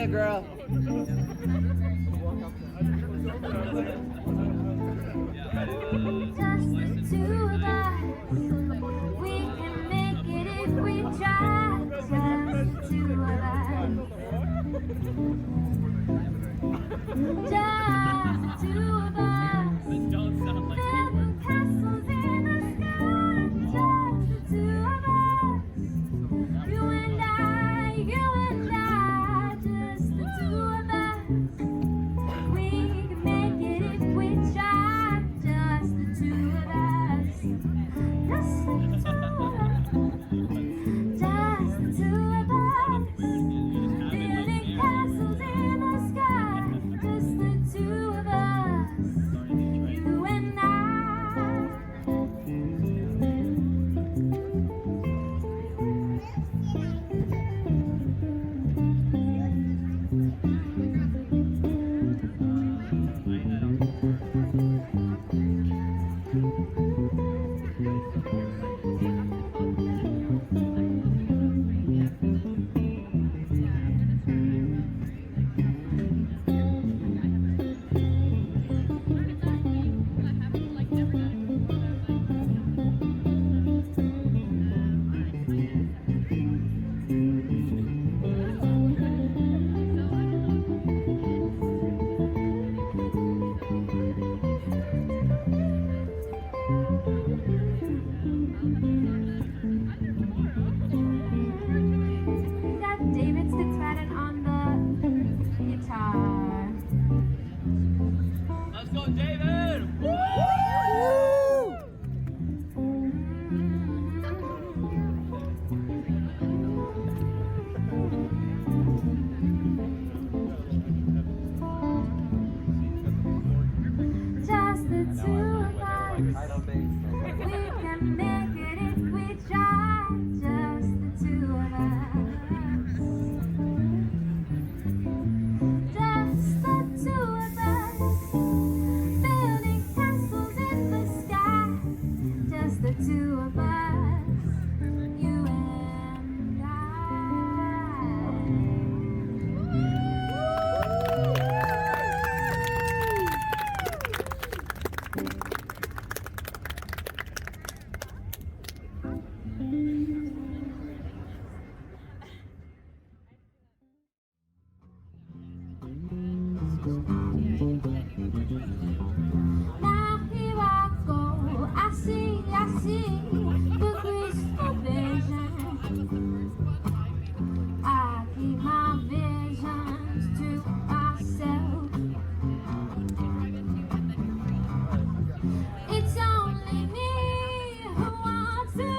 it, girl. Just the two of us. We can make it if we try. Just the two of us. Just the two of us. Building castles in the sky. Just the two of us. You and I. Just the two of us. We can make it if we try. Just the two of us. Just the two of us. Just the two of us. Building castles in the sky. Just the two of us. You and I. David Stitzmatten on the guitar. Let's go, David! Woo! Just the two of us. We can make it if we try. Just the two of us. Just the two of us. Building castles in the sky. Just the two of us. You and I. Now here I go, I see the crystal vision. I keep my visions to myself. It's only me who wants to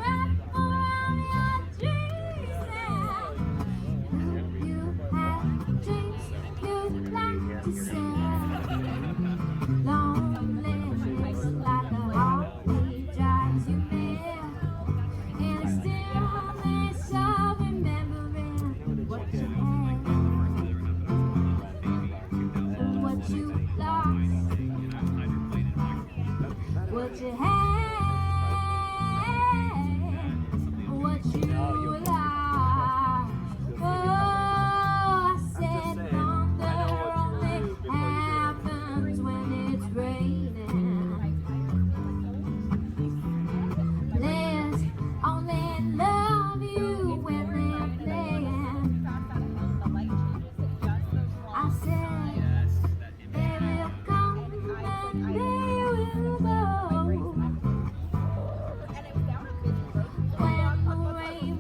wrap around your dreams. And you have dreams you'd like to sell. Loneliness like a heartbeat drives you mad, and it's stillness of remembering what you had, what you lost, what you had, what you lost. Oh, I said thunder only happens when it's raining. Players only love you when they're playing. I said they will come and they will go. When the rain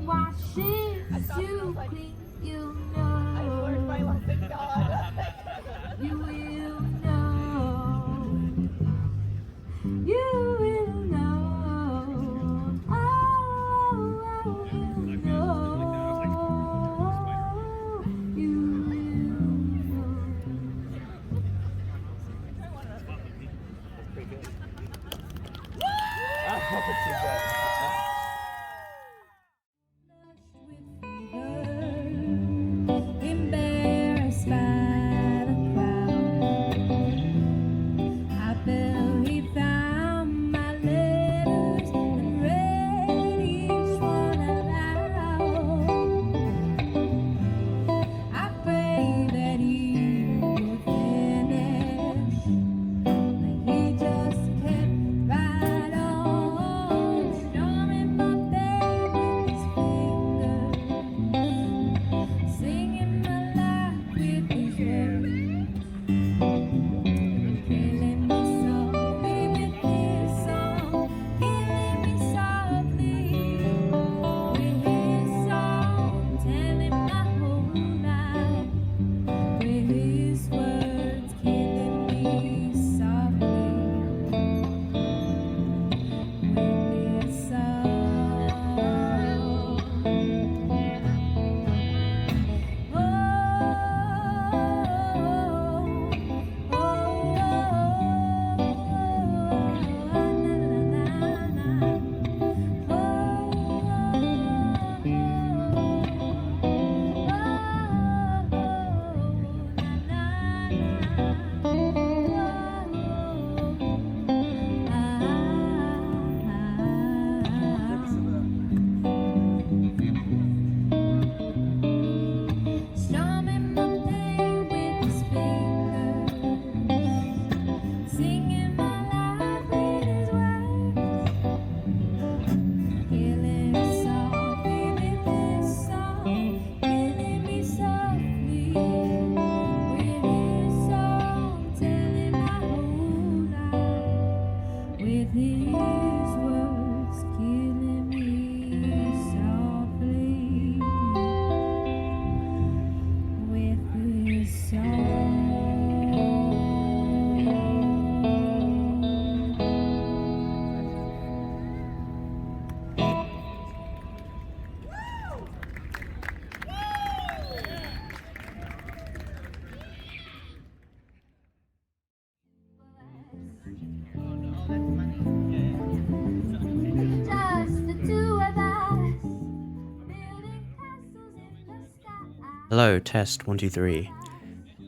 Hello, test 1, 2, 3.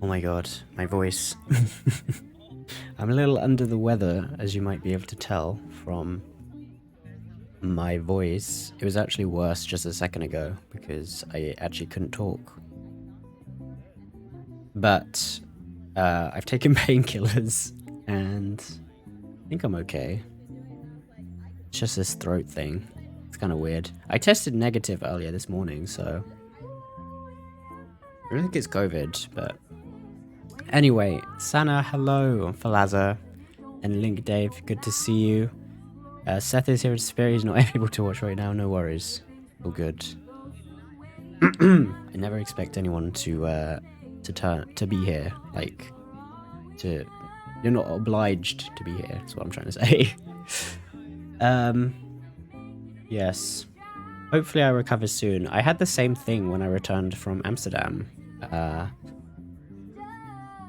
Oh my god, my voice. I'm a little under the weather, as you might be able to tell from my voice. It was actually worse just a second ago because I actually couldn't talk. But I've taken painkillers and I think I'm okay. It's just this throat thing. It's kind of weird. I tested negative earlier this morning, so I don't think it's COVID, but anyway, Sana, hello, Falaza, and Link Dave, good to see you. Seth is here in spirit, he's not able to watch right now, no worries. All good. I never expect anyone to be here, like, you're not obliged to be here, that's what I'm trying to say. Yes. Hopefully I recover soon. I had the same thing when I returned from Amsterdam.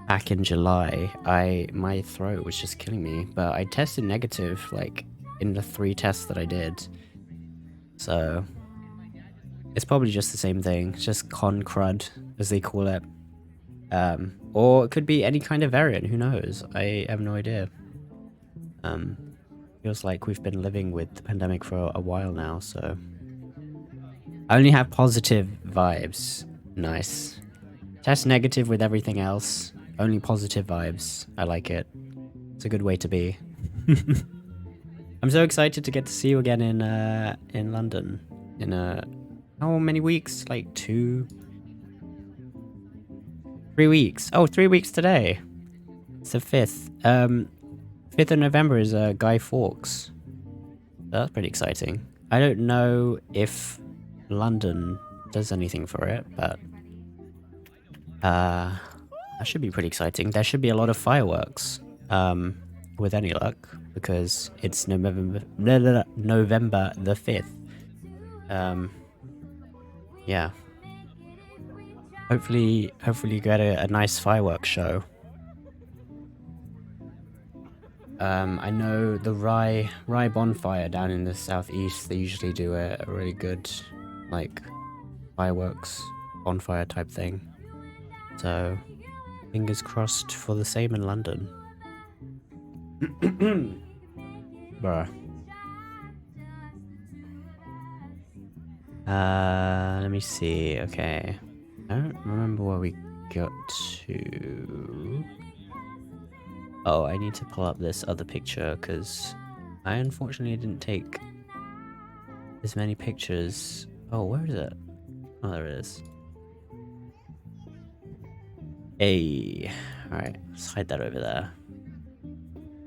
Back in July, my throat was just killing me, but I tested negative, like, in the 3 tests that I did. So, it's probably just the same thing. It's just con crud, as they call it. Or it could be any kind of variant, who knows? I have no idea. Feels like we've been living with the pandemic for a while now, so... I only have positive vibes. Nice. Test negative with everything else. Only positive vibes. I like it. It's a good way to be. I'm so excited to get to see you again in London. In how many weeks? Like 2... 3 weeks. Oh, 3 weeks today. It's the 5th. 5th of November is Guy Fawkes. That's pretty exciting. I don't know if London does anything for it, but that should be pretty exciting. There should be a lot of fireworks, with any luck, because it's November the 5th. Yeah. Hopefully you get a nice fireworks show. I know the Rye bonfire down in the southeast, they usually do a really good, like, fireworks bonfire type thing. So, fingers crossed for the same in London. Bruh. Let me see. Okay. I don't remember where we got to. Oh, I need to pull up this other picture because I unfortunately didn't take as many pictures. Oh, where is it? Oh, there it is. Hey. Alright, let's hide that over there.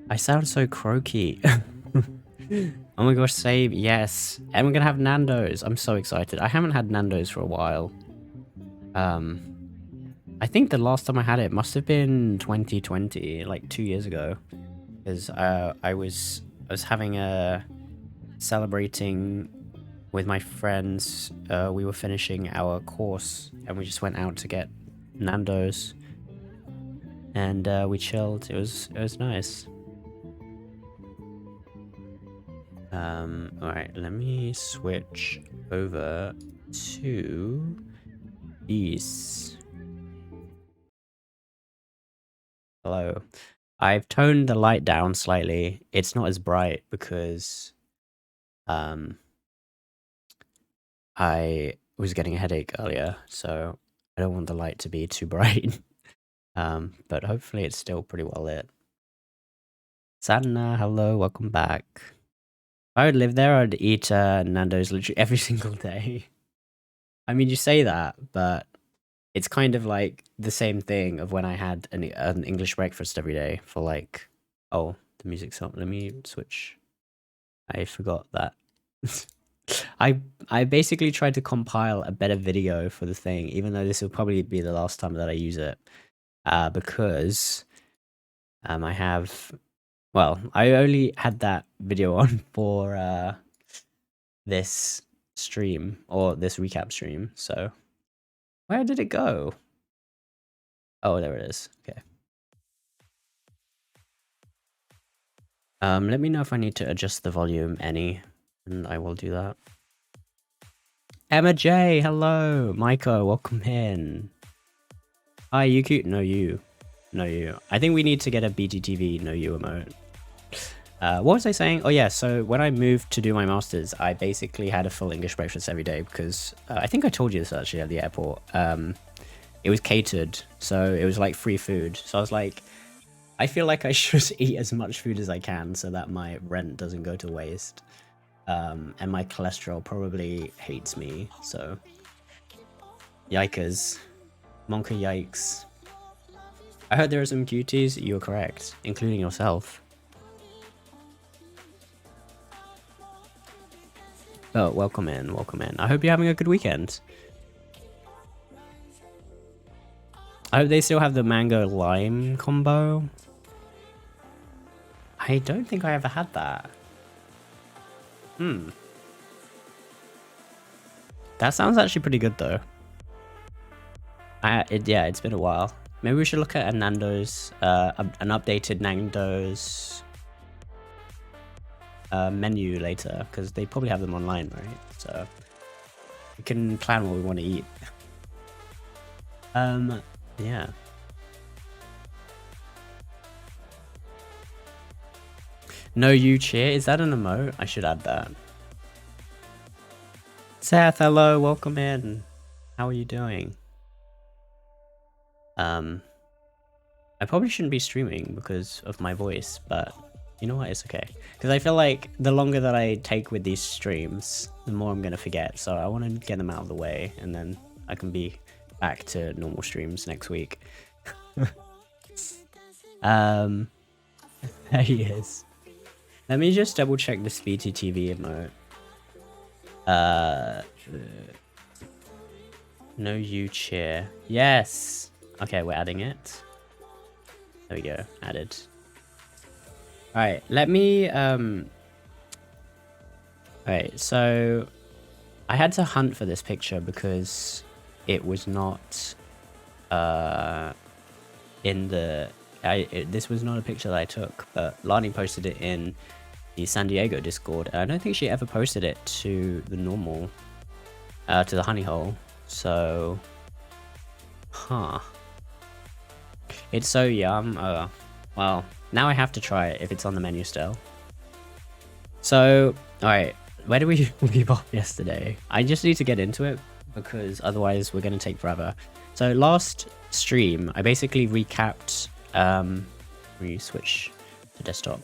I sound so croaky. Oh my gosh, save. Yes. And we're gonna have Nando's. I'm so excited. I haven't had Nando's for a while. I think the last time I had it must have been 2020, like 2 years ago. Because I was having a celebrating with my friends. We were finishing our course and we just went out to get Nando's. And we chilled. It was nice. Alright, let me switch over to these. Hello. I've toned the light down slightly. It's not as bright because I was getting a headache earlier, so I don't want the light to be too bright. But hopefully it's still pretty well lit. Sadhana, hello, welcome back. If I would live there, I'd eat Nando's literally every single day. I mean, you say that, but it's kind of like the same thing of when I had an English breakfast every day for like... Oh, the music's on. Let me switch. I forgot that. I basically tried to compile a better video for the thing, even though this will probably be the last time that I use it. Because I have... Well, I only had that video on for this stream, or this recap stream, so... Where did it go? Oh, there it is. Okay. Let me know if I need to adjust the volume any, and I will do that. Emma J, hello. Micah, welcome in. Hi, you cute. No, you. No, you. I think we need to get a BGTV no you emote. What was I saying? Oh yeah, so when I moved to do my masters, I basically had a full English breakfast every day because I think I told you this actually at the airport. It was catered, so it was like free food. So I was like, I feel like I should eat as much food as I can so that my rent doesn't go to waste. And my cholesterol probably hates me, so yikers. Monka yikes. I heard there are some cuties. You're correct, including yourself. Oh, welcome in, welcome in. I hope you're having a good weekend. I hope they still have the mango lime combo. I don't think I ever had that. That sounds actually pretty good though. Yeah, it's been a while. Maybe we should look at a Nando's, an updated Nando's menu later, because they probably have them online, right? So we can plan what we want to eat. Yeah. No, you cheer. Is that an emote? I should add that. Seth, hello, welcome in. How are you doing? I probably shouldn't be streaming because of my voice, but you know what? It's okay. Because I feel like the longer that I take with these streams, the more I'm gonna forget. So I want to get them out of the way, and then I can be back to normal streams next week. There he is. Let me just double check the Speedy TV emote. No you cheer. Yes. Okay, we're adding it. There we go. Added. Alright, let me Alright, so I had to hunt for this picture because it was not in the this was not a picture that I took, but Lani posted it in the San Diego Discord, and I don't think she ever posted it to the normal to the honey hole. So it's so yum. Well, now I have to try it if it's on the menu still. So alright, where did we leave off yesterday? I just need to get into it because otherwise we're going to take forever. So last stream I basically recapped we switch to desktop.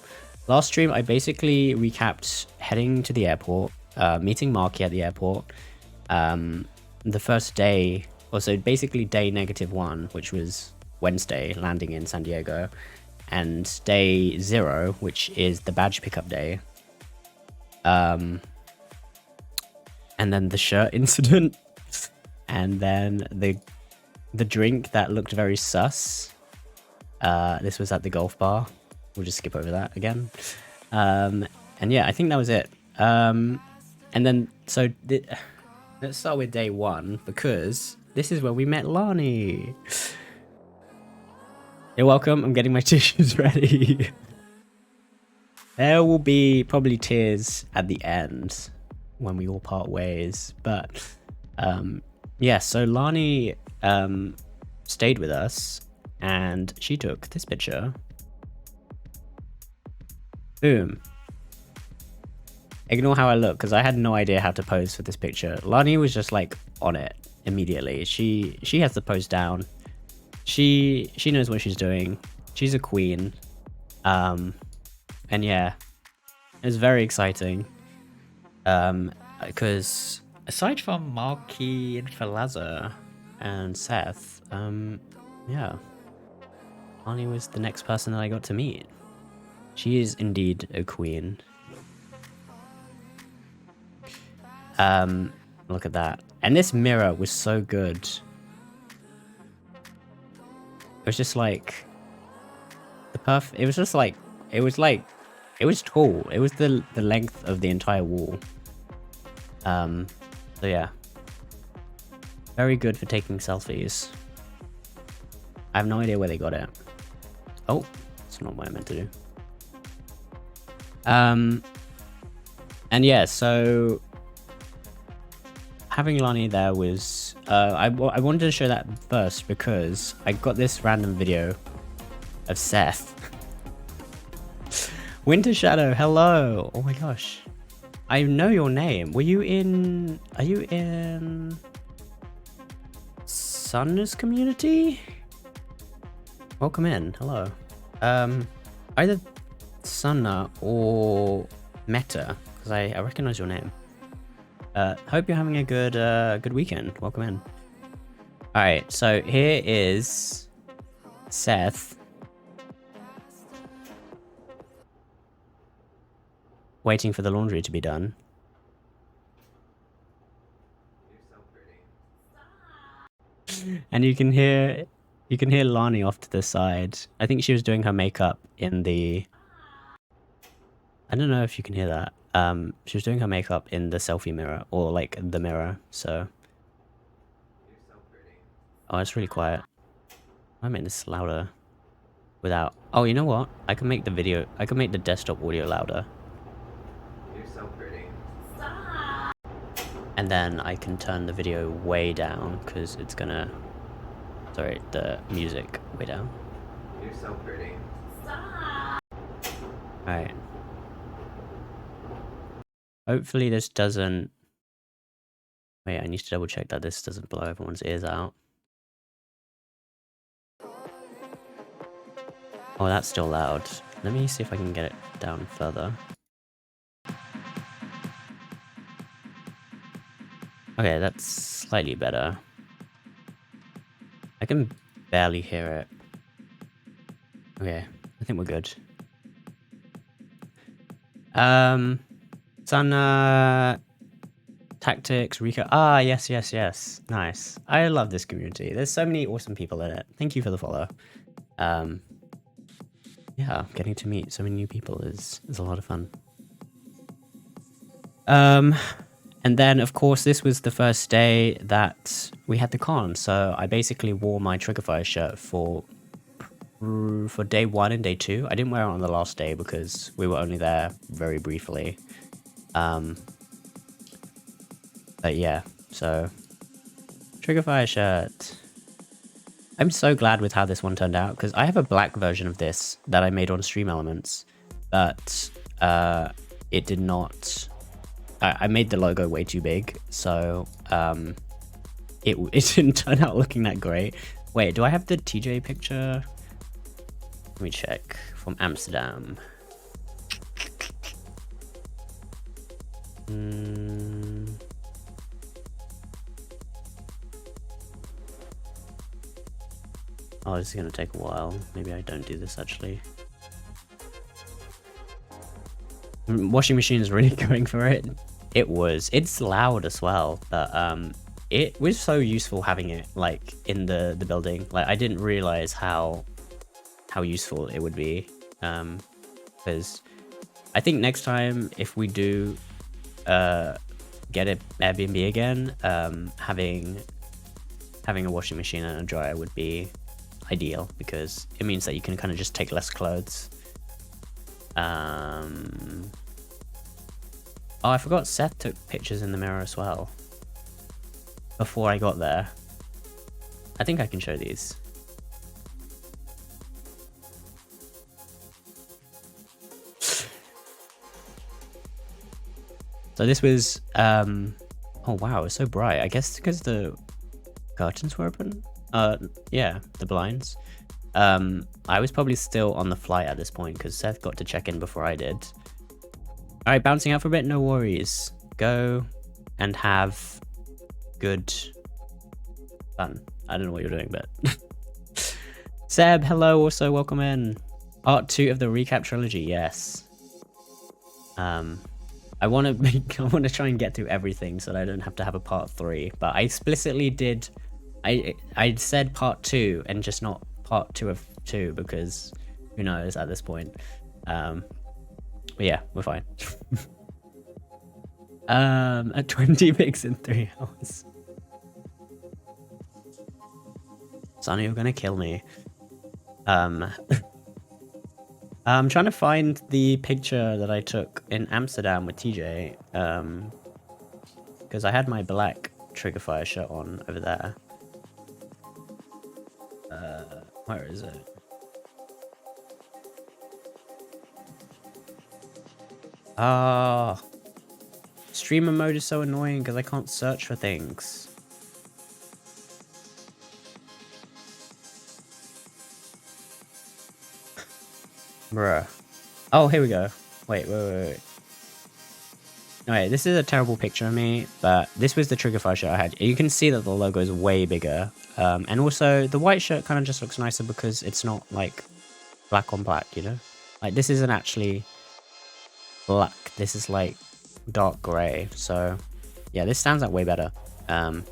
Last stream I basically recapped heading to the airport, meeting Marky at the airport, the first day, or so basically day -1, which was Wednesday, landing in San Diego, and day 0, which is the badge pickup day, and then the shirt incident, and then the drink that looked very sus. This was at the golf bar. We'll just skip over that again. And yeah, I think that was it. And then so let's start with day 1 because this is where we met Lani. You're welcome. I'm getting my tissues ready. There will be probably tears at the end when we all part ways. But yeah, so Lani stayed with us and she took this picture. Boom. Ignore how I look because I had no idea how to pose for this picture. Lani was just like on it immediately. She has the pose down. She knows what she's doing. She's a queen. And yeah, it was very exciting. Because aside from Marky and Falaza and Seth, yeah, Lani was the next person that I got to meet. She is indeed a queen. Look at that. And this mirror was so good. It was just like it was just like it was tall. It was the length of the entire wall. So yeah. Very good for taking selfies. I have no idea where they got it. Oh, that's not what I meant to do. And yeah, so having Lani there was I wanted to show that first because I got this random video of Seth. Winter Shadow, hello. Oh my gosh, I know your name. Are you in Sunna's community? Welcome in. Hello. Either Sunna or Meta, because I recognize your name. Hope you're having a good weekend. Welcome in. All right, so here is Seth waiting for the laundry to be done. And you can hear Lani off to the side. I think she was doing her makeup in the. I don't know if you can hear that. She was doing her makeup in the selfie mirror or like the mirror. So. Oh, it's really quiet. I make this louder. Without. Oh, you know what? I can make the desktop audio louder. You're so pretty. And then I can turn the video way down because it's gonna. Sorry, the music way down. You're so pretty. Alright. Hopefully this doesn't. Wait, I need to double check that this doesn't blow everyone's ears out. Oh, that's still loud. Let me see if I can get it down further. Okay, that's slightly better. I can barely hear it. Okay, I think we're good. Sana Tactics, Rika. Ah, yes. Nice. I love this community. There's so many awesome people in it. Thank you for the follow. Yeah, getting to meet so many new people is a lot of fun. And then, of course, this was the first day that we had the con, so I basically wore my Triggerfire shirt for day 1 and day 2. I didn't wear it on the last day because we were only there very briefly. But yeah, so Triggerfire shirt. I'm so glad with how this one turned out because I have a black version of this that I made on Stream Elements, but it did not. I made the logo way too big, so it didn't turn out looking that great. Wait, do I have the TJ picture? Let me check. From Amsterdam. Oh, this is gonna take a while. Maybe I don't do this actually. Washing machine is really going for it. It's loud as well, but it was so useful having it like in the building. Like I didn't realize how useful it would be, because I think next time if we do get an Airbnb again, having a washing machine and a dryer would be ideal because it means that you can kind of just take less clothes. Oh, I forgot Seth took pictures in the mirror as well before I got there. I think I can show these. So this was oh wow, it's so bright. I guess because the curtains were open. Yeah, the blinds. I was probably still on the flight at this point because Seth got to check in before I did. All right, bouncing out for a bit, no worries. Go and have good fun. I don't know what you're doing, but Seb, hello, also welcome in. Part 2 of the recap trilogy, yes. I want to try and get through everything so that I don't have to have a part 3. But I explicitly did. I said part 2 and just not part 2 of 2 because who knows at this point. But yeah, we're fine. At 20 pics in 3 hours. Sonny, you're gonna kill me. I'm trying to find the picture that I took in Amsterdam with TJ. Because I had my black Triggerfire shirt on over there. Where is it? Ah, streamer mode is so annoying because I can't search for things. Bruh. Oh, here we go. Wait. Alright, this is a terrible picture of me, but this was the Triggerfire shirt I had. You can see that the logo is way bigger. And also, the white shirt kind of just looks nicer because it's not, like, black on black, you know? Like, this isn't actually black. This is, like, dark grey. So, yeah, this stands out way better. And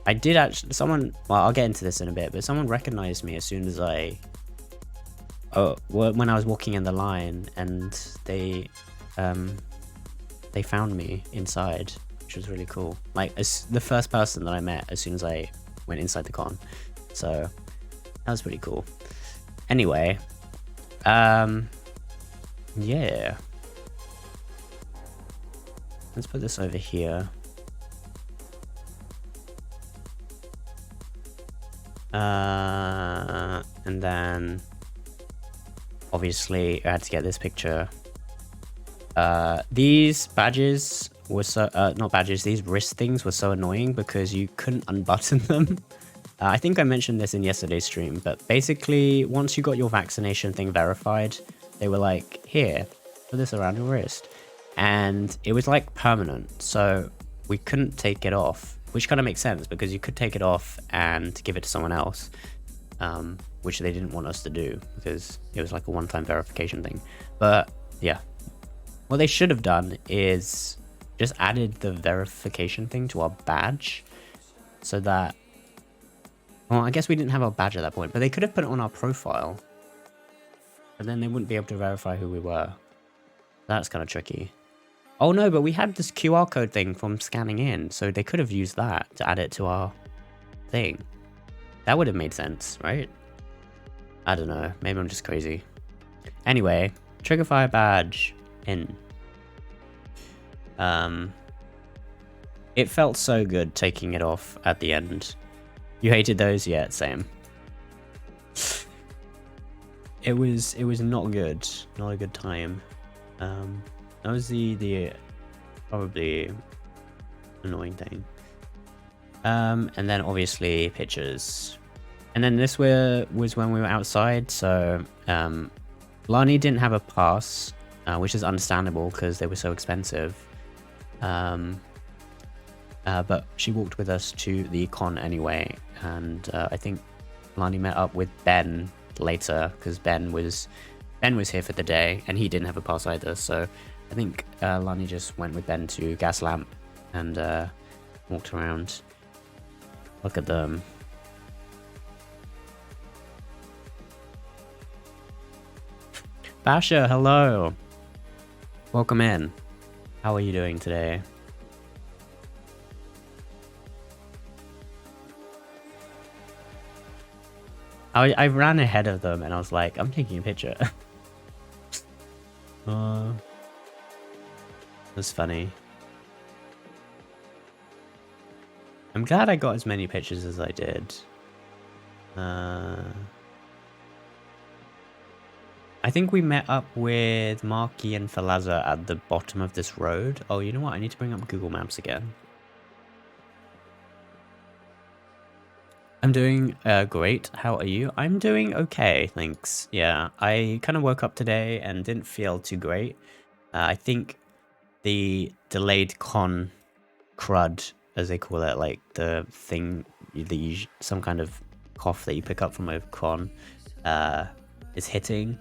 I did actually... Someone... Well, I'll get into this in a bit, but someone recognized me as soon as I... Oh, when I was walking in the line, and they found me inside, which was really cool. Like, the first person that I met as soon as I went inside the con. So, that was pretty cool. Anyway, yeah. Let's put this over here. And then... Obviously, I had to get this picture. These badges were so... not badges, these wrist things were so annoying because you couldn't unbutton them. I think I mentioned this in yesterday's stream, but basically, once you got your vaccination thing verified, they were like, here, put this around your wrist. And it was like permanent, so we couldn't take it off, which kind of makes sense because you could take it off and give it to someone else. Which they didn't want us to do because it was like a one-time verification thing. But yeah, what they should have done is just added the verification thing to our badge so that, well, I guess we didn't have our badge at that point, but they could have put it on our profile, but then they wouldn't be able to verify who we were. That's kind of tricky. Oh no, but we had this QR code thing from scanning in, so they could have used that to add it to our thing. That would have made sense, right? I don't know. Maybe I'm just crazy. Anyway, Triggerfire badge in. It felt so good taking it off at the end. You hated those? Yeah, same. It was not good. Not a good time. That was the probably annoying thing. And then obviously pictures. And then this was when we were outside, so Lani didn't have a pass, which is understandable because they were so expensive. But she walked with us to the con anyway, and I think Lani met up with Ben later because Ben was here for the day, and he didn't have a pass either. So I think Lani just went with Ben to Gas Lamp and walked around. Look at them. Basha, hello. Welcome in. How are you doing today? I ran ahead of them and I was like, I'm taking a picture. That's funny. I'm glad I got as many pictures as I did. I think we met up with Marky and Falaza at the bottom of this road. Oh, you know what? I need to bring up Google Maps again. I'm doing great. How are you? I'm doing okay, thanks. Yeah, I kind of woke up today and didn't feel too great. I think the delayed con crud, as they call it, like the thing that you, some kind of cough that you pick up from a con, is hitting.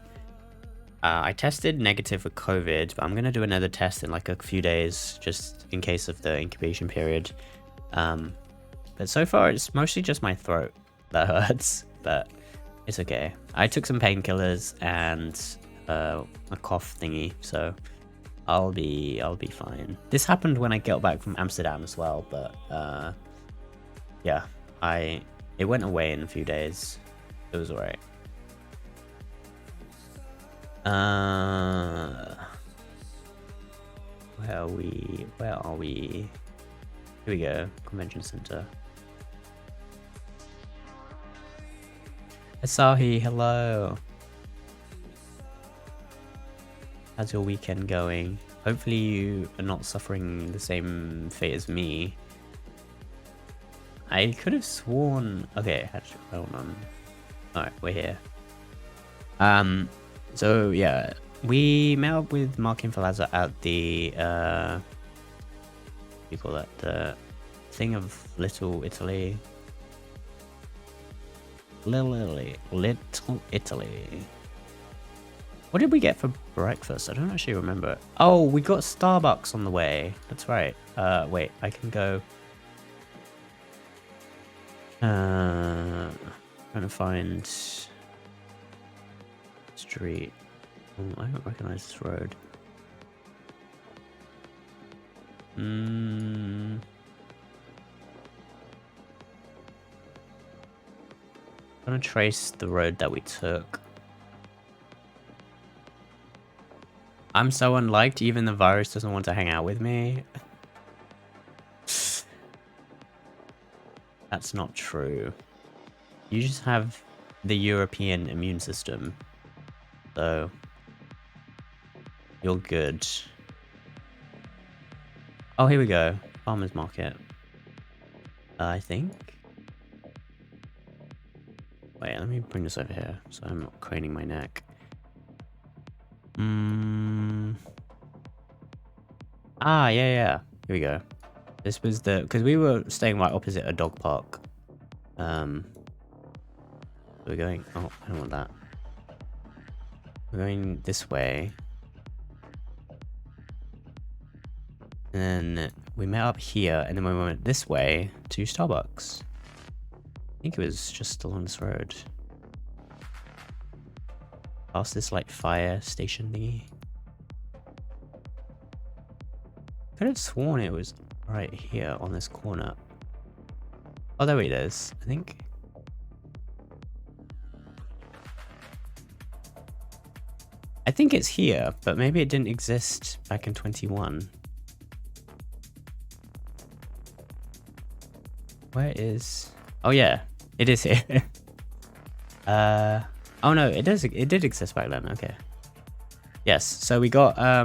I tested negative for COVID, but I'm going to do another test in like a few days, just in case of the incubation period. But so far, it's mostly just my throat that hurts, but it's okay. I took some painkillers and a cough thingy, so I'll be fine. This happened when I got back from Amsterdam as well, but yeah, it went away in a few days. It was alright. Where are we? Here we go. Convention Center. Asahi, hello. How's your weekend going? Hopefully you are not suffering the same fate as me. I could have sworn... Okay, actually, hold on. Alright, we're here. So yeah, we met up with Mark and Falazza at the, what do you call that? The thing of Little Italy. Little Italy. What did we get for breakfast? I don't actually remember. Oh, we got Starbucks on the way. That's right. Wait, I can go. Trying to find street. Oh, I don't recognize this road. I'm gonna trace the road that we took. I'm so unliked, even the virus doesn't want to hang out with me. That's not true. You just have the European immune system. So you're good. Oh, here we go. Farmer's market. I think. Wait, let me bring this over here so I'm not craning my neck. Ah, yeah. Here we go. This was the... Because we were staying right opposite a dog park. We're going... Oh, I don't want that. We're going this way. And then we met up here, and then we went this way to Starbucks. I think it was just along this road. Past this, like, fire station thingy. Could have sworn it was right here on this corner. Oh, there it is, I think. I think it's here, but maybe it didn't exist back in 21. Where is... Oh yeah, it is here. Oh no, it did exist back then, okay. Yes, so we got our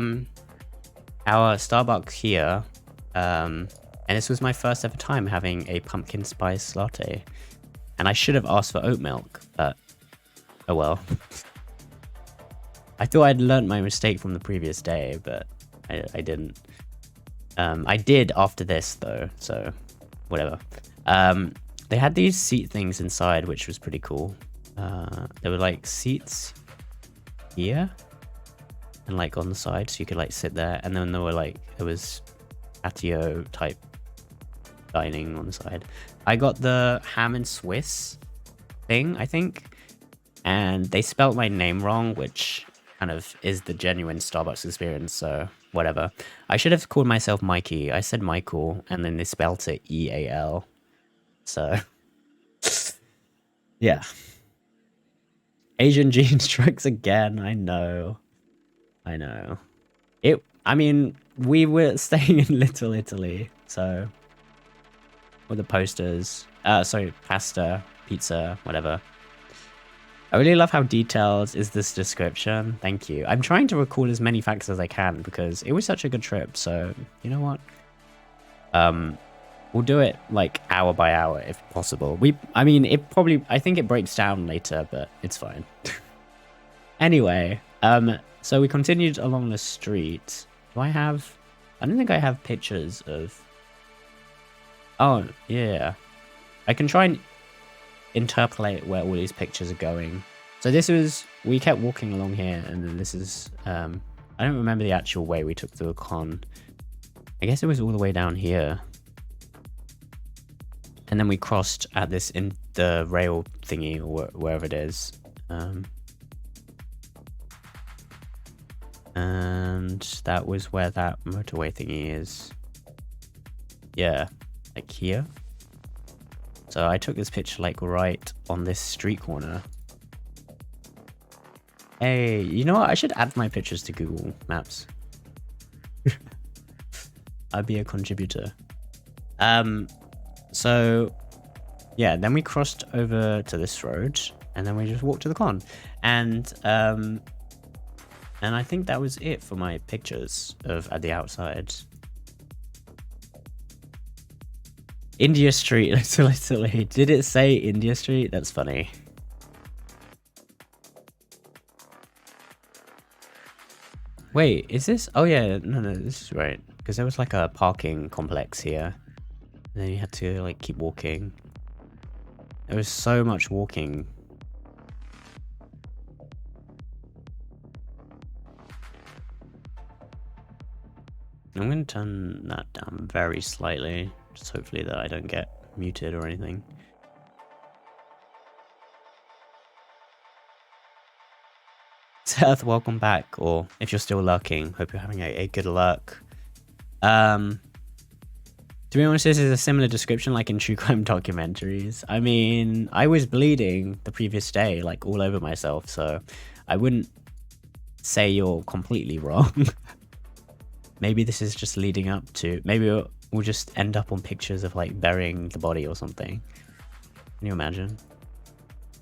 Starbucks here, and this was my first ever time having a pumpkin spice latte. And I should have asked for oat milk, but oh well. I thought I'd learnt my mistake from the previous day, but I didn't. I did after this though, so whatever. They had these seat things inside, which was pretty cool. There were like seats here and like on the side, so you could like sit there, and then there was patio type dining on the side. I got the ham and Swiss thing, I think, and they spelt my name wrong, which kind of is the genuine Starbucks experience, so whatever. I should have called myself Mikey. I said Michael, and then they spelt it E-A-L. So, yeah. Asian gene strikes again. I know. I mean, we were staying in Little Italy, so with the posters. Sorry, pasta, pizza, whatever. I really love how detailed is this description. Thank you. I'm trying to recall as many facts as I can because it was such a good trip. So you know what? We'll do it like hour by hour if possible. I think it breaks down later, but it's fine. Anyway, so we continued along the street. I don't think I have pictures of... Oh, yeah. I can try and interpolate where all these pictures are going. So we kept walking along here, and then this is, I don't remember the actual way we took to the con. I guess it was all the way down here. And then we crossed at this in the rail thingy, or wherever it is. And that was where that motorway thingy is. Yeah, like here. So I took this picture like right on this street corner. Hey, you know what? I should add my pictures to Google Maps. I'd be a contributor. So yeah, then we crossed over to this road, and then we just walked to the con, and I think that was it for my pictures of at the outside. India Street, literally. Did it say India Street? That's funny. Wait, is this? Oh yeah, no, this is right. Because there was like a parking complex here. And then you had to like keep walking. There was so much walking. I'm going to turn that down very slightly. Just hopefully that I don't get muted or anything. Seth, welcome back. Or if you're still lurking, hope you're having a good lurk. To be honest, this is a similar description like in true crime documentaries. I mean, I was bleeding the previous day, like all over myself, so I wouldn't say you're completely wrong. Maybe this is just leading up to... Maybe we'll just end up on pictures of like burying the body or something. Can you imagine?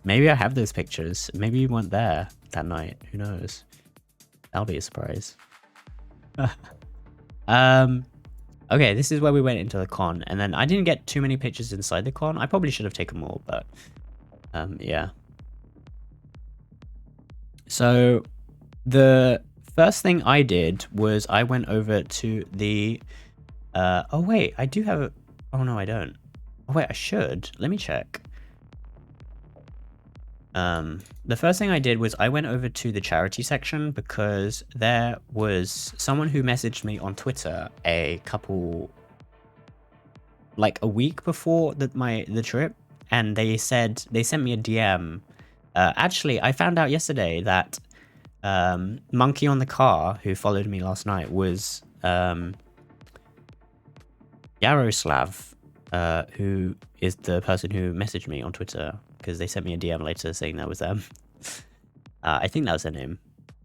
Maybe I have those pictures. Maybe you weren't there that night. Who knows? That'll be a surprise. Okay, this is where we went into the con, and then I didn't get too many pictures inside the con. I probably should have taken more, but yeah. So the first thing I did was I went over to the oh wait, I do have a... Oh no, I don't. Oh wait, I should. Let me check. The first thing I did was I went over to the charity section because there was someone who messaged me on Twitter a week before the trip, and they sent me a DM. Actually, I found out yesterday that Monkey on the Car, who followed me last night, was Yaroslav, who is the person who messaged me on Twitter, because they sent me a DM later saying that was them. I think that was their name.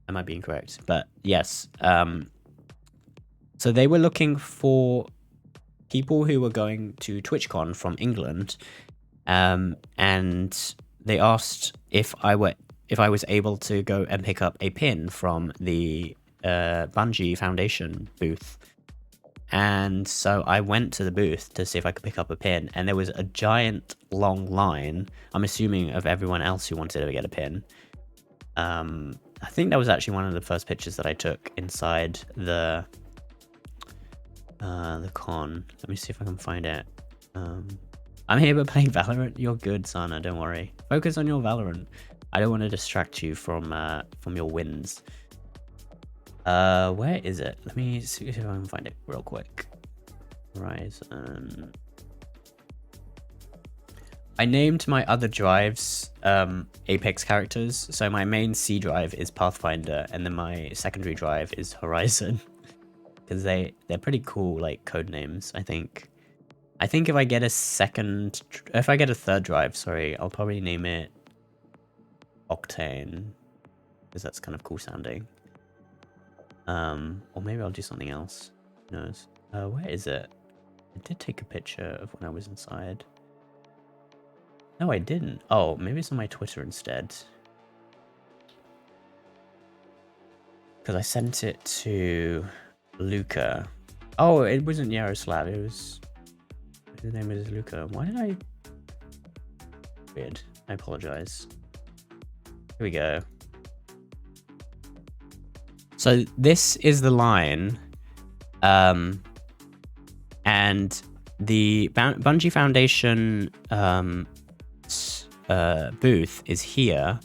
I might be incorrect, but yes. So they were looking for people who were going to TwitchCon from England, and they asked if I was able to go and pick up a pin from the Bungie Foundation booth. And so I went to the booth to see if I could pick up a pin, and there was a giant long line, I'm assuming, of everyone else who wanted to get a pin. I think that was actually one of the first pictures that I took inside the con. Let me see if I can find it. I'm here but playing Valorant. You're good, Sana, don't worry. Focus on your Valorant. I don't want to distract you from your wins. Where is it? Let me see if I can find it real quick. Horizon. I named my other drives Apex characters. So my main C drive is Pathfinder, and then my secondary drive is Horizon. Because they're pretty cool, like, code names, I think. I think if I get a third drive, sorry, I'll probably name it Octane, because that's kind of cool sounding. Or maybe I'll do something else. Who knows? Where is it? I did take a picture of when I was inside. No, I didn't. Oh, maybe it's on my Twitter instead. Because I sent it to Luca. Oh, it wasn't Yaroslav. It was... His name is Luca. Why did I... Weird. I apologize. Here we go. So this is the line, and the Bungie Foundation booth is here,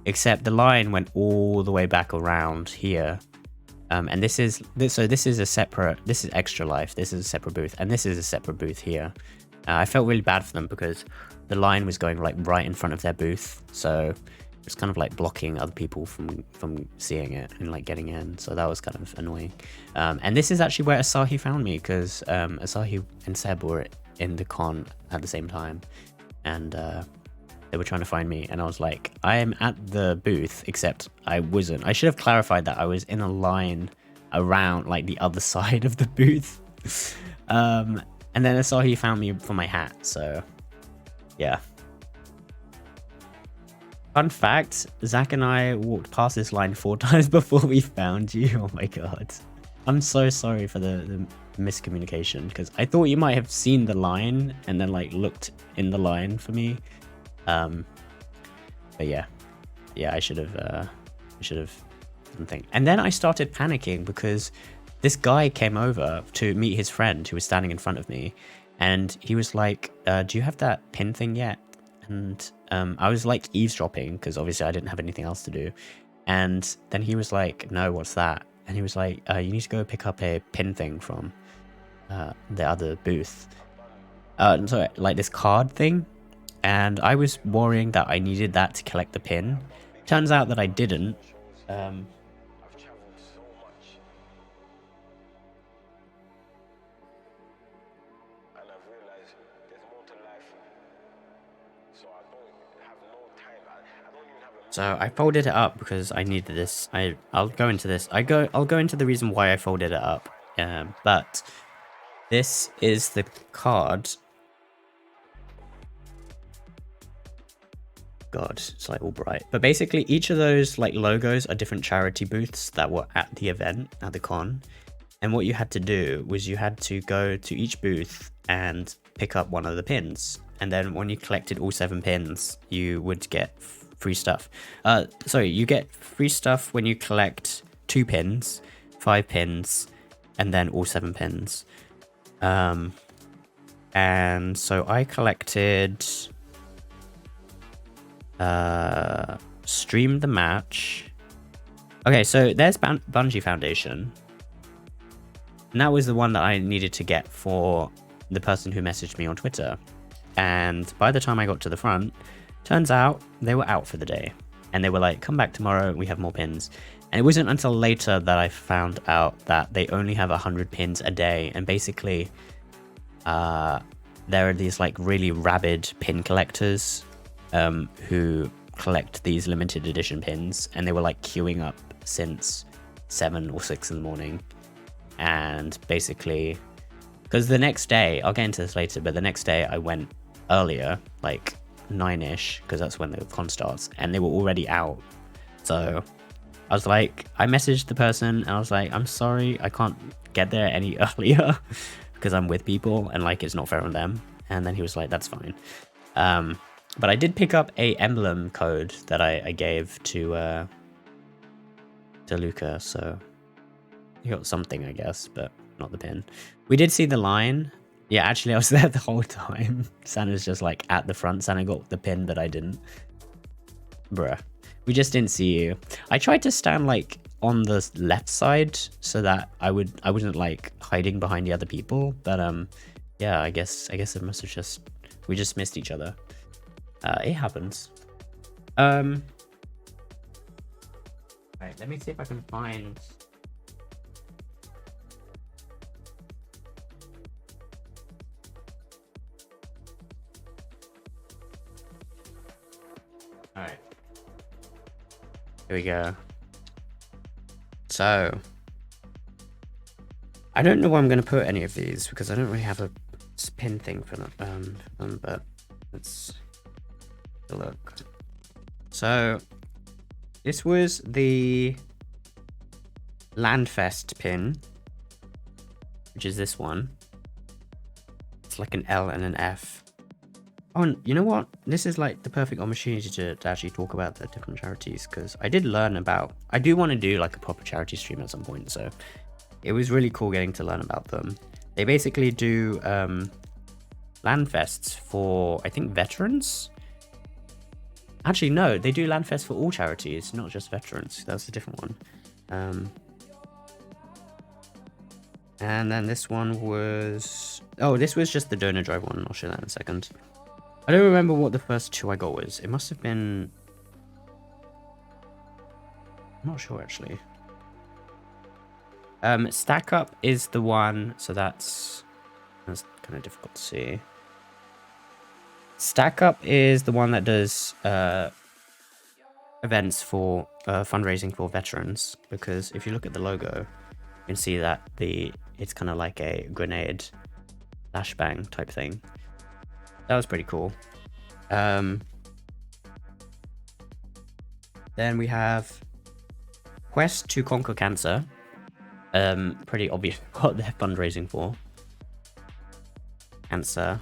except the line went all the way back around here, and this is Extra Life. This is a separate booth, and this is a separate booth here. I felt really bad for them because the line was going like right in front of their booth, so it's kind of like blocking other people from seeing it and like getting in, so that was kind of annoying. And this is actually where Asahi found me, because Asahi and Seb were in the con at the same time, and they were trying to find me, and I was like, I am at the booth, except I wasn't. I should have clarified that I was in a line around like the other side of the booth. And then I saw he found me for my hat, so yeah. Fun fact, Zach and I walked past this line 4 times before we found you. Oh my god. I'm so sorry for the miscommunication, because I thought you might have seen the line and then like looked in the line for me. But yeah. Yeah, I should have something. And then I started panicking because this guy came over to meet his friend who was standing in front of me, and he was like, do you have that pin thing yet? And I was like eavesdropping because obviously I didn't have anything else to do. And then he was like, no, what's that? And he was like, you need to go pick up a pin thing from the other booth. Sorry, like this card thing. And I was worrying that I needed that to collect the pin. Turns out that I didn't. So I folded it up because I needed this. I'll go into this. I'll go into the reason why I folded it up. But this is the card. God, it's like all bright. But basically each of those like logos are different charity booths that were at the event, at the con. And what you had to do was you had to go to each booth and pick up one of the pins. And then when you collected all 7 pins, you would get free stuff. Sorry, you get free stuff when you collect 2 pins, 5 pins, and then all 7 pins. And so I collected Stream the Match. Okay, so there's Bungie Foundation. And that was the one that I needed to get for the person who messaged me on Twitter. And by the time I got to the front, turns out they were out for the day. And they were like, come back tomorrow, we have more pins. And it wasn't until later that I found out that they only have 100 pins a day. And basically, there are these like really rabid pin collectors who collect these limited edition pins. And they were like queuing up since 7 or 6 in the morning. And basically, because the next day, I'll get into this later, but the next day I went earlier, like 9ish, because that's when the con starts, and they were already out. So I was like, I messaged the person and I was like, I'm sorry, I can't get there any earlier because I'm with people and like it's not fair on them. And then he was like, that's fine. But I did pick up a emblem code that I gave to Luca, so he got something, I guess, but not the pin. We did see the line. Yeah, actually I was there the whole time. Santa's just like at the front. Santa got the pin, but I didn't. Bruh. We just didn't see you. I tried to stand like on the left side so that I wasn't like hiding behind the other people. But yeah, I guess it must have just, we just missed each other. It happens. Right, let me see if I can find. Alright. Here we go. So, I don't know where I'm going to put any of these because I don't really have a pin thing for them, but let's take a look. So, this was the Landfest pin, which is this one. It's like an L and an F. Oh, and you know what? This is like the perfect opportunity to actually talk about the different charities, because I did learn about, I do want to do like a proper charity stream at some point, so it was really cool getting to learn about them. They basically do Landfests for, I think, veterans? Actually, no, they do Landfest for all charities, not just veterans. That's a different one. And then this one was, oh, this was just the donor drive one. I'll show that in a second. I don't remember what the first 2 I got was. It must have been, I'm not sure actually. Stack Up is the one, so that's kind of difficult to see. Stack Up is the one that does events for fundraising for veterans, because if you look at the logo, you can see that it's kind of like a grenade flashbang type thing. That was pretty cool. Then we have Quest to Conquer Cancer. Pretty obvious what they're fundraising for. Cancer,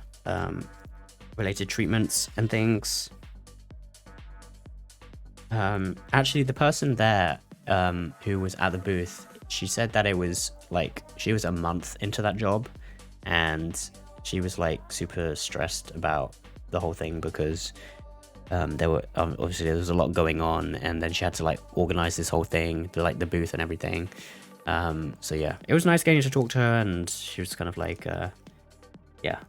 related treatments and things. Actually, the person there, who was at the booth, she said that it was like, she was a month into that job, and she was like super stressed about the whole thing because there were obviously there was a lot going on, and then she had to like organize this whole thing, like the booth and everything. So yeah, it was nice getting to talk to her, and she was kind of like, yeah,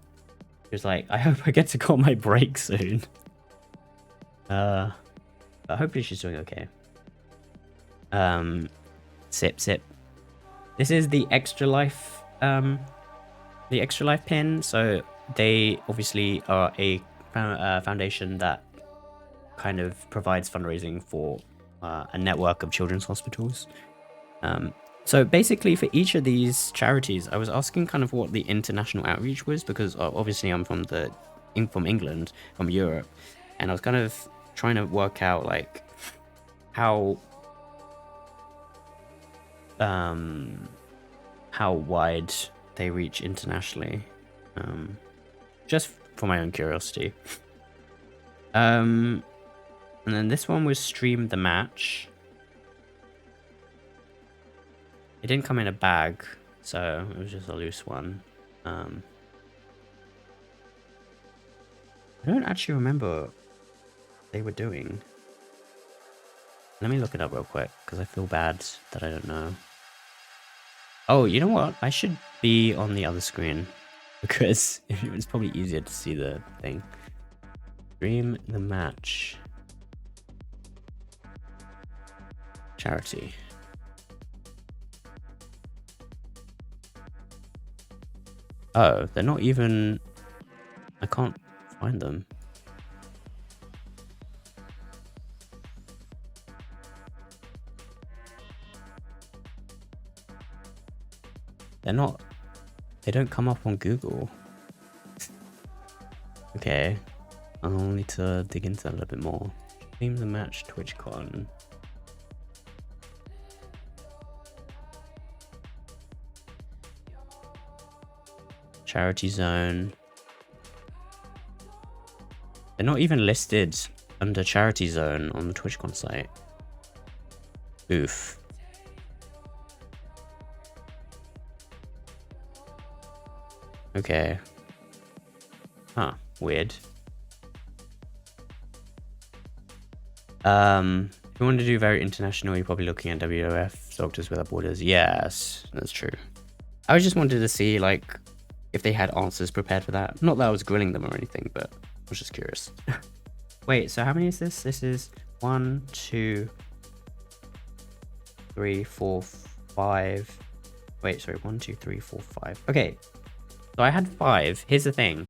she was like, I hope I get to go on my break soon. But hopefully she's doing okay. Sip. This is the extra life pin. So they obviously are a foundation that kind of provides fundraising for a network of children's hospitals. So basically for each of these charities, I was asking kind of what the international outreach was, because obviously I'm from England, from Europe, and I was kind of trying to work out like how wide they reach internationally, just for my own curiosity. And then this one was Stream the Match. It didn't come in a bag, so it was just a loose one. I don't actually remember what they were doing. Let me look it up real quick, because I feel bad that I don't know. Oh, you know what? I should be on the other screen, because it's probably easier to see the thing. Stream the Match. Charity. Oh, they're not even... I can't find them. They're not... They don't come up on Google. Okay. I'll need to dig into that a little bit more. Stream the Match TwitchCon. Charity Zone. They're not even listed under Charity Zone on the TwitchCon site. Oof. Okay. Huh. Weird. If you want to do very international, you're probably looking at WWF, Doctors Without Borders. Yes, that's true. I just wanted to see, like, if they had answers prepared for that. Not that I was grilling them or anything, but I was just curious. Wait, so how many is this? This is 1, 2, 3, 4, 5. Wait, sorry, 1, 2, 3, 4, 5. Okay, so I had 5. Here's the thing.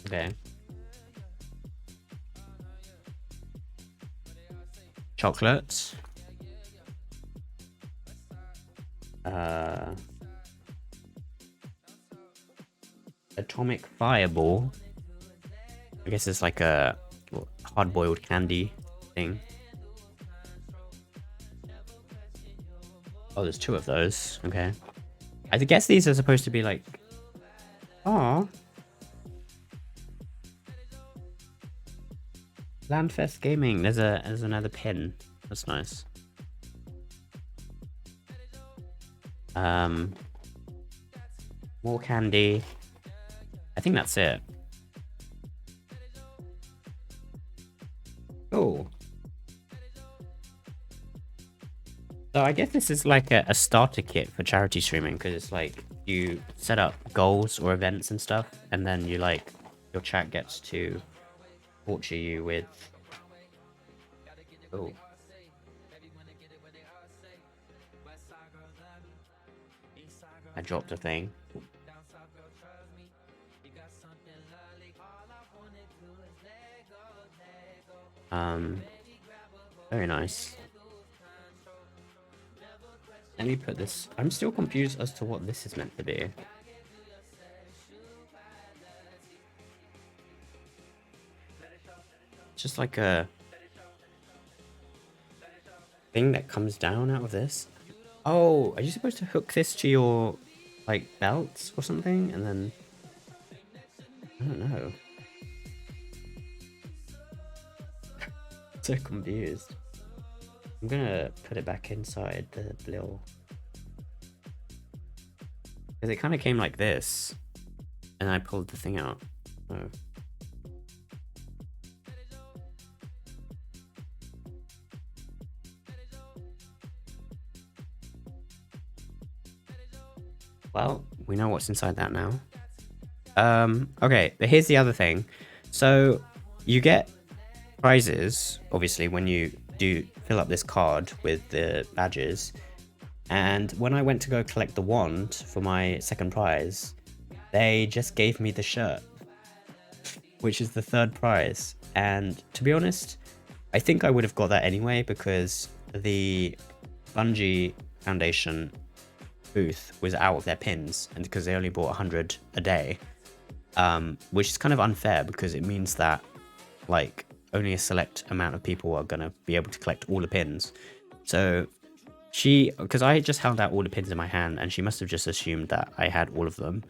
Okay. Chocolate. Atomic fireball. I guess it's like a hard-boiled candy thing. Oh, there's 2 of those. Okay. I guess these are supposed to be like... Aww. Landfest Gaming. There's another pin. That's nice. More candy. I think that's it. Cool. So I guess this is like a starter kit for charity streaming, because it's like you set up goals or events and stuff, and then you like your chat gets to torture you with. Oh. I dropped a thing. Very nice. Let me put this. I'm still confused as to what this is meant to be. Just like a thing that comes down out of this. Oh, are you supposed to hook this to your like belts or something? And then I don't know. So confused. I'm gonna put it back inside the little, because it kind of came like this, and I pulled the thing out. Oh. Well, we know what's inside that now. Okay, but here's the other thing. So you get prizes, obviously, when you do fill up this card with the badges. And when I went to go collect the wand for my second prize, they just gave me the shirt, which is the 3rd prize. And to be honest, I think I would have got that anyway, because the Bungie Foundation booth was out of their pins, and because they only bought 100 a day, which is kind of unfair, because it means that like only a select amount of people are gonna be able to collect all the pins. So because I just held out all the pins in my hand, and she must have just assumed that I had all of them.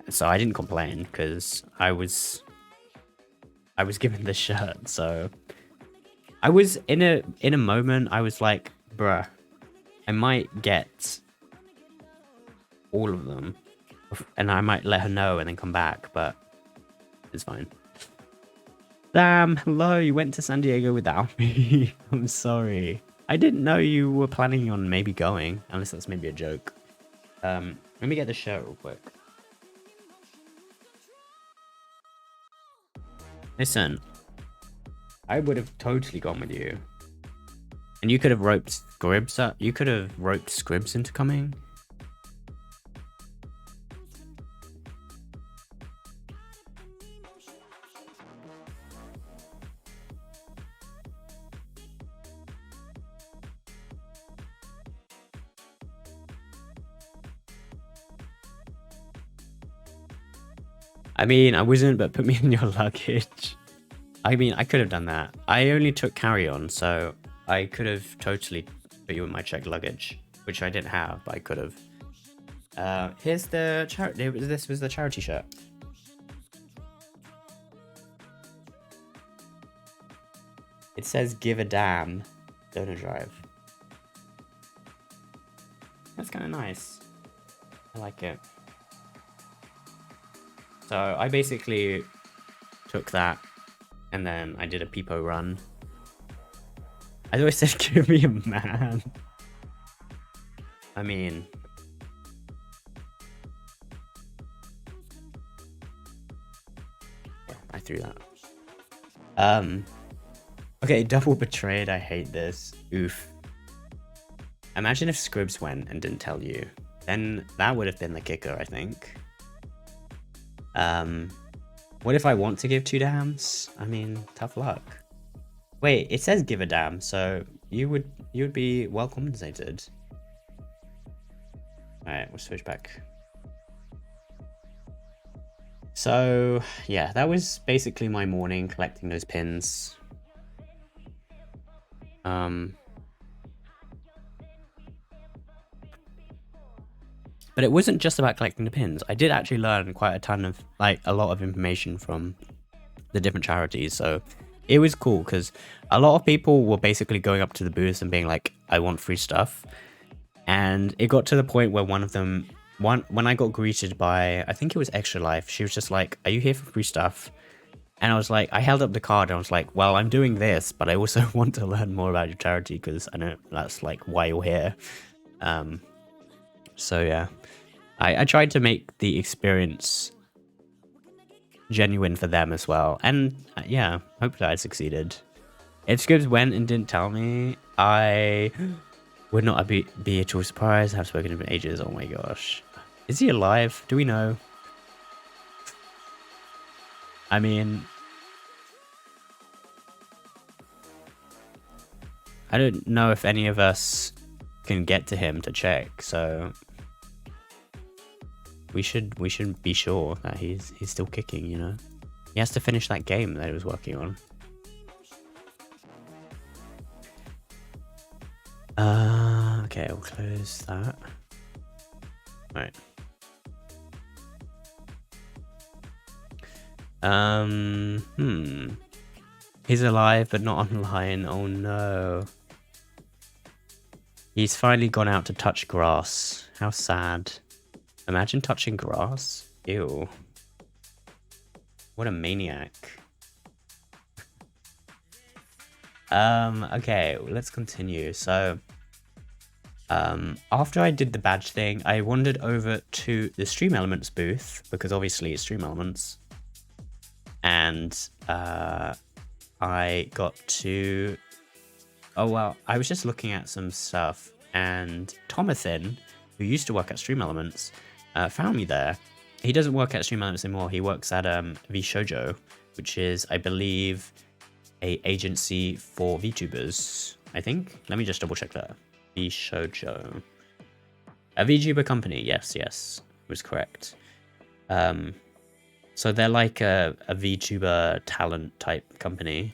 So I didn't complain, because I was given the shirt. So I was in a moment, I was like, bruh, I might get all of them, and I might let her know and then come back, but it's fine. Damn, hello, you went to San Diego without me. I'm sorry. I didn't know you were planning on maybe going, unless that's maybe a joke. Let me get the shirt real quick. Listen, I would have totally gone with you. And you could have roped Scribs up. You could have roped Scribs into coming. I mean, I wasn't, but put me in your luggage. I mean, I could have done that. I only took carry-on, so I could have totally put you in my checked luggage, which I didn't have, but I could have. Here's the charity. This was the charity shirt. It says "Give a damn, donor drive." That's kind of nice. I like it. So I basically took that, and then I did a peepo run. I always said, "Give me a man." I mean, yeah, I threw that. Okay, double betrayed. I hate this. Oof. Imagine if Scribs went and didn't tell you. Then that would have been the kicker, I think. What if I want to give 2 dams? I mean, tough luck. Wait, it says give a damn, so you would be well compensated. Alright, we'll switch back. So yeah, that was basically my morning, collecting those pins. But it wasn't just about collecting the pins. I did actually learn quite a ton of, like, a lot of information from the different charities. So it was cool because a lot of people were basically going up to the booths and being like, I want free stuff. And it got to the point where one of them, when I got greeted by, I think it was Extra Life, she was just like, are you here for free stuff? And I was like, I held up the card and I was like, well, I'm doing this, but I also want to learn more about your charity because I know that's like why you're here. So yeah, I tried to make the experience genuine for them as well. And yeah, hopefully I succeeded. If Scribs went and didn't tell me, I would not be at all surprised. I have spoken to him in ages. Oh my gosh. Is he alive? Do we know? I mean, I don't know if any of us can get to him to check, so we should be sure that he's still kicking, you know? He has to finish that game that he was working on. Okay, we'll close that. Right. He's alive but not online. Oh no. He's finally gone out to touch grass. How sad. Imagine touching grass. Ew. What a maniac. Okay, let's continue. So, after I did the badge thing, I wandered over to the Stream Elements booth, because obviously it's Stream Elements. And, I got to... Oh, well, I was just looking at some stuff, and Tomathan, who used to work at Stream Elements, found me there. He doesn't work at Stream Elements anymore. He works at VShojo, which is, I believe, a agency for VTubers, I think. Let me just double check that. VShojo. A VTuber company, yes, was correct. So they're like a VTuber talent type company.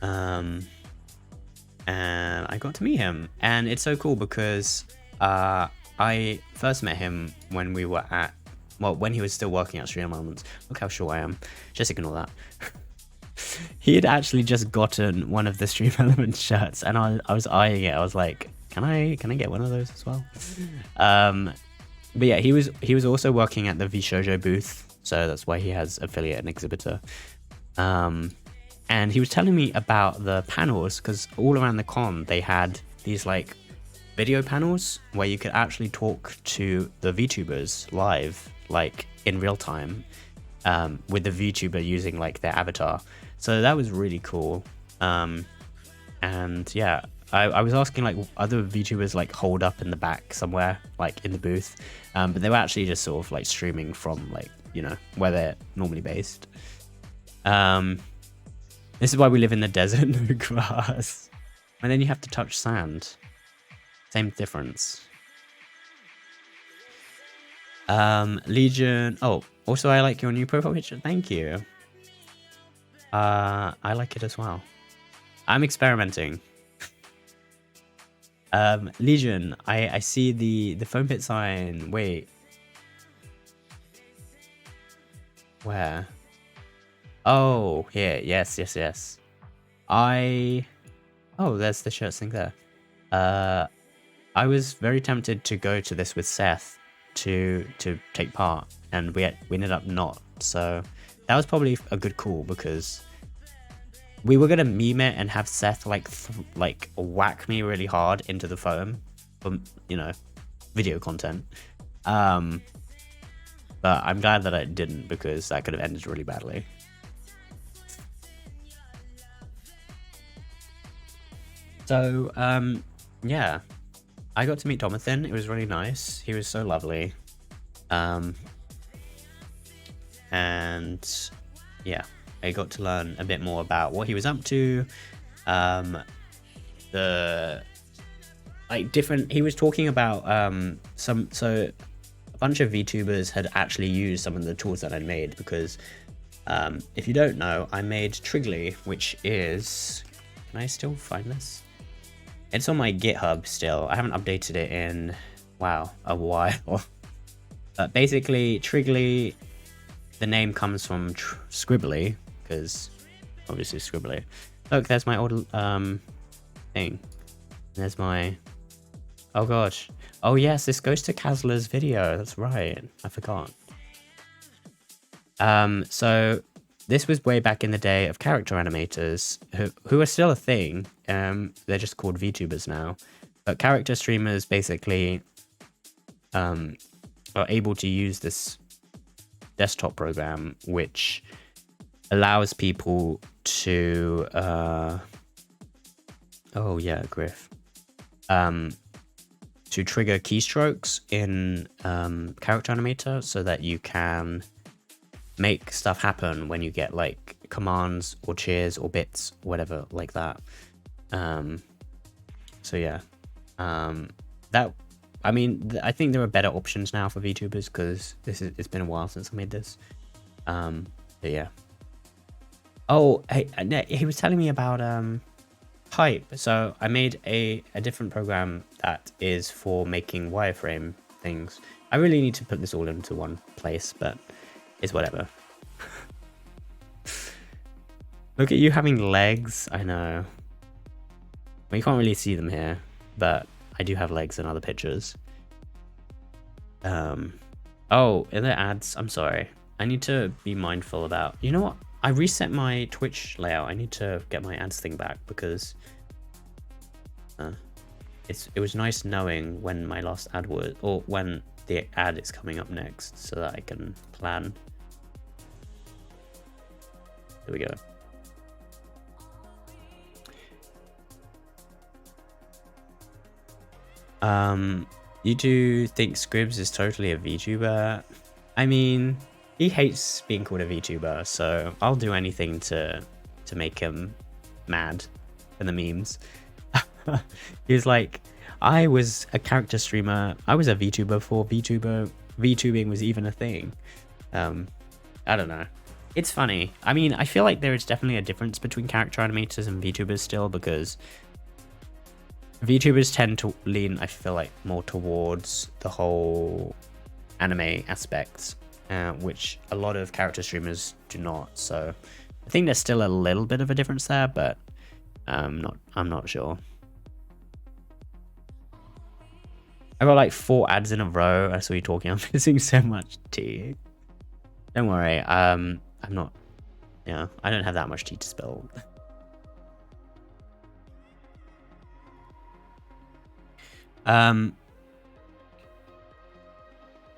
And I got to meet him, and it's so cool because I first met him when we were at, well, when he was still working at Stream Elements. Look how short I am. Just ignore that. He had actually just gotten one of the Stream Elements shirts, and I was eyeing it. I was like, can I get one of those as well? But yeah, he was also working at the VShojo booth, so that's why he has affiliate and exhibitor. And he was telling me about the panels, because all around the con they had these like video panels where you could actually talk to the VTubers live, like in real time, with the VTuber using like their avatar. So that was really cool. And yeah, I was asking like other VTubers like holed up in the back somewhere, like in the booth, but they were actually just sort of like streaming from like, you know, where they're normally based. This is why we live in the desert, no grass. And then you have to touch sand. Same difference. Legion. Oh, also I like your new profile picture. Thank you. I like it as well. I'm experimenting. Legion, I see the foam pit sign. Wait. Where? Oh, here. Yes. Oh, there's the shirt thing there. I was very tempted to go to this with Seth to take part, and we ended up not. So that was probably a good call, because we were gonna meme it and have Seth like whack me really hard into the foam for, you know, video content. But I'm glad that I didn't, because that could have ended really badly. So, yeah, I got to meet Tomathan. It was really nice. He was so lovely. And yeah, I got to learn a bit more about what he was up to. The like different. He was talking about so a bunch of VTubers had actually used some of the tools that I made because if you don't know, I made Triggly, which is, can I still find this? It's on my GitHub still. I haven't updated it in, wow, a while. But basically, Triggly, the name comes from Scribbly, because obviously Scribbly. Look, there's my old thing. There's my, oh gosh. Oh yes, this goes to Kazler's video. That's right. I forgot. So this was way back in the day of character animators who are still a thing. They're just called VTubers now. But character streamers basically are able to use this desktop program, which allows people to oh yeah, Griff. To trigger keystrokes in character animator so that you can make stuff happen when you get like commands or cheers or bits, whatever like that. So yeah, that, I mean, I think there are better options now for VTubers because it's been a while since I made this. But yeah. Oh, hey, he was telling me about Hype. So I made a different program that is for making wireframe things. I really need to put this all into one place, but it's whatever. Look at you having legs. I know. Well, you can't really see them here, but I do have legs in other pictures. Oh, in the ads, I'm sorry. I need to be mindful about, you know what? I reset my Twitch layout. I need to get my ads thing back because it was nice knowing when my last ad was, or when the ad is coming up next, so that I can plan. There we go. You do think Scribs is totally a VTuber? I mean, he hates being called a VTuber, so I'll do anything to make him mad in the memes. He's like, I was a character streamer. I was a VTuber before VTubing was even a thing. I don't know. It's funny. I mean, I feel like there is definitely a difference between character animators and VTubers still, because VTubers tend to lean, I feel like, more towards the whole anime aspects, which a lot of character streamers do not. So I think there's still a little bit of a difference there, but I'm not sure. I got like 4 ads in a row. I saw you talking. I'm missing so much tea. Don't worry. I'm not. Yeah, I don't have that much tea to spill.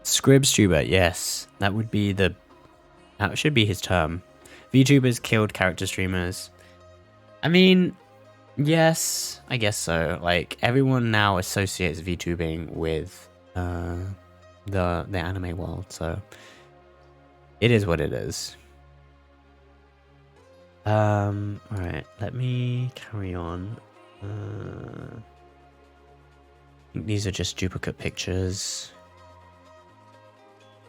Scribstuber, yes, that would be that should be his term. VTubers killed character streamers. I mean, yes, I guess so. Like, everyone now associates VTubing with the anime world, so it is what it is. Alright, let me carry on. I think these are just duplicate pictures.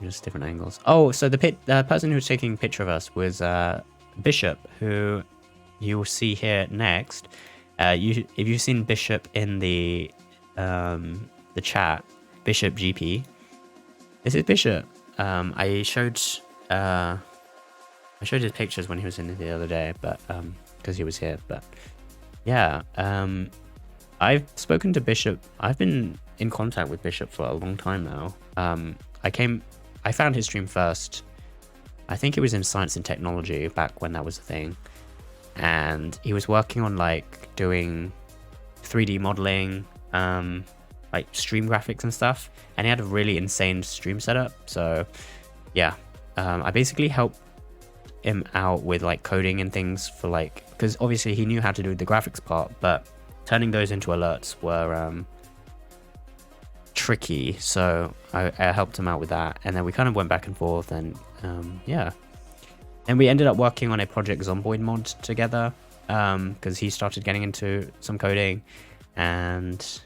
Just different angles. Oh, so the person who was taking a picture of us was Bishop, who you will see here next. If you've seen Bishop in the chat, Bishop GP. This is Bishop. I showed his pictures when he was in the other day, but because he was here. But yeah, I've spoken to Bishop. I've been in contact with Bishop for a long time now. I found his stream first. I think it was in Science and Technology back when that was a thing. And he was working on like doing 3D modeling, like stream graphics and stuff. And he had a really insane stream setup. So yeah, I basically helped him out with like coding and things for like, because obviously he knew how to do the graphics part, but turning those into alerts were tricky, so I helped him out with that, and then we kind of went back and forth, and yeah. And we ended up working on a Project Zomboid mod together, because he started getting into some coding, and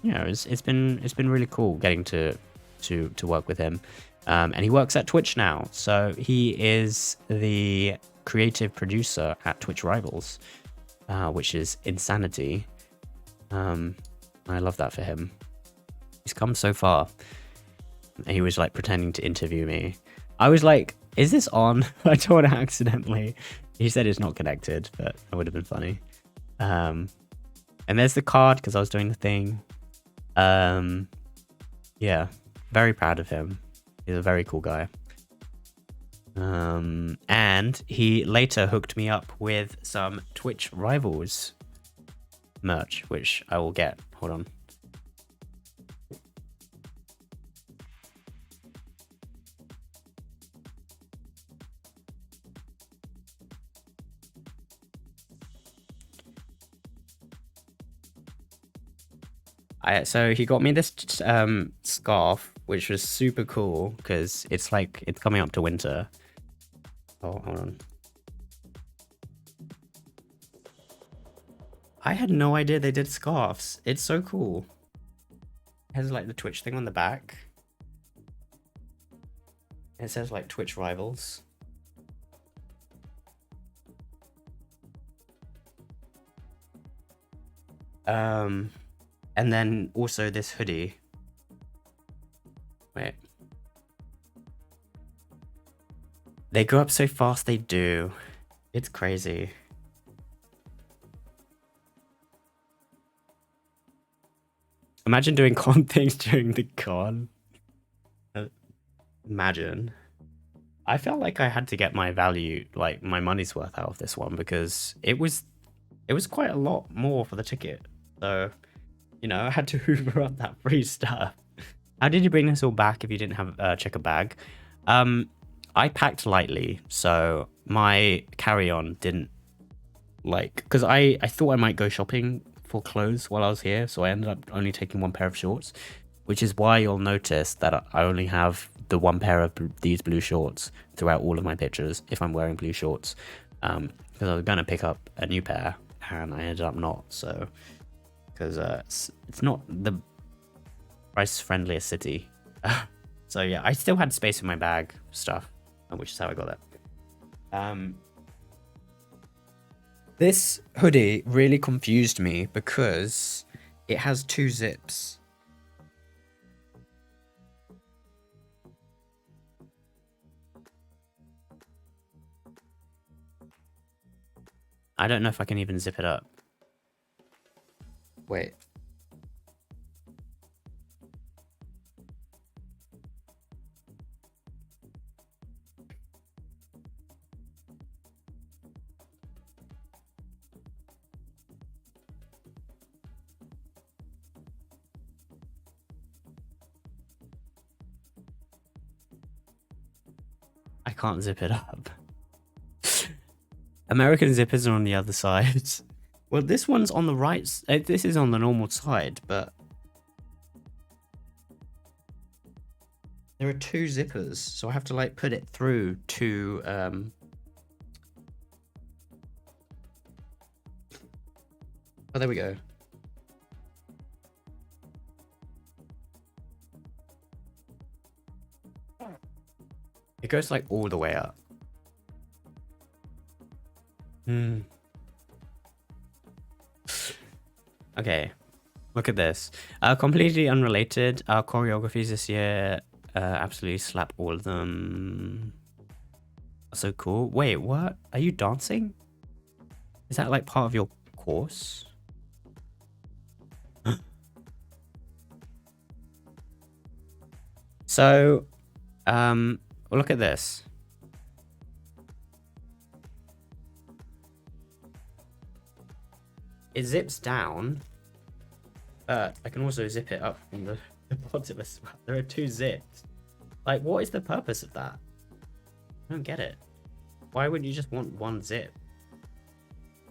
it's been really cool getting to work with him. And he works at Twitch now, so he is the creative producer at Twitch Rivals, which is insanity. I love that for him. He's come so far. He was like pretending to interview me. I was like, is this on? I don't want to accidentally. He said it's not connected, but that would have been funny. And there's the card because I was doing the thing. Yeah, very proud of him. He's a very cool guy. And he later hooked me up with some Twitch Rivals merch, which I will get. Hold on. So he got me this scarf, which was super cool because it's like it's coming up to winter. Oh, hold on. I had no idea they did scarves. It's so cool. It has like the Twitch thing on the back. It says like Twitch Rivals. And then also this hoodie. Wait. They grow up so fast, they do. It's crazy. Imagine doing con things during the con. Imagine. I felt like I had to get my value, like my money's worth out of this one because it was quite a lot more for the ticket. So, I had to hoover up that free stuff. How did you bring this all back if you didn't have a checker bag? I packed lightly, so my carry-on didn't because I thought I might go shopping for clothes while I was here, so I ended up only taking one pair of shorts, which is why you'll notice that I only have the one pair of these blue shorts throughout all of my pictures if I'm wearing blue shorts, because I was going to pick up a new pair and I ended up not, so because it's not the price friendliest city. So yeah, I still had space in my bag stuff, which is how I got that. This hoodie really confused me because it has 2 zips. I don't know if I can even zip it up. Wait. I can't zip it up. American zippers are on the other side. Well, this one's on the right. This is on the normal side, but there are 2 zippers, so I have to like put it through 2. Oh, there we go. It goes like all the way up. Okay, look at this. Completely unrelated. Our choreographies this year absolutely slap all of them. So cool. Wait, what? Are you dancing? Is that like part of your course? So, well, look at this. It zips down, but I can also zip it up from the bottom as well. There are 2 zips. Like, what is the purpose of that? I don't get it. Why would you just want 1 zip?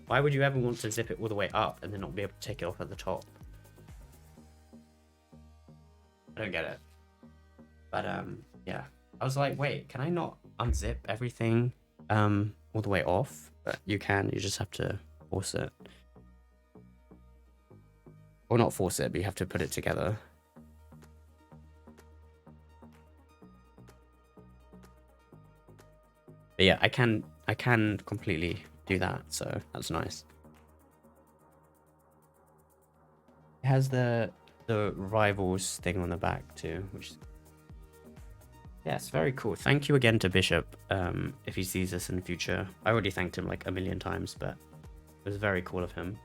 Why would you ever want to zip it all the way up and then not be able to take it off at the top? I don't get it. But yeah. I was like, wait, can I not unzip everything all the way off? But you can, you just have to force it. Or not force it, but you have to put it together. But yeah, I can completely do that, so that's nice. It has the rivals thing on the back too, which is, yeah, it's very cool. Thank you again to Bishop, if he sees this in the future. I already thanked him like a million times, but it was very cool of him.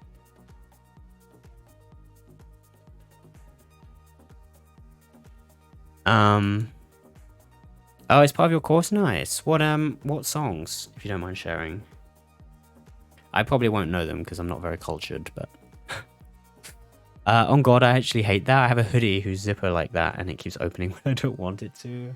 Oh, it's part of your course? Nice. What songs, if you don't mind sharing? I probably won't know them because I'm not very cultured, but... on God, I actually hate that. I have a hoodie whose zipper like that, and it keeps opening when I don't want it to.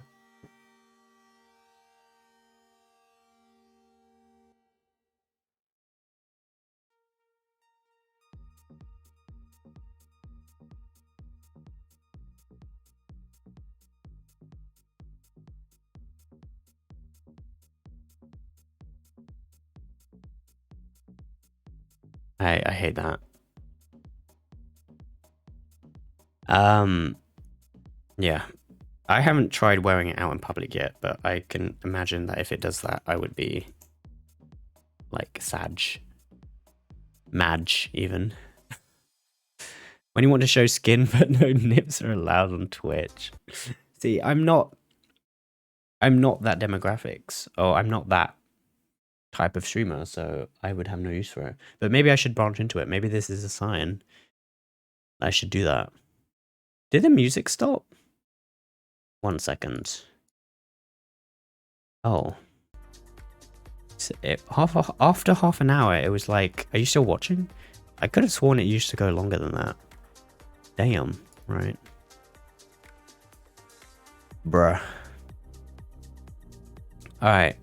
I hate that. Yeah. I haven't tried wearing it out in public yet, but I can imagine that if it does that, I would be like Madge even. When you want to show skin but no nips are allowed on Twitch. See, I'm not that demographics, or I'm not that type of streamer, so I would have no use for it. But maybe I should branch into it. Maybe this is a sign I should do that. Did the music stop? 1 second. Oh. So after half an hour, it was like, are you still watching? I could have sworn it used to go longer than that. Damn, right. Bruh. Alright,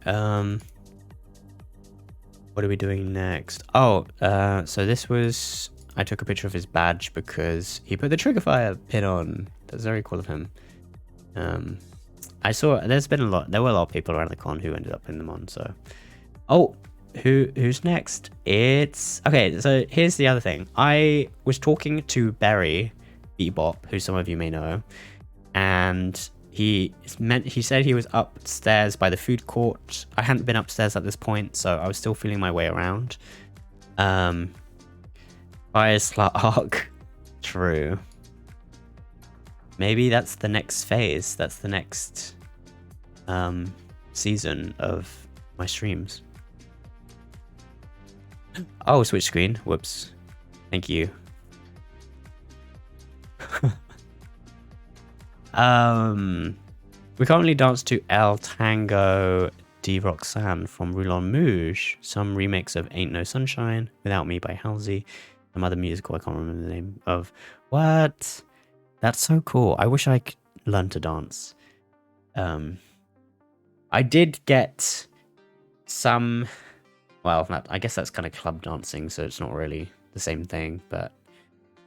what are we doing next? Oh, so this was... I took a picture of his badge because he put the trigger fire pin on. That's very cool of him. I saw... There were a lot of people around the con who ended up putting them on, so... Oh, who's next? It's... Okay, so here's the other thing. I was talking to Berry Bebop, who some of you may know, and he said he was upstairs by the food court. I hadn't been upstairs at this point, so I was still feeling my way around. Fire Slark. True. Maybe that's the next phase. That's the next season of my streams. Oh, switch screen. Whoops. Thank you. We currently dance to El Tango de Roxanne from Roulon Mouge, some remix of Ain't No Sunshine, Without Me by Halsey, some other musical I can't remember the name of. What? That's so cool. I wish I could learn to dance. I did get some... Well, I guess that's kind of club dancing, so it's not really the same thing, but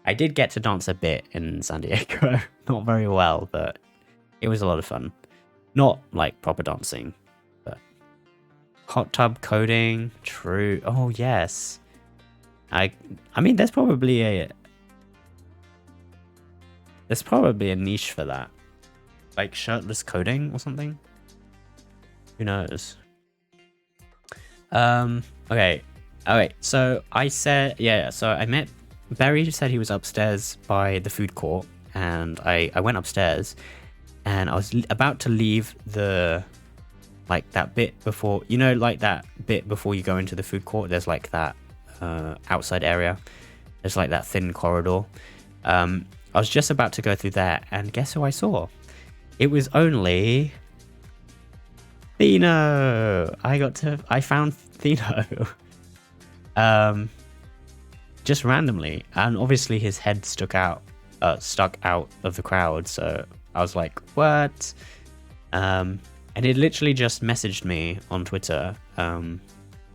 I did get to dance a bit in San Diego. Not very well, but it was a lot of fun. Not like proper dancing, but hot tub coding, true. Oh, yes. I mean, there's probably a niche for that. Like shirtless coding or something. Who knows? Okay. Alright, so I said, so I met Barry. Said he was upstairs by the food court, and I went upstairs, and I was about to leave the, like, that bit before, you know, like that bit before you go into the food court, there's like that outside area, there's like that thin corridor. I was just about to go through there, and guess who I saw? It was only Thino. I found Thino. Just randomly, and obviously his head stuck out of the crowd, so I was like, what? And he literally just messaged me on Twitter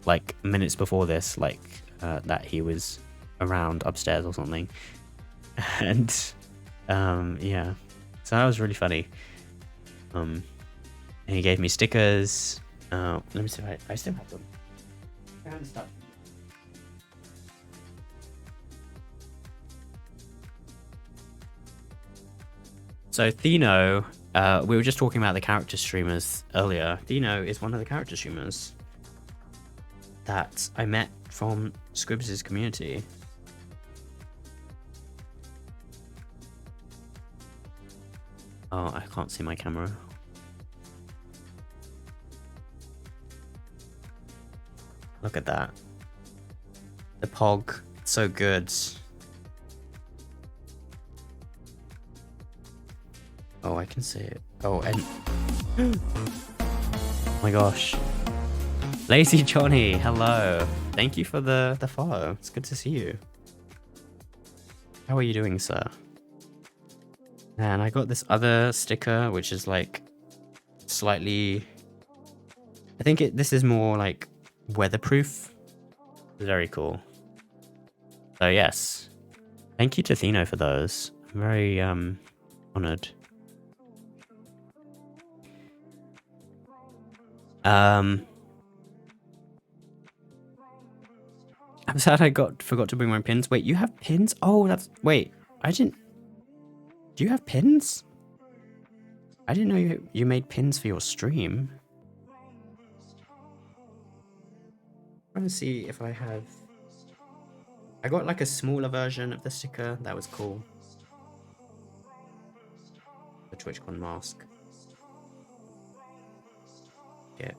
like minutes before this, like that he was around upstairs or something. And yeah, So that was really funny. And he gave me stickers. Let me see if I still have them. I haven't stopped. So Thino, we were just talking about the character streamers earlier. Thino is one of the character streamers that I met from Scribs' community. Oh, I can't see my camera. Look at that. The Pog, so good. Oh, I can see it. Oh, and oh my gosh. Lazy Johnny, hello. Thank you for the follow. It's good to see you. How are you doing, sir? And I got this other sticker, which is like slightly... I think this is more like weatherproof. Very cool. So yes. Thank you to Thino for those. I'm very honored. I'm sad I forgot to bring my pins. Wait, you have pins? Oh, that's... Wait, I didn't... Do you have pins? I didn't know you made pins for your stream. I'm trying to see if I have... I got like a smaller version of the sticker. That was cool. The TwitchCon mask. Yeah.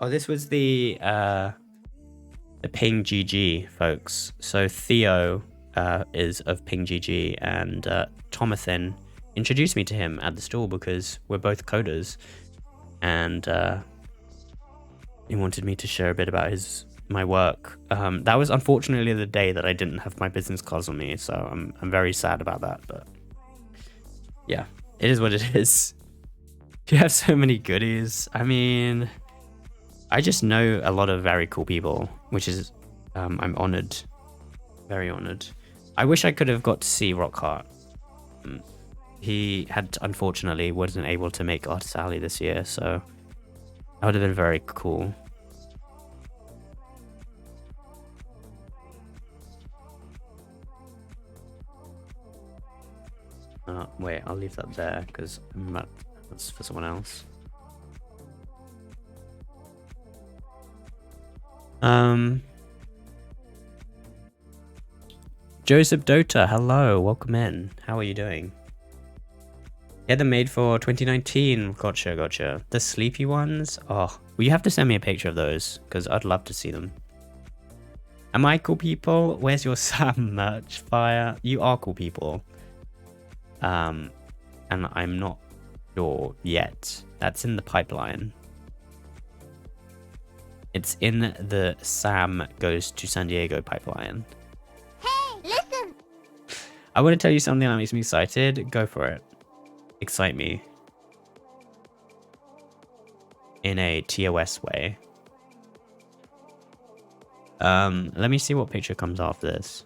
Oh, this was the Ping GG, folks. So Theo is of Ping GG, and Tomathan introduced me to him at the store because we're both coders, and he wanted me to share a bit about my work. That was unfortunately the day that I didn't have my business cards on me, so I'm very sad about that. But yeah, it is what it is. You have so many goodies. I mean, I just know a lot of very cool people, which is I'm honored, very honored. I wish I could have got to see Rockhart. He unfortunately wasn't able to make Artist Alley this year, so that would have been very cool. Wait, I'll leave that there because that's for someone else. Joseph Dota, hello, welcome in. How are you doing? Yeah, they're made for 2019. Gotcha. The sleepy ones? Oh, well, you have to send me a picture of those because I'd love to see them. Am I cool people? Where's your Sam merch? Fire. You are cool people. And I'm not sure yet. That's in the pipeline. It's in the Sam Goes to San Diego pipeline. Hey, listen! I want to tell you something that makes me excited. Go for it. Excite me. In a TOS way. Let me see what picture comes after this.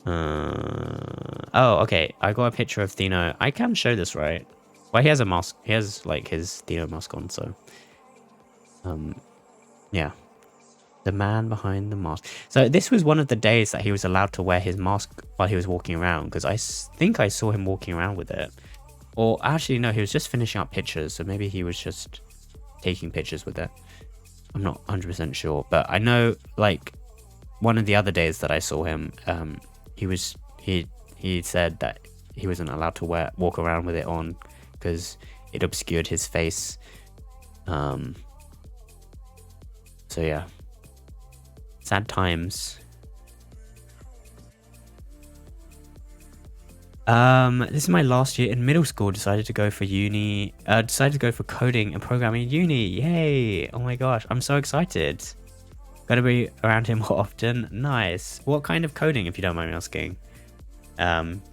Oh, okay. I got a picture of Thino. I can show this, right? Well, he has a mask. He has like his Thino mask on, so yeah. The man behind the mask. So this was one of the days that he was allowed to wear his mask while he was walking around, because I think I saw him walking around with it. Or actually, no, he was just finishing up pictures, so maybe he was just taking pictures with it. I'm not 100% sure, but I know like one of the other days that I saw him, he said that he wasn't allowed to walk around with it on because it obscured his face. So yeah. Sad times. This is my last year in middle school. Decided to go for coding and programming at uni. Yay! Oh my gosh, I'm so excited. Gotta be around him more often. Nice. What kind of coding, if you don't mind me asking?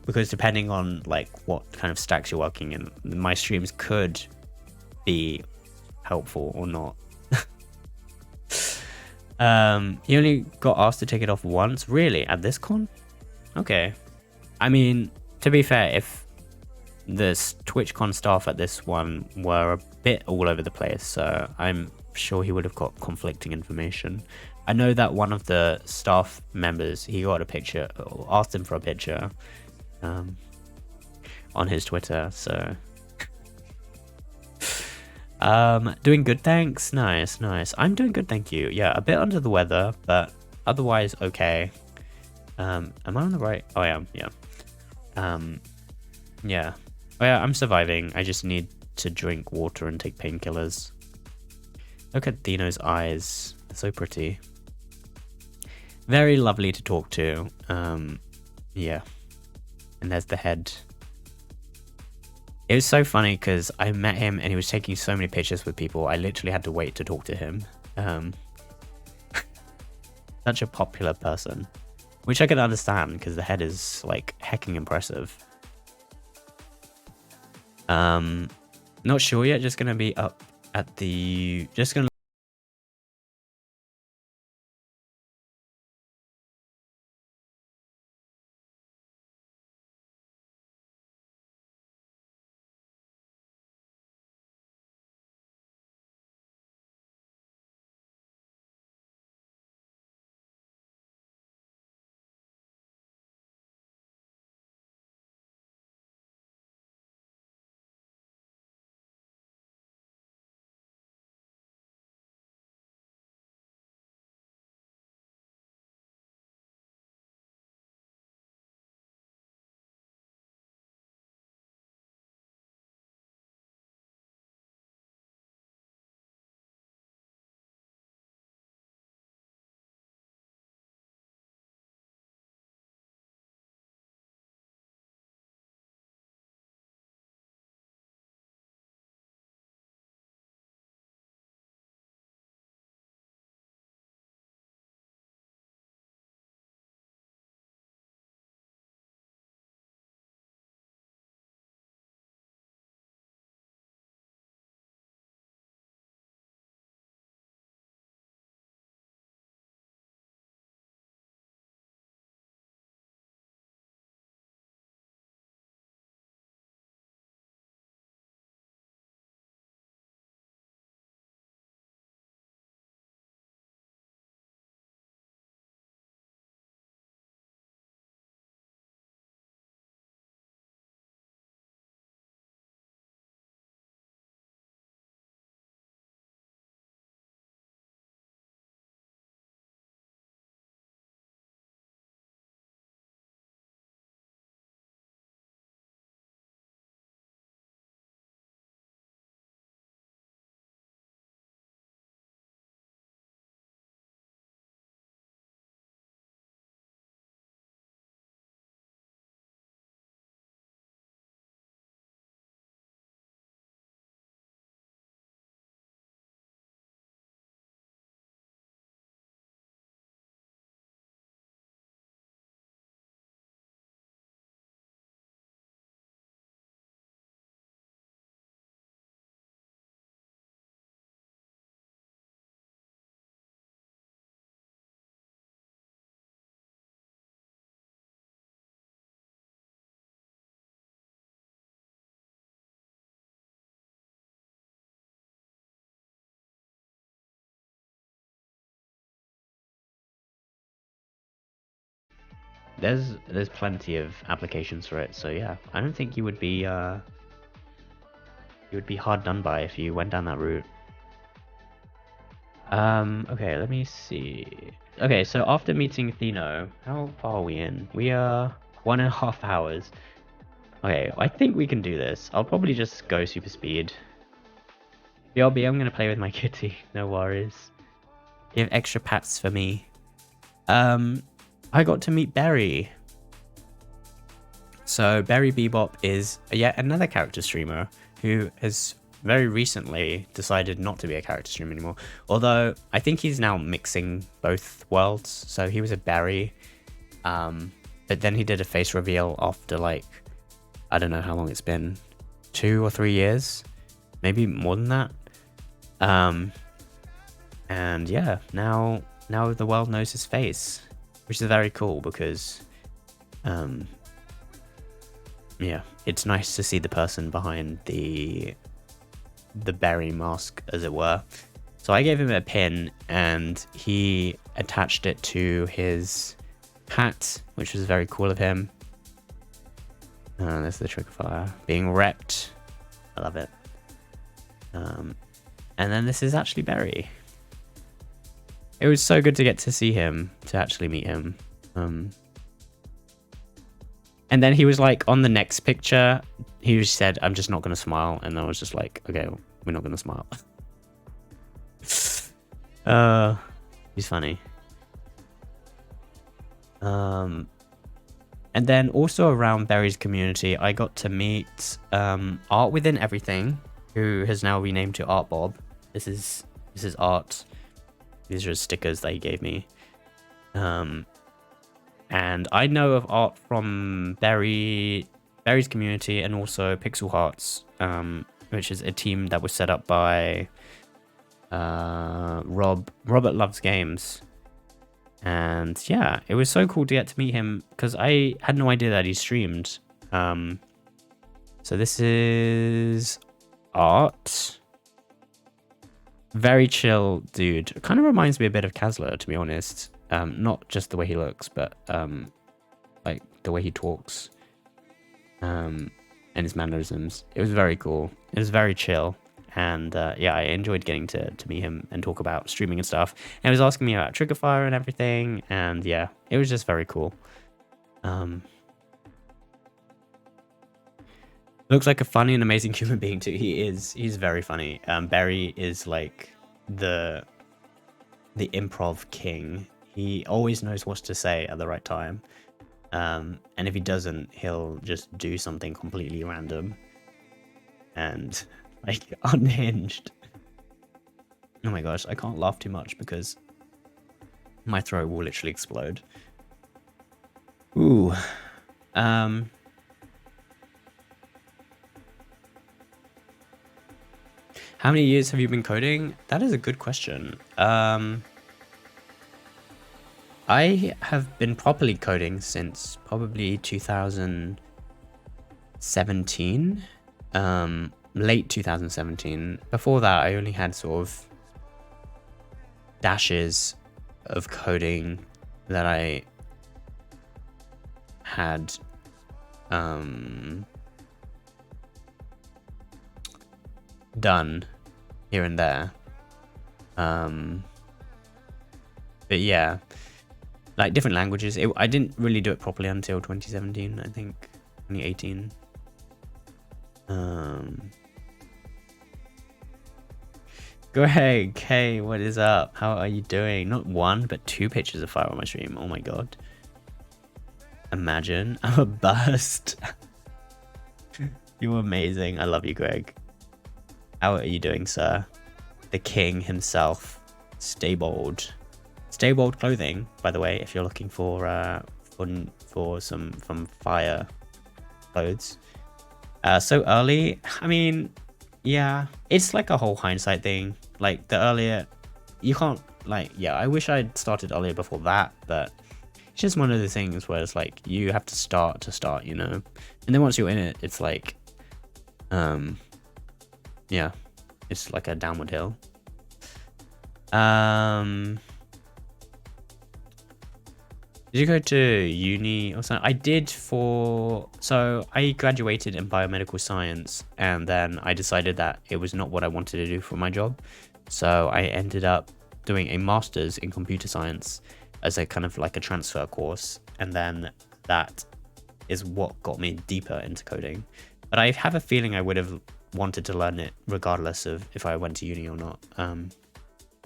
Because depending on like what kind of stacks you're working in, my streams could be helpful or not. He only got asked to take it off once. Really? At this con? Okay. I mean, to be fair, if the TwitchCon staff at this one were a bit all over the place, so I'm sure he would have got conflicting information. I know that one of the staff members, he got a picture, or asked him for a picture on his Twitter, so... doing good, thanks. Nice, nice. I'm doing good, thank you. Yeah, a bit under the weather, but otherwise okay. Am I on the right? Oh, I am, yeah. Yeah. Oh, yeah, I'm surviving. I just need to drink water and take painkillers. Look at Dino's eyes. They're so pretty. Very lovely to talk to. Yeah. And there's the head. It was so funny because I met him and he was taking so many pictures with people. I literally had to wait to talk to him. Such a popular person. Which I can understand because the head is like hecking impressive. Not sure yet, just gonna be up at the... Just gonna... There's plenty of applications for it, so yeah, I don't think you would be hard done by if you went down that route. Okay, let me see. Okay, so after meeting Thino, how far are we in? We are 1.5 hours. Okay, I think we can do this. I'll probably just go super speed. BRB, I'm gonna play with my kitty, no worries. You have extra pats for me. I got to meet Berry. So Berry Bebop is yet another character streamer who has very recently decided not to be a character streamer anymore. Although I think he's now mixing both worlds. So he was a Berry, but then he did a face reveal after like, I don't know how long it's been, 2 or 3 years, maybe more than that. And yeah, now now the world knows his face, which is very cool because, yeah, it's nice to see the person behind the berry mask, as it were. So I gave him a pin, and he attached it to his hat, which was very cool of him. There's the trigger fire being repped. I love it. And then this is actually Berry. It was so good to get to see him, to actually meet him. And then he was like, on the next picture, he just said, "I'm just not going to smile." And I was just like, okay, we're not going to smile. He's funny. And then also around Berry's community, I got to meet Art Within Everything, who has now renamed to Art Bob. This is Art. These are stickers that he gave me. And I know of Art from Berry's community and also Pixel Hearts, which is a team that was set up by Robert Loves Games. And yeah, it was so cool to get to meet him because I had no idea that he streamed. So this is Art. Very chill dude. Kind of reminds me a bit of Kazler, to be honest. Not just the way he looks, but like the way he talks, and his mannerisms. It was very cool. It was very chill. And yeah, I enjoyed getting to meet him and talk about streaming and stuff. And he was asking me about Triggerfire and everything. And yeah, it was just very cool. Looks like a funny and amazing human being too. He's very funny. Berry is like the improv king. He always knows what to say at the right time. And if he doesn't, he'll just do something completely random. And like unhinged. Oh my gosh, I can't laugh too much because my throat will literally explode. Ooh. How many years have you been coding? That is a good question. I have been properly coding since probably 2017. Late 2017. Before that, I only had sort of dashes of coding that I had done here and there. But yeah, like different languages. I didn't really do it properly until 2017, I think, 2018. Greg, hey, what is up? How are you doing? Not one, but 2 pictures of fire on my stream. Oh my god. Imagine. I'm a bust. You're amazing. I love you, Greg. How are you doing, sir? The king himself. Stay bold. Stay bold clothing, by the way, if you're looking for some from fire clothes. So early, I mean, yeah, it's like a whole hindsight thing. Like the earlier, you can't like, yeah, I wish I'd started earlier before that, but it's just one of the things where it's like you have to start, you know, and then once you're in it, it's like, yeah, it's like a downward hill. Did you go to uni or something? I did so I graduated in biomedical science, and then I decided that it was not what I wanted to do for my job. So I ended up doing a master's in computer science as a kind of like a transfer course. And then that is what got me deeper into coding. But I have a feeling I would have wanted to learn it regardless of if I went to uni or not.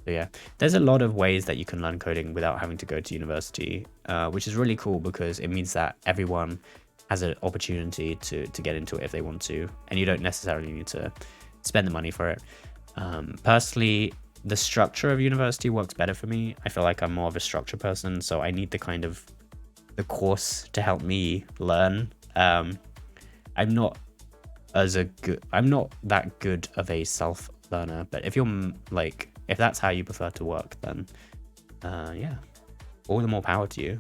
So yeah, there's a lot of ways that you can learn coding without having to go to university, which is really cool because it means that everyone has an opportunity to get into it if they want to, and you don't necessarily need to spend the money for it. Personally, the structure of university works better for me. I feel like I'm more of a structure person, so I need the course to help me learn. I'm not that good of a self learner, but if you're like, if that's how you prefer to work, then Yeah, all the more power to you.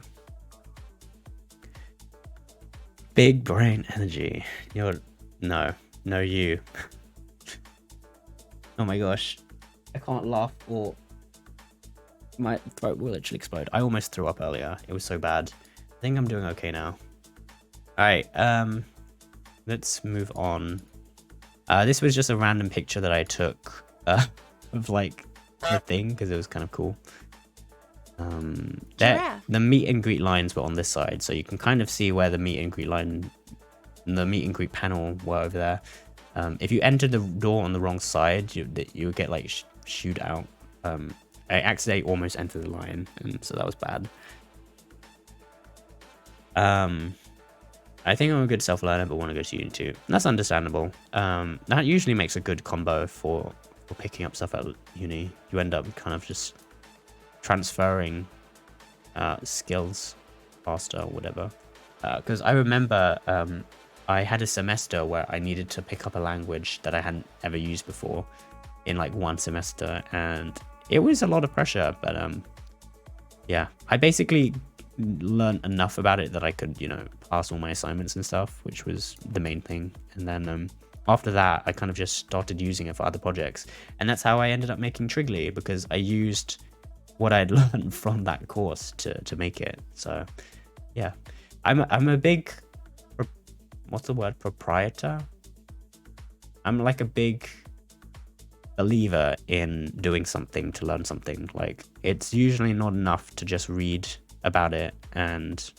Big brain energy. You're no you. Oh my gosh, I can't laugh or my throat will literally explode. I almost threw up earlier. It was so bad. I think I'm doing okay now. All right, let's move on. This was just a random picture that I took of like the thing because it was kind of cool. The meet and greet lines were on this side, so you can kind of see where the meet and greet panel were over there. If you entered the door on the wrong side, you would get like shooed out. I accidentally almost entered the line, and so that was bad. I think I'm a good self-learner, but want to go to uni too. That's understandable. That usually makes a good combo for picking up stuff at uni. You end up kind of just transferring skills faster or whatever. Because I remember I had a semester where I needed to pick up a language that I hadn't ever used before in like one semester, and it was a lot of pressure, but yeah, I basically learned enough about it that I could, you know, pass all my assignments and stuff, which was the main thing. And then after that, I kind of just started using it for other projects, and that's how I ended up making Triggly, because I used what I'd learned from that course to make it. So yeah, I'm a big what's the word, proprietor. I'm like a big believer in doing something to learn something. Like, it's usually not enough to just read about it and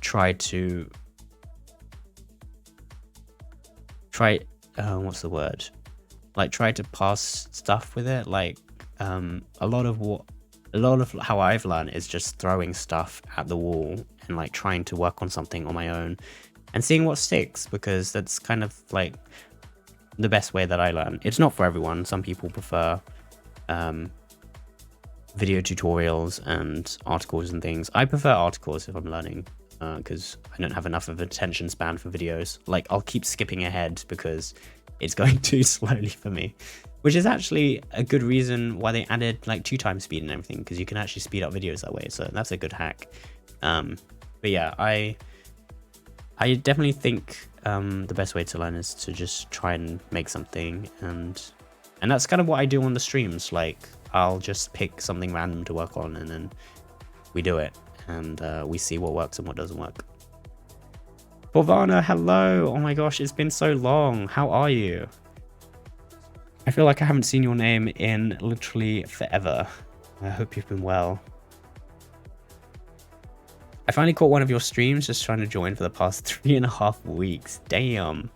try what's the word, like try to pass stuff with it. Like a lot of how I've learned is just throwing stuff at the wall and like trying to work on something on my own and seeing what sticks, because that's kind of like the best way that I learn. It's not for everyone. Some people prefer video tutorials and articles and things. I prefer articles if I'm learning, because I don't have enough of an attention span for videos. Like, I'll keep skipping ahead because it's going too slowly for me, which is actually a good reason why they added like 2x speed and everything, because you can actually speed up videos that way. So that's a good hack. But yeah, I definitely think the best way to learn is to just try and make something, and that's kind of what I do on the streams. Like, I'll just pick something random to work on, and then we do it, and we see what works and what doesn't work. Borvana, hello! Oh my gosh, it's been so long. How are you? I feel like I haven't seen your name in literally forever. I hope you've been well. I finally caught one of your streams, just trying to join for the past 3.5 weeks. Damn.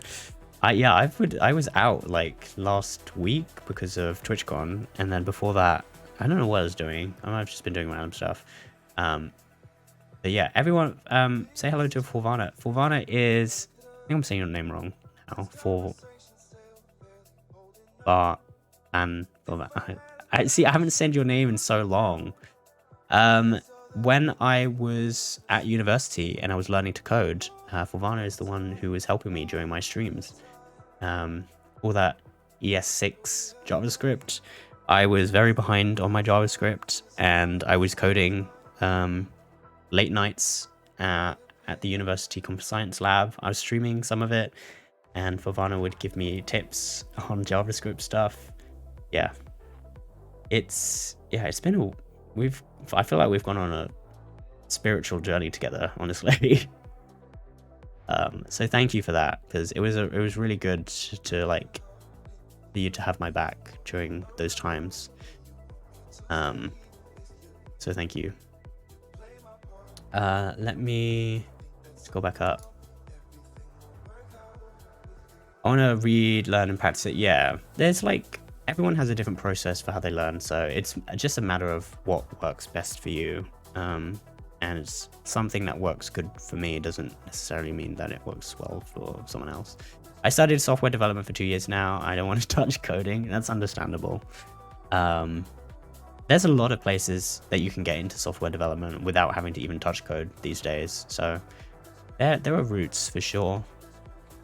Yeah, I was out like last week because of TwitchCon, and then before that, I don't know what I was doing. I've just been doing random stuff. But yeah, everyone, say hello to Forvana. Forvana is, I think I'm saying your name wrong now. I haven't said your name in so long. When I was at university and I was learning to code, Forvana is the one who was helping me during my streams. All that ES6 JavaScript, I was very behind on my JavaScript, and I was coding late nights at the university computer science lab. I was streaming some of it, and Forvana would give me tips on JavaScript stuff. Yeah, it's been I feel like we've gone on a spiritual journey together, honestly. So thank you for that, because it was really good to like for you to have my back during those times. So thank you. Let's go back up. I want to read, learn, and practice it. Yeah, there's like, everyone has a different process for how they learn, so it's just a matter of what works best for you. And it's something that works good for me doesn't necessarily mean that it works well for someone else. I studied software development for 2 years now. I don't want to touch coding. That's understandable. There's a lot of places that you can get into software development without having to even touch code these days. So there are routes for sure.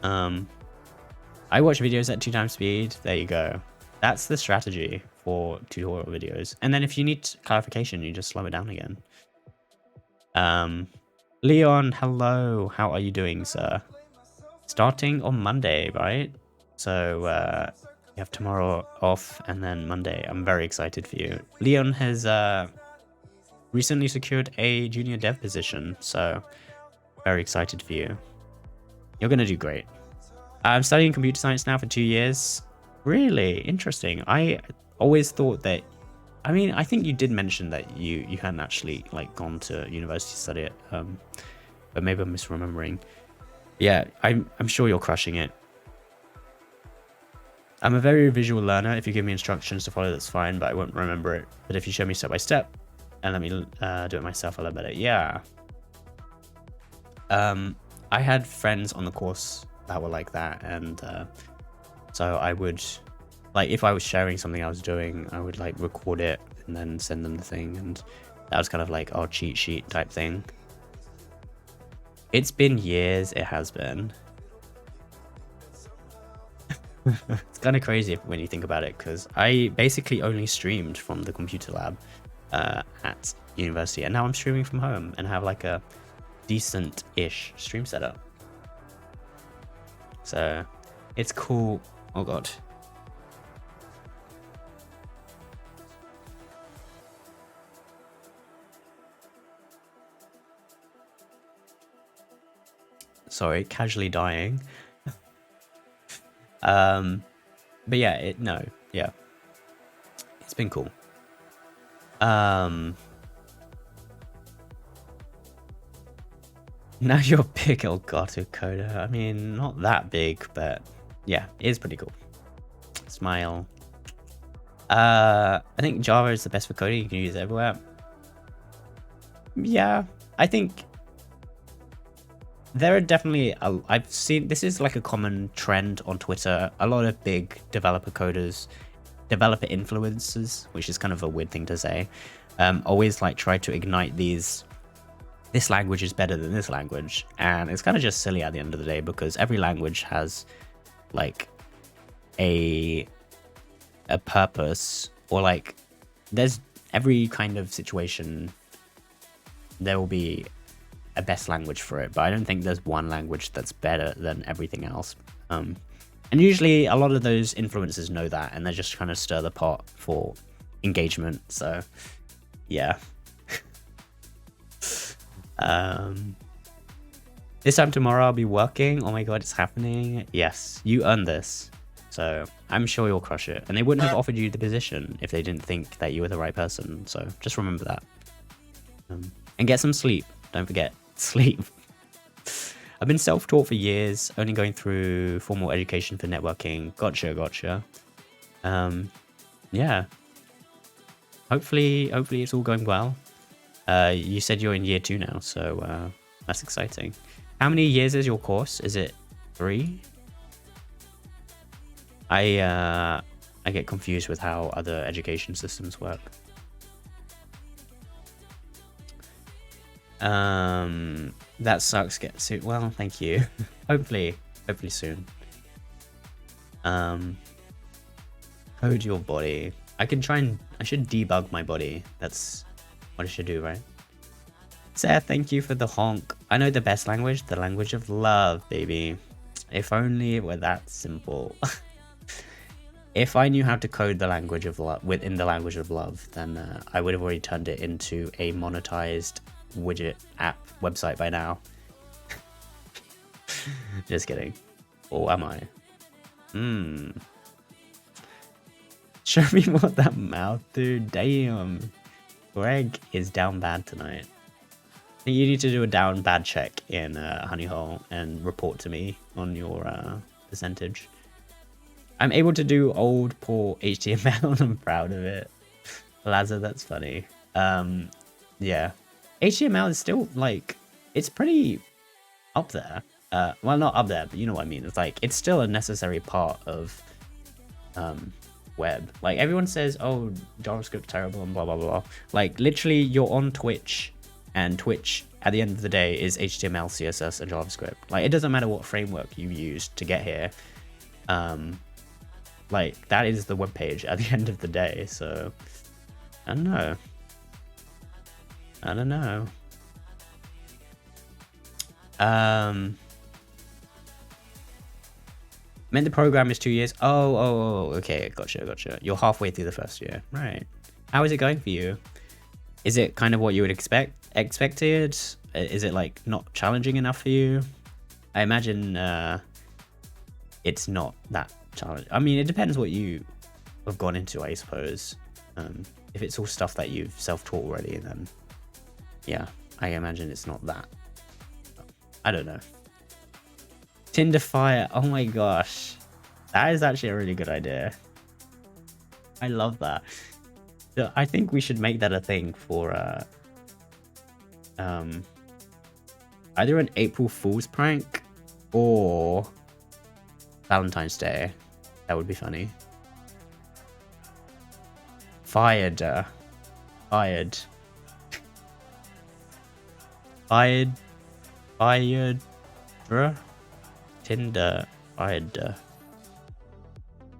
I watch videos at 2x speed. There you go. That's the strategy for tutorial videos. And then if you need clarification, you just slow it down again. Leon, hello. How are you doing, sir? Starting on Monday, right? So you have tomorrow off and then Monday. I'm very excited for you. Leon has recently secured a junior dev position, so very excited for you. You're going to do great. I'm studying computer science now for 2 years. Really interesting. I always thought that, I mean, I think you did mention that you hadn't actually like gone to university to study it, but maybe I'm misremembering. Yeah, I'm sure you're crushing it. I'm a very visual learner. If you give me instructions to follow, that's fine, but I won't remember it. But if you show me step by step and let me do it myself, I'll learn better. Yeah. I had friends on the course that were like that, and so I would, like, if I was sharing something I was doing, I would like record it and then send them the thing, and that was kind of like our cheat sheet type thing. It's been years. It has been. It's kind of crazy when you think about it, because I basically only streamed from the computer lab at university, and now I'm streaming from home and have like a decent-ish stream setup. So it's cool. Oh god. Sorry, casually dying. But yeah, yeah, it's been cool. Now you're big, Elgato Coder. I mean, not that big, but yeah, it is pretty cool. Smile. I think Java is the best for coding. You can use it everywhere. Yeah, I think there are definitely, I've seen, this is like a common trend on Twitter. A lot of big developer coders, developer influencers, which is kind of a weird thing to say, always like try to ignite this language is better than this language. And it's kind of just silly at the end of the day, because every language has like a purpose, or like there's every kind of situation, there will be a best language for it, but I don't think there's one language that's better than everything else. And usually a lot of those influencers know that, and they're just trying to stir the pot for engagement. So yeah. This time tomorrow I'll be working. Oh my god, it's happening. Yes, you earned this, so I'm sure you'll crush it. And they wouldn't have offered you the position if they didn't think that you were the right person, so just remember that. And get some sleep. Don't forget, sleep. I've been self-taught for years, only going through formal education for networking. Gotcha. Yeah. Hopefully it's all going well. You said you're in year 2 now, so that's exciting. How many years is your course? Is it 3? I get confused with how other education systems work. That sucks. Get soon. Well, thank you. hopefully soon. Code your body. I should debug my body. That's what I should do, right? Sarah, thank you for the honk. I know the best language, the language of love, baby. If only it were that simple. If I knew how to code the language of love within the language of love, then I would have already turned it into a monetized widget app website by now. Just kidding. Or am I? Show me what that mouth do. Damn. Greg is down bad tonight. I think you need to do a down bad check in Honeyhole and report to me on your percentage. I'm able to do old poor HTML and I'm proud of it. Lazza, that's funny. Yeah. HTML is still like, it's pretty up there. Well, not up there, but you know what I mean. It's like, it's still a necessary part of web. Like everyone says, oh, JavaScript's terrible and blah, blah, blah. Like literally you're on Twitch, and Twitch at the end of the day is HTML, CSS, and JavaScript. Like it doesn't matter what framework you use to get here. Like, that is the web page at the end of the day. So I don't know. I don't know. Meant the program is 2 years. Oh, okay, gotcha. You're halfway through the first year, right? How is it going for you? Is it kind of what you would expected? Is it like not challenging enough for you? I imagine it's not that challenging. I mean, it depends what you have gone into, I suppose. If it's all stuff that you've self-taught already, then yeah, I imagine it's not that. I don't know. Tinder Fire. Oh my gosh. That is actually a really good idea. I love that. So I think we should make that a thing for either an April Fool's prank or Valentine's Day. That would be funny. Fired. Fired. Tinder. Fired.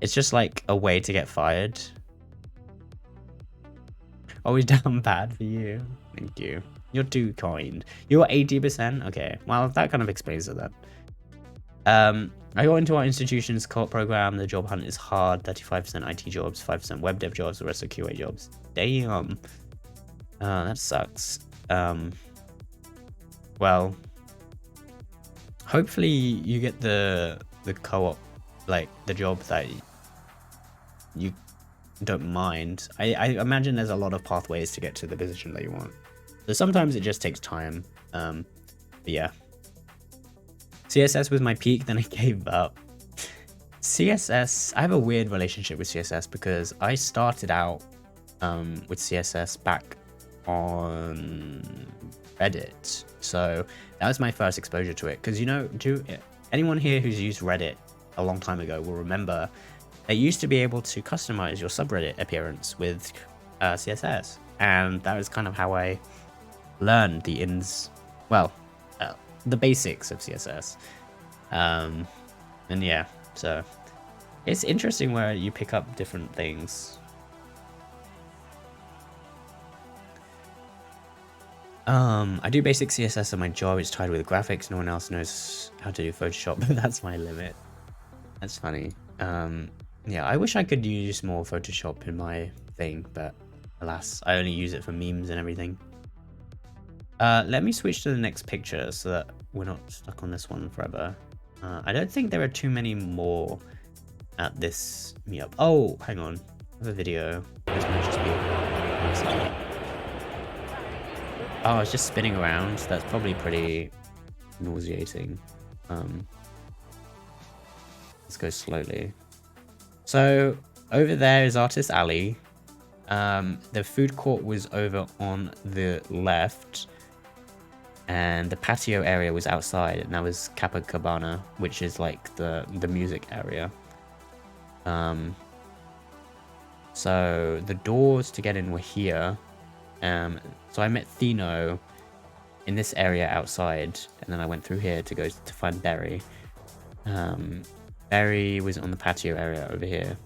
It's just like a way to get fired. Always down bad for you. Thank you. You're too kind. You're 80%? Okay. Well, that kind of explains it then. I got into our institution's co-op program. The job hunt is hard. 35% IT jobs, 5% web dev jobs, the rest are QA jobs. Damn. That sucks. Well, hopefully you get the co-op, like the job that you don't mind. I imagine there's a lot of pathways to get to the position that you want. So sometimes it just takes time. But yeah. CSS was my peak, then I gave up. CSS, I have a weird relationship with CSS because I started out with CSS back on Reddit. So that was my first exposure to it. Because, you know, anyone here who's used Reddit a long time ago will remember they used to be able to customize your subreddit appearance with CSS. And that was kind of how I learned the the basics of CSS. And yeah, so it's interesting where you pick up different things. I do basic CSS at my job. It's tied with graphics. No one else knows how to do Photoshop, but that's my limit. That's funny. Yeah, I wish I could use more Photoshop in my thing, but alas, I only use it for memes and everything. Let me switch to the next picture so that we're not stuck on this one forever. I don't think there are too many more at this meetup. Oh, hang on. I have a video. This might just be... Oh, it's just spinning around. That's probably pretty nauseating. Let's go slowly. So, over there is Artist Alley. The food court was over on the left. And the patio area was outside, and that was Copacabana, which is like the music area. So the doors to get in were here. So I met Thino in this area outside, and then I went through here to go to find Berry. Berry was on the patio area over here.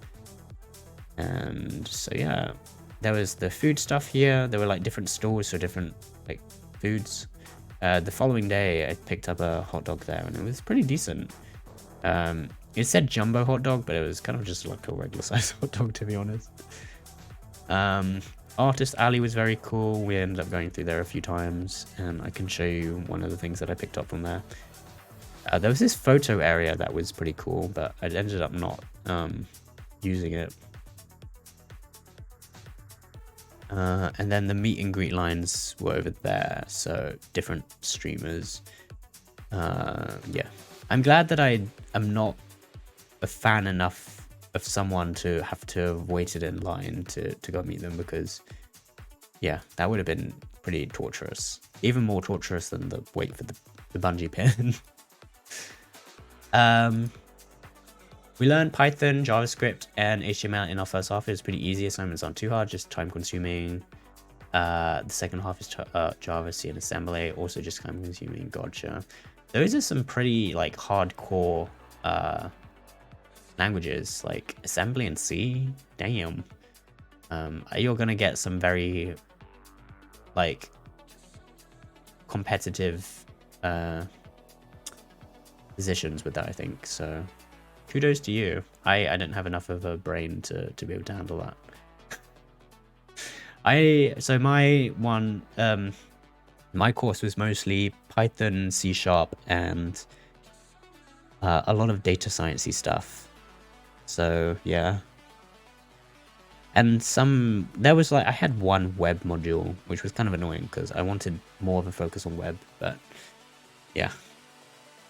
And so yeah, there was the food stuff here. There were like different stores for different like foods. The following day, I picked up a hot dog there, and it was pretty decent. It said jumbo hot dog, but it was kind of just like a regular size hot dog, to be honest. Artist Alley was very cool. We ended up going through there a few times, and I can show you one of the things that I picked up from there. There was this photo area that was pretty cool, but I ended up not using it. And then the meet and greet lines were over there, so different streamers. Yeah, I'm glad that I am not a fan enough of someone to have to have waited in line to go meet them, because yeah, that would have been pretty torturous, even more torturous than the wait for the bungee pin. We learned Python, JavaScript, and HTML in our first half. It was pretty easy. Assignments aren't too hard, just time consuming. The second half is Java, C, and assembly, also just time consuming. Gotcha. Those are some pretty like hardcore languages like assembly and C. Damn. You're gonna get some very like competitive positions with that, I think. So kudos to you. I don't have enough of a brain to be able to handle that. So my course was mostly Python, C#, and a lot of data sciencey stuff. So yeah. And there was like, I had one web module, which was kind of annoying because I wanted more of a focus on web, but yeah,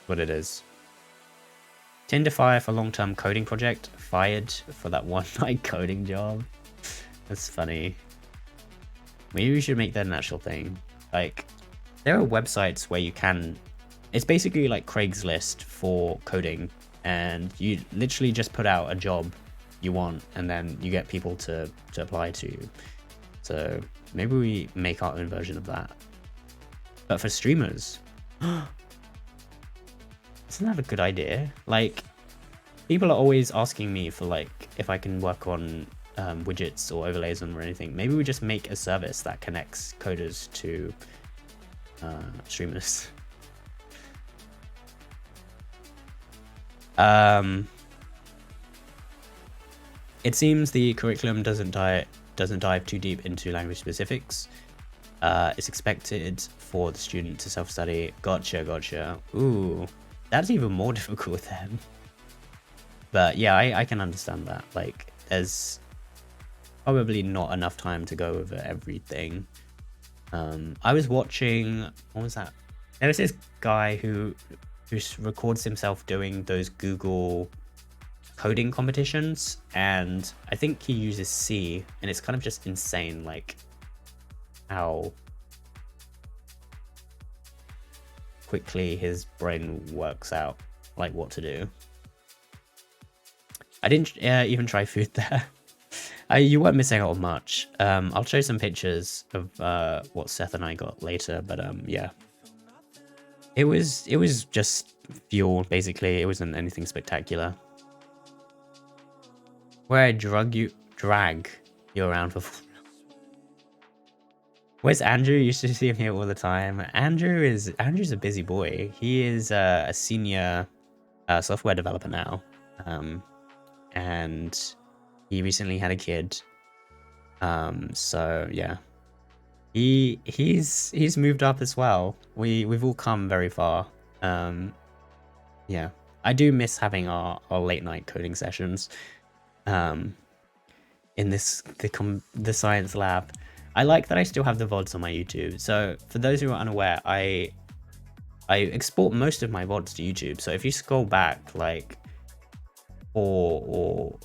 what it is. Tinder fire for long-term coding project, fired for that one night coding job. That's funny. Maybe we should make that an actual thing. Like, there are websites where you can, it's basically like Craigslist for coding, and you literally just put out a job you want, and then you get people to apply to you. So maybe we make our own version of that. But for streamers, isn't that a good idea? Like, people are always asking me for like, if I can work on widgets or overlays on or anything. Maybe we just make a service that connects coders to streamers. It seems the curriculum doesn't dive too deep into language specifics. It's expected for the student to self-study. Gotcha. Ooh, that's even more difficult then. But yeah, I can understand that. Like, there's probably not enough time to go over everything. I was watching, what was that? There was this guy who records himself doing those Google coding competitions, and I think he uses C, and it's kind of just insane, like how quickly his brain works out like what to do. I didn't even try food there. You weren't missing out on much. I'll show some pictures of what Seth and I got later, but yeah, it was just fuel basically. It wasn't anything spectacular. Where I drag you around for. Where's Andrew? You used to see him here all the time. Andrew's a busy boy. He is a senior software developer now, and he recently had a kid. So yeah, he's moved up as well. We've all come very far. Yeah, I do miss having our late night coding sessions. In the science lab. I like that I still have the VODs on my YouTube. So for those who are unaware, I export most of my VODs to YouTube. So if you scroll back like 3 or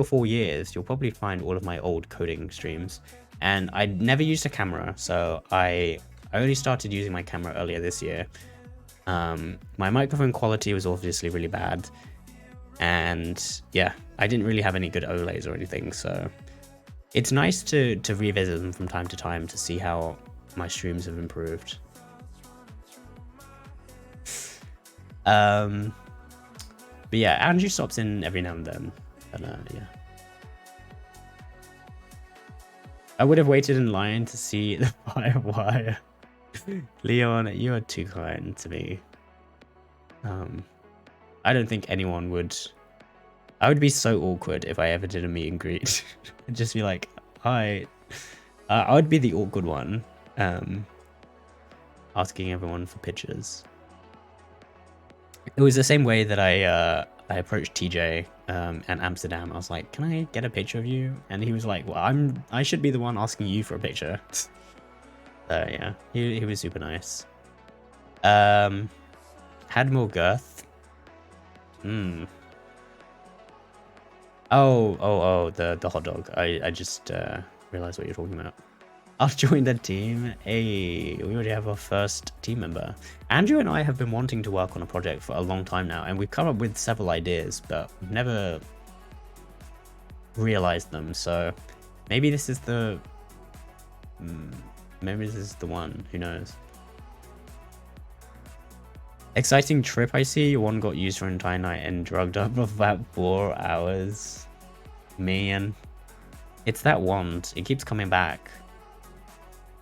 4 years, you'll probably find all of my old coding streams. And I never used a camera, so I only started using my camera earlier this year. My microphone quality was obviously really bad, and yeah, I didn't really have any good overlays or anything, so it's nice to revisit them from time to time to see how my streams have improved. But yeah, Andrew stops in every now and then, but yeah. I would have waited in line to see the Firewire. Leon, you are too kind to me. I don't think anyone would. I would be so awkward if I ever did a meet and greet. I'd just be like, hi. I would be the awkward one, asking everyone for pictures. It was the same way that I approached TJ in Amsterdam. I was like, can I get a picture of you? And he was like, well, I should be the one asking you for a picture. So yeah, he was super nice. Had more girth. Oh, the hot dog. I just realized what you're talking about. I'll join the team. Hey, we already have our first team member. Andrew and I have been wanting to work on a project for a long time now, and we've come up with several ideas, but we've never realized them. So maybe this is the one. Who knows? Exciting trip, I see. One got used for an entire night and drugged up for about 4 hours. Man. It's that wand. It keeps coming back.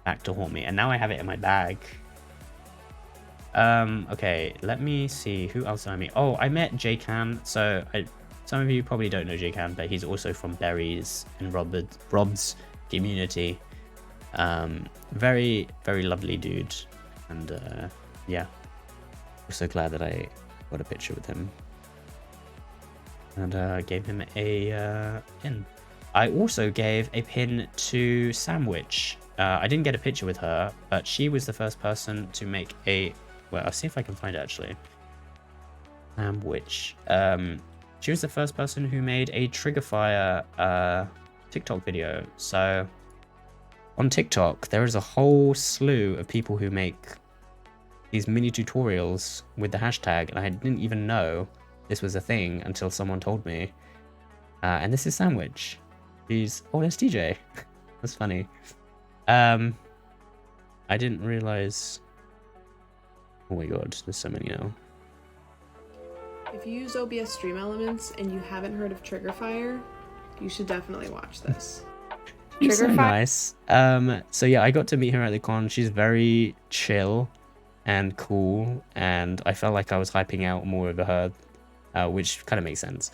Back to haunt me. And now I have it in my bag. Okay, let me see. Who else did I meet? Oh, I met J-Can. So, some of you probably don't know J-Can, but he's also from Berries and Rob's community. Very, very lovely dude. And, yeah. So glad that I got a picture with him. And, gave him a, pin. I also gave a pin to Sandwich. I didn't get a picture with her, but she was the first person to make a... Well, I'll see if I can find it, actually. Sandwich. She was the first person who made a Triggerfire TikTok video. So, on TikTok, there is a whole slew of people who make these mini tutorials with the hashtag, and I didn't even know this was a thing until someone told me. And this is Sandwich. She's... Oh, there's TJ. That's funny. I didn't realize... Oh my god, there's so many now. If you use OBS Stream Elements and you haven't heard of Triggerfire, you should definitely watch this. She's so nice. So yeah, I got to meet her at the con. She's very chill and cool, and I felt like I was hyping out more over her, which kind of makes sense.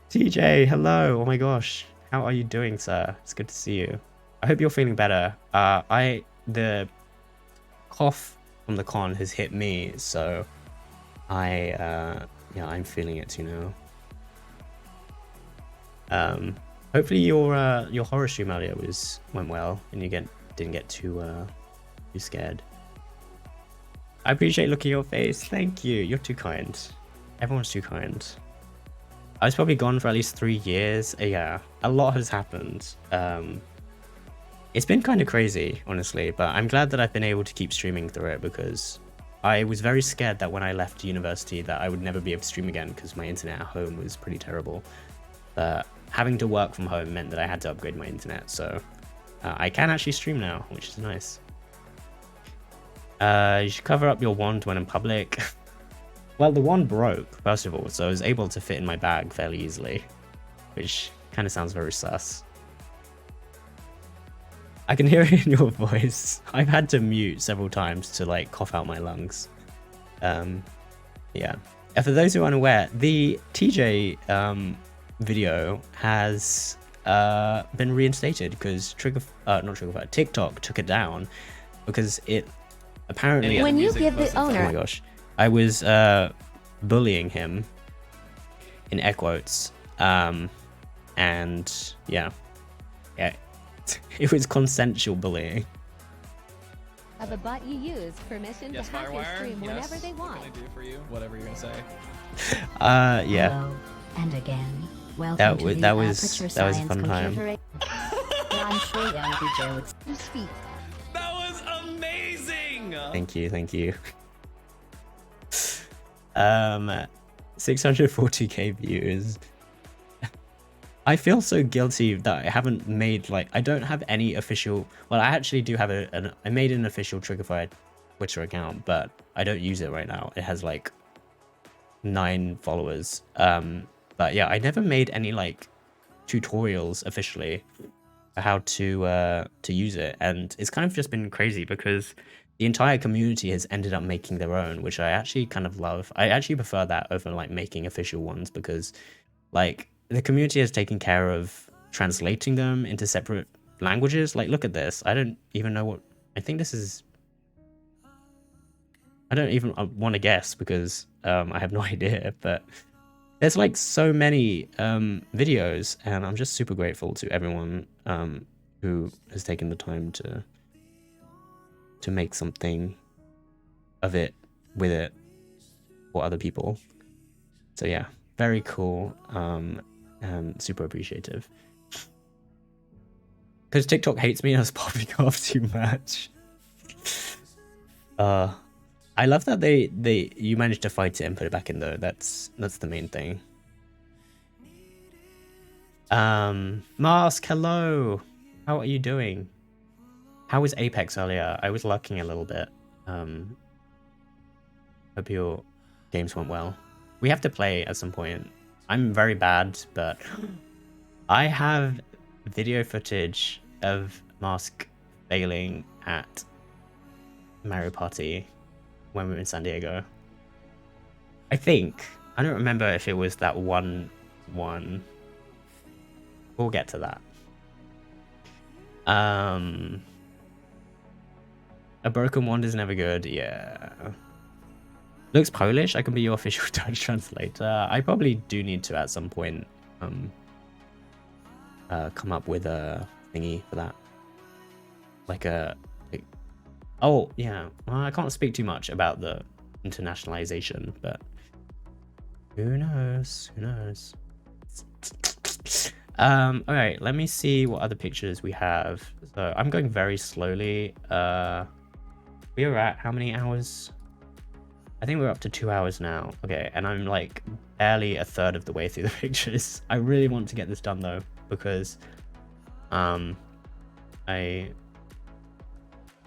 TJ, hello. Oh my gosh. How are you doing, sir? It's good to see you. I hope you're feeling better. The cough from the con has hit me, so yeah, I'm feeling it too now. Hopefully your horror stream earlier went well and you didn't get too scared. I appreciate looking at your face. Thank you. You're too kind. Everyone's too kind. I was probably gone for at least 3 years. Yeah, a lot has happened. It's been kind of crazy, honestly, but I'm glad that I've been able to keep streaming through it, because I was very scared that when I left university that I would never be able to stream again because my internet at home was pretty terrible. Having to work from home meant that I had to upgrade my internet, so I can actually stream now, which is nice. You should cover up your wand when in public. Well, the wand broke, first of all, so I was able to fit in my bag fairly easily, which kind of sounds very sus. I can hear it in your voice. I've had to mute several times to like cough out my lungs. Yeah. For those who are unaware, the TJ video has been reinstated because TikTok took it down because it apparently... When you give the Oh my owner gosh. I was bullying him in air quotes. And yeah. It was consensual bullying. of a bot you use permission Yes, to hack your Firewire. stream Yes. whenever they want. What can I do for you? Whatever you're gonna say. Yeah. Hello, and again. Welcome That to was- the that was- Aperture that was a Science fun time. Computer- I'm sure young DJ would speak. That was amazing. Thank you. 640k views. I feel so guilty that I haven't made, like, I don't have any official... Well, I actually do have I made an official Triggerfire Twitter account, but I don't use it right now. It has, like, 9 followers. But yeah, I never made any, like, tutorials officially for how to use it. And it's kind of just been crazy because the entire community has ended up making their own, which I actually kind of love. I actually prefer that over, like, making official ones because, like... The community has taken care of translating them into separate languages. Like, look at this. I don't even know what... I think this is... I don't even want to guess because I have no idea. But there's, like, so many videos. And I'm just super grateful to everyone who has taken the time to make something of it, with it, for other people. So, yeah. Very cool. And super appreciative. Because TikTok hates me and I was popping off too much. I love that you managed to fight it and put it back in though. That's the main thing. Mask, hello. How are you doing? How was Apex earlier? I was lurking a little bit. Hope your games went well. We have to play at some point. I'm very bad, but I have video footage of Mask failing at Mario Party when we were in San Diego. I think. I don't remember if it was that one. We'll get to that. A broken wand is never good. Yeah. Looks Polish. I can be your official Dutch translator. I probably do need to at some point come up with a thingy for that. Oh yeah. Well, I can't speak too much about the internationalization, but who knows? Who knows? All right. Let me see what other pictures we have. So I'm going very slowly. We are at how many hours? I think we're up to 2 hours now. Okay, and I'm like barely a third of the way through the pictures. I really want to get this done though, because I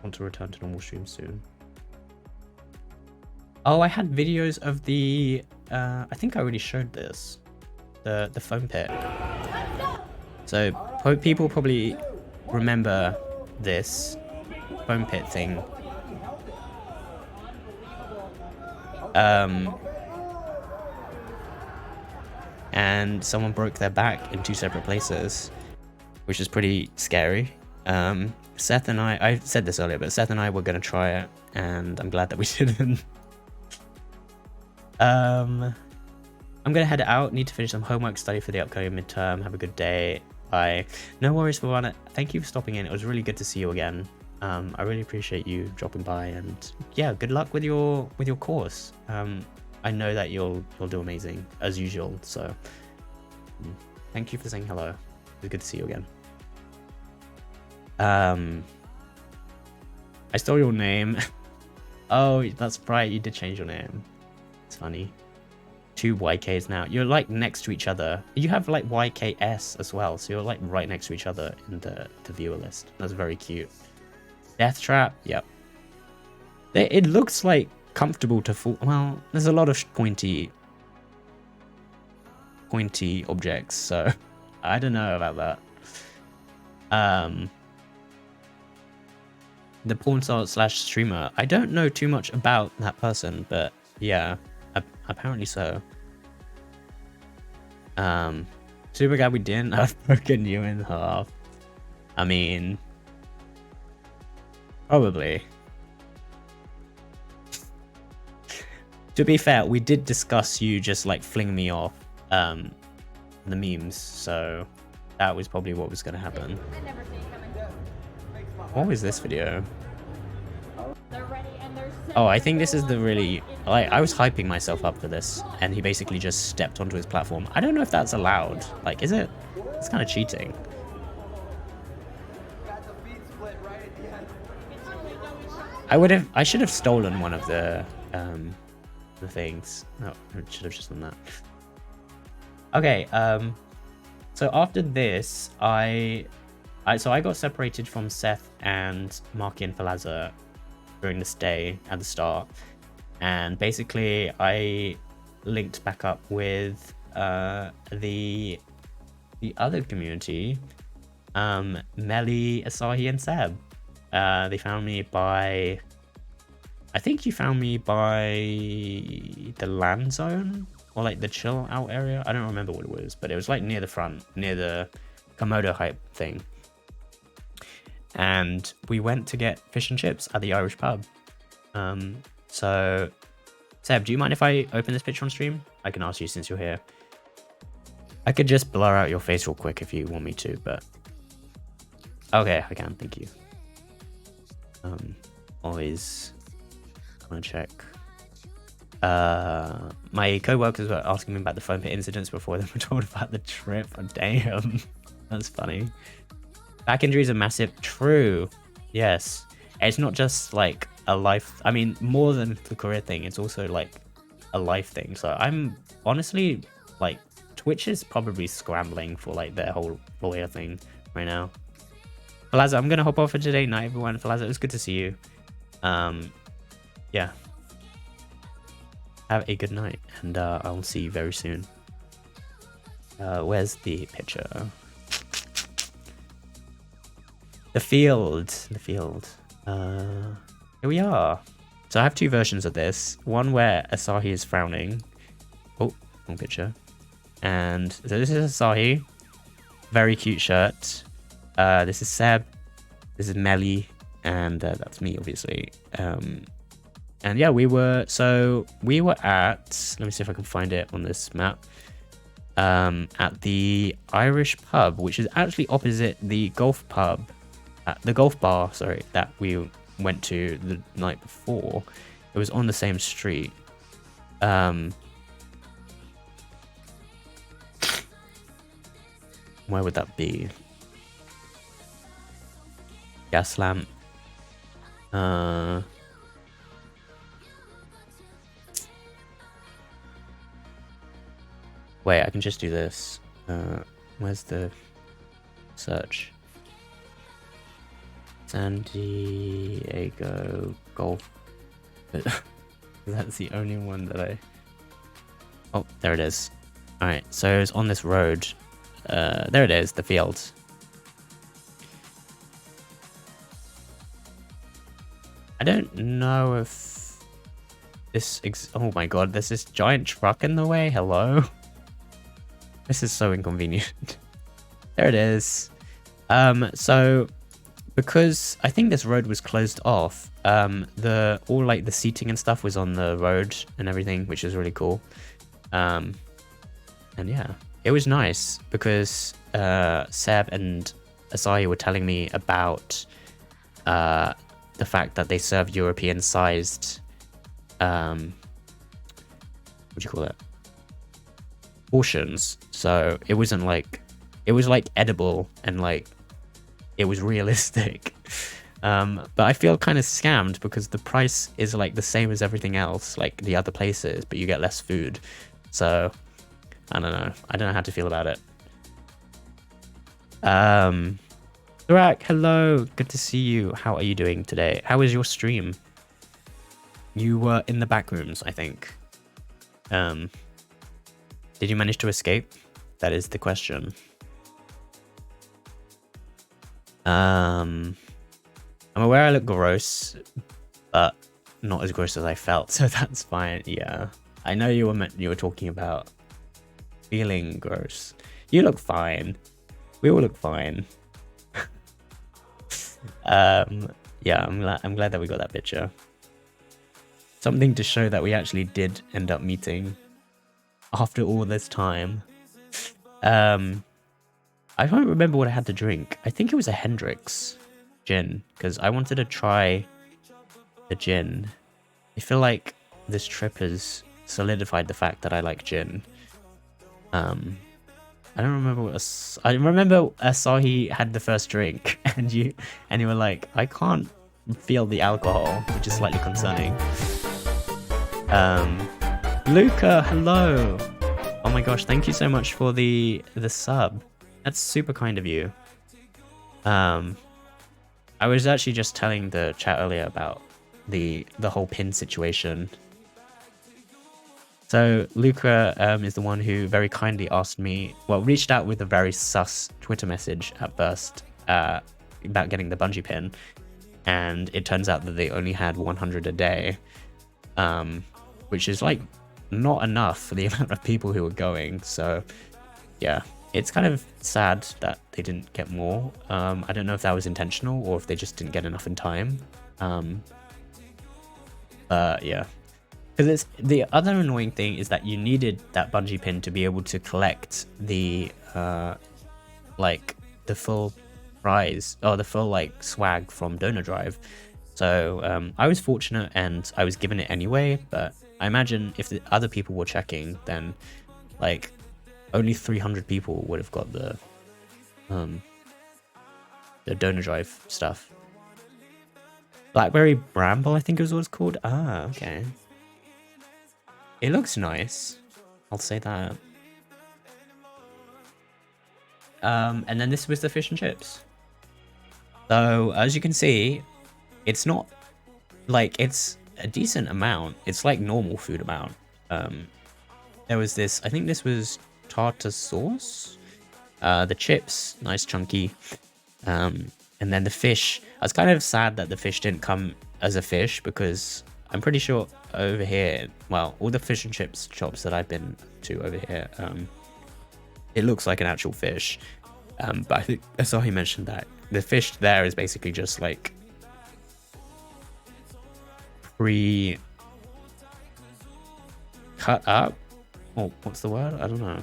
want to return to normal stream soon. Oh, I had videos of the I think I already showed this. The foam pit. So people probably remember this foam pit thing. And someone broke their back in 2 separate places, which is pretty scary. Seth and I said this earlier, but Seth and I were going to try it, and I'm glad that we didn't. I'm going to head out. Need to finish some homework, study for the upcoming midterm. Have a good day. Bye. No worries, Favana. Thank you for stopping in. It was really good to see you again. I really appreciate you dropping by, and yeah, good luck with your course. I know that you'll do amazing as usual. So thank you for saying hello. It was good to see you again. I stole your name. Oh, that's right. You did change your name. It's funny. 2 YKs now. You're like next to each other. You have like YKS as well, so you're like right next to each other in the viewer list. That's very cute. Death trap. Yep. It looks like comfortable to fall. Well, there's a lot of pointy objects, so I don't know about that. The porn star / streamer. I don't know too much about that person, but yeah, apparently so. Super glad we didn't. I've broken you in half. I mean, probably. To be fair, we did discuss you just like flinging me off the memes, so that was probably what was going to happen. What was this video? Oh, I think this is the really... Like, I was hyping myself up for this, and he basically just stepped onto his platform. I don't know if that's allowed. Like, is it? It's kind of cheating. I should have stolen one of the things. No, I should have just done that. Okay, so after this, so I got separated from Seth and Marky and Falazza during this day at the start, and basically I linked back up with the other community, Melly, Asahi, and Seb. They found me by... I think you found me by the land zone, or like the chill out area. I don't remember what it was, but it was like near the front, near the Komodo hype thing. And we went to get fish and chips at the Irish pub. So Seb, do you mind if I open this picture on stream? I can ask you since you're here. I could just blur out your face real quick if you want me to, but okay, I can. Thank you. Always want to check. My co-workers were asking me about the foam pit incidents before they were told about the trip. Oh, damn, that's funny. Back injuries are massive. True. Yes. It's not just like a life. I mean, more than the career thing, it's also like a life thing. So I'm honestly like, Twitch is probably scrambling for like their whole lawyer thing right now. Falazza, I'm gonna hop off for today. Night, everyone. Falazza, it was good to see you. yeah. Have a good night, and I'll see you very soon. Where's the picture? The field. Here we are. So I have two versions of this. One where Asahi is frowning. Oh, wrong picture. And so this is Asahi. Very cute shirt. This is Seb. This is Melly. And that's me, obviously. And yeah, we were at, let me see if I can find it on this map. At the Irish pub, which is actually opposite the golf pub, the golf bar, sorry, that we went to the night before. It was on the same street. Where would that be? Gas lamp. Wait, I can just do this. Where's the search? San Diego Golf. That's the only one that I... Oh, there it is. Alright, so it's on this road. There it is, the field. I don't know if this... Oh my god, there's this giant truck in the way. Hello? This is so inconvenient. There it is. So because I think this road was closed off, all like the seating and stuff was on the road and everything, which is really cool. And yeah, it was nice because Seb and Asahi were telling me about the fact that they serve European sized what do you call it? Portions. So it wasn't like, it was like edible and like it was realistic. But I feel kind of scammed because the price is like the same as everything else, like the other places, but you get less food. So I don't know how to feel about it. Durak, hello, good to see you. How are you doing today? How was your stream? You were in the back rooms, I think. Did you manage to escape? That is the question. I'm aware I look gross, but not as gross as I felt, so that's fine. Yeah, I know you were talking about feeling gross. You look fine. We all look fine. Yeah, I'm glad that we got that picture. Something to show that we actually did end up meeting after all this time. I can't remember what I had to drink. I think it was a Hendrix gin, because I wanted to try the gin. I feel like this trip has solidified the fact that I like gin. I don't remember what I remember Asahi had the first drink and you were like, I can't feel the alcohol, which is slightly concerning. Luca, hello. Oh my gosh, thank you so much for the sub. That's super kind of you. I was actually just telling the chat earlier about the whole pin situation. So Luca is the one who very kindly asked me, well, reached out with a very sus Twitter message at first about getting the bungee pin, and it turns out that they only had 100 a day, which is like not enough for the amount of people who were going. So yeah, it's kind of sad that they didn't get more. I don't know if that was intentional or if they just didn't get enough in time. Yeah. Because the other annoying thing is that you needed that bungee pin to be able to collect the like the full prize or the full like swag from Donor Drive. So I was fortunate and I was given it anyway, but I imagine if the other people were checking, then like only 300 people would have got the Donor Drive stuff. Blackberry Bramble, I think it was what it's called. Ah, okay. It looks nice. I'll say that. And then this was the fish and chips. So as you can see, it's not like it's a decent amount. It's like normal food amount. There was this, I think this was tartar sauce. The chips, nice chunky. And then the fish. I was kind of sad that the fish didn't come as a fish because I'm pretty sure over here, well, all the fish and chips shops that I've been to over here, it looks like an actual fish. But I think I saw he mentioned that the fish there is basically just like pre-cut up. Oh, what's the word? I don't know.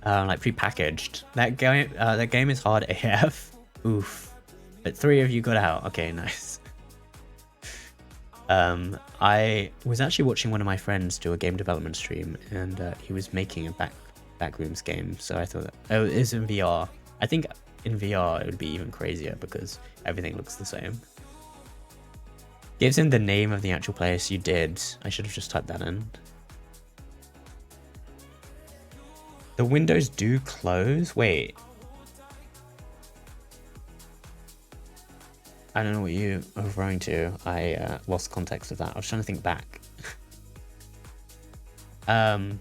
Like pre-packaged. That game is hard AF. Oof. But 3 of you got out. Okay, nice. I was actually watching one of my friends do a game development stream, and he was making a backrooms game. So I thought, oh, it is in VR. I think in VR it would be even crazier because everything looks the same. Gives him the name of the actual place. You did. I should have just typed that in. The windows do close? Wait. I don't know what you are referring to. I lost context of that. I was trying to think back. Don't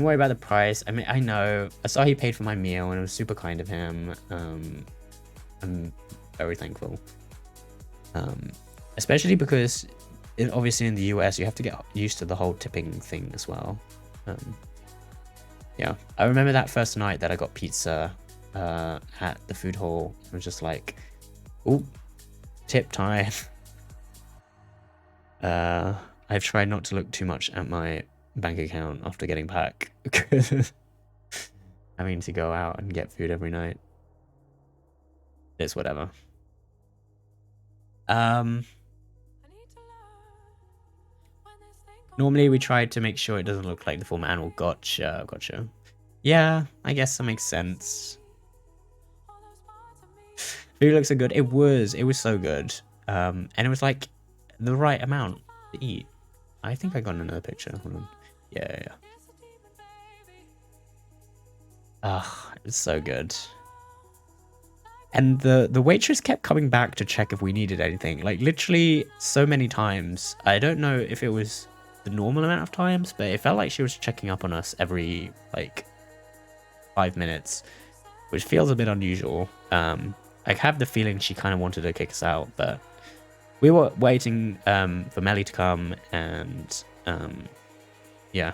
worry about the price. I mean, I know. I saw he paid for my meal and it was super kind of him. I'm very thankful. Especially because obviously in the US you have to get used to the whole tipping thing as well. Yeah, I remember that first night that I got pizza at the food hall. I was just like, "Ooh, tip time." I've tried not to look too much at my bank account after getting back because having to go out and get food every night. It's whatever. Normally we try to make sure it doesn't look like the full manual. Gotcha. Yeah, I guess that makes sense. Food looks so good. It was so good. And it was like the right amount to eat. I think I got another picture. Hold on. Yeah. Ah, it was so good. And the waitress kept coming back to check if we needed anything. Like literally so many times. I don't know if it was the normal amount of times, but it felt like she was checking up on us every like 5 minutes, which feels a bit unusual. I have the feeling she kind of wanted to kick us out, but we were waiting for Melly to come, and yeah.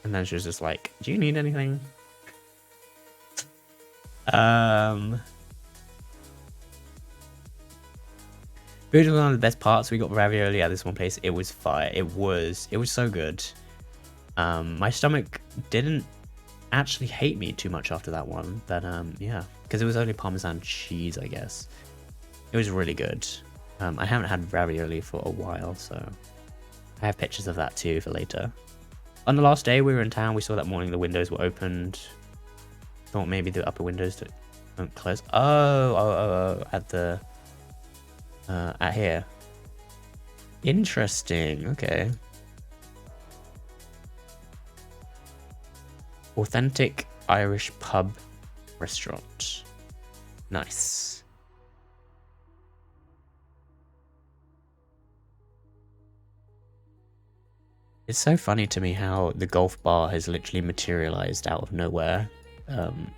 And then she was just like, "Do you need anything?" Food was one of the best parts. We got ravioli at this one place. It was fire. It was so good. My stomach didn't actually hate me too much after that one, but yeah, because it was only Parmesan cheese, I guess. It was really good. I haven't had ravioli for a while, so I have pictures of that too for later. On the last day we were in town, we saw that morning the windows were opened. Thought maybe the upper windows don't close. Oh, at the at here. Interesting. Okay. Authentic Irish pub restaurant. Nice. It's so funny to me how the golf bar has literally materialized out of nowhere.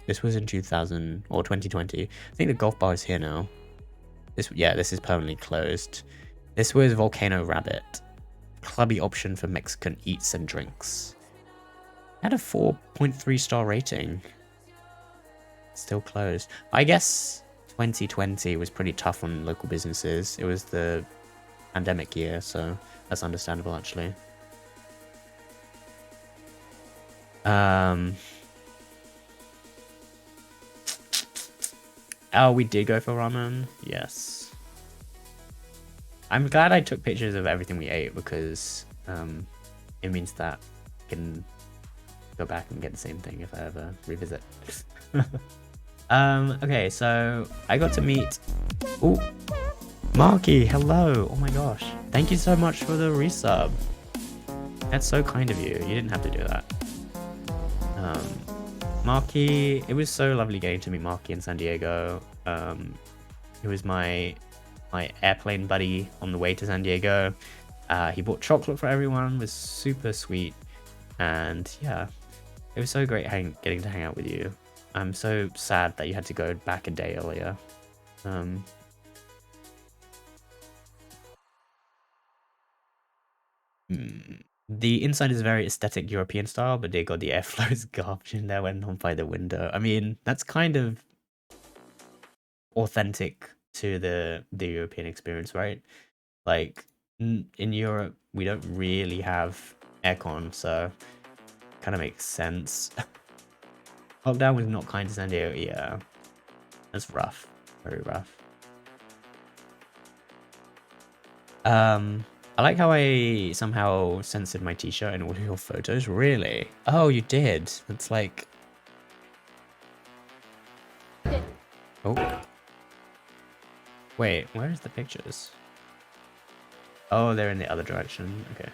This was in 2000 or 2020. I think the golf bar is here now. This is permanently closed. This was Volcano Rabbit. Clubby option for Mexican eats and drinks. Had a 4.3 star rating. Still closed. I guess 2020 was pretty tough on local businesses. It was the pandemic year, so that's understandable actually. Oh, we did go for ramen. Yes. I'm glad I took pictures of everything we ate because it means that I can go back and get the same thing if I ever revisit. Okay, so I got to meet... Ooh, Marky, hello. Oh my gosh. Thank you so much for the resub. That's so kind of you. You didn't have to do that. Marky, it was so lovely getting to meet Marky in San Diego. It was my my airplane buddy on the way to San Diego. He bought chocolate for everyone, was super sweet, and yeah, it was so great getting to hang out with you. I'm so sad that you had to go back a day earlier. The inside is very aesthetic European style, but they got the airflow is garbage in there when on by the window. I mean, that's kind of authentic to the European experience, right? Like in Europe, we don't really have aircon, so kind of makes sense. Lockdown was not kind to San Diego. Yeah, that's rough, very rough. I like how I somehow censored my t-shirt in all of your photos. Really? Oh, you did. It's like... Oh. Wait, where's the pictures? Oh, they're in the other direction. Okay.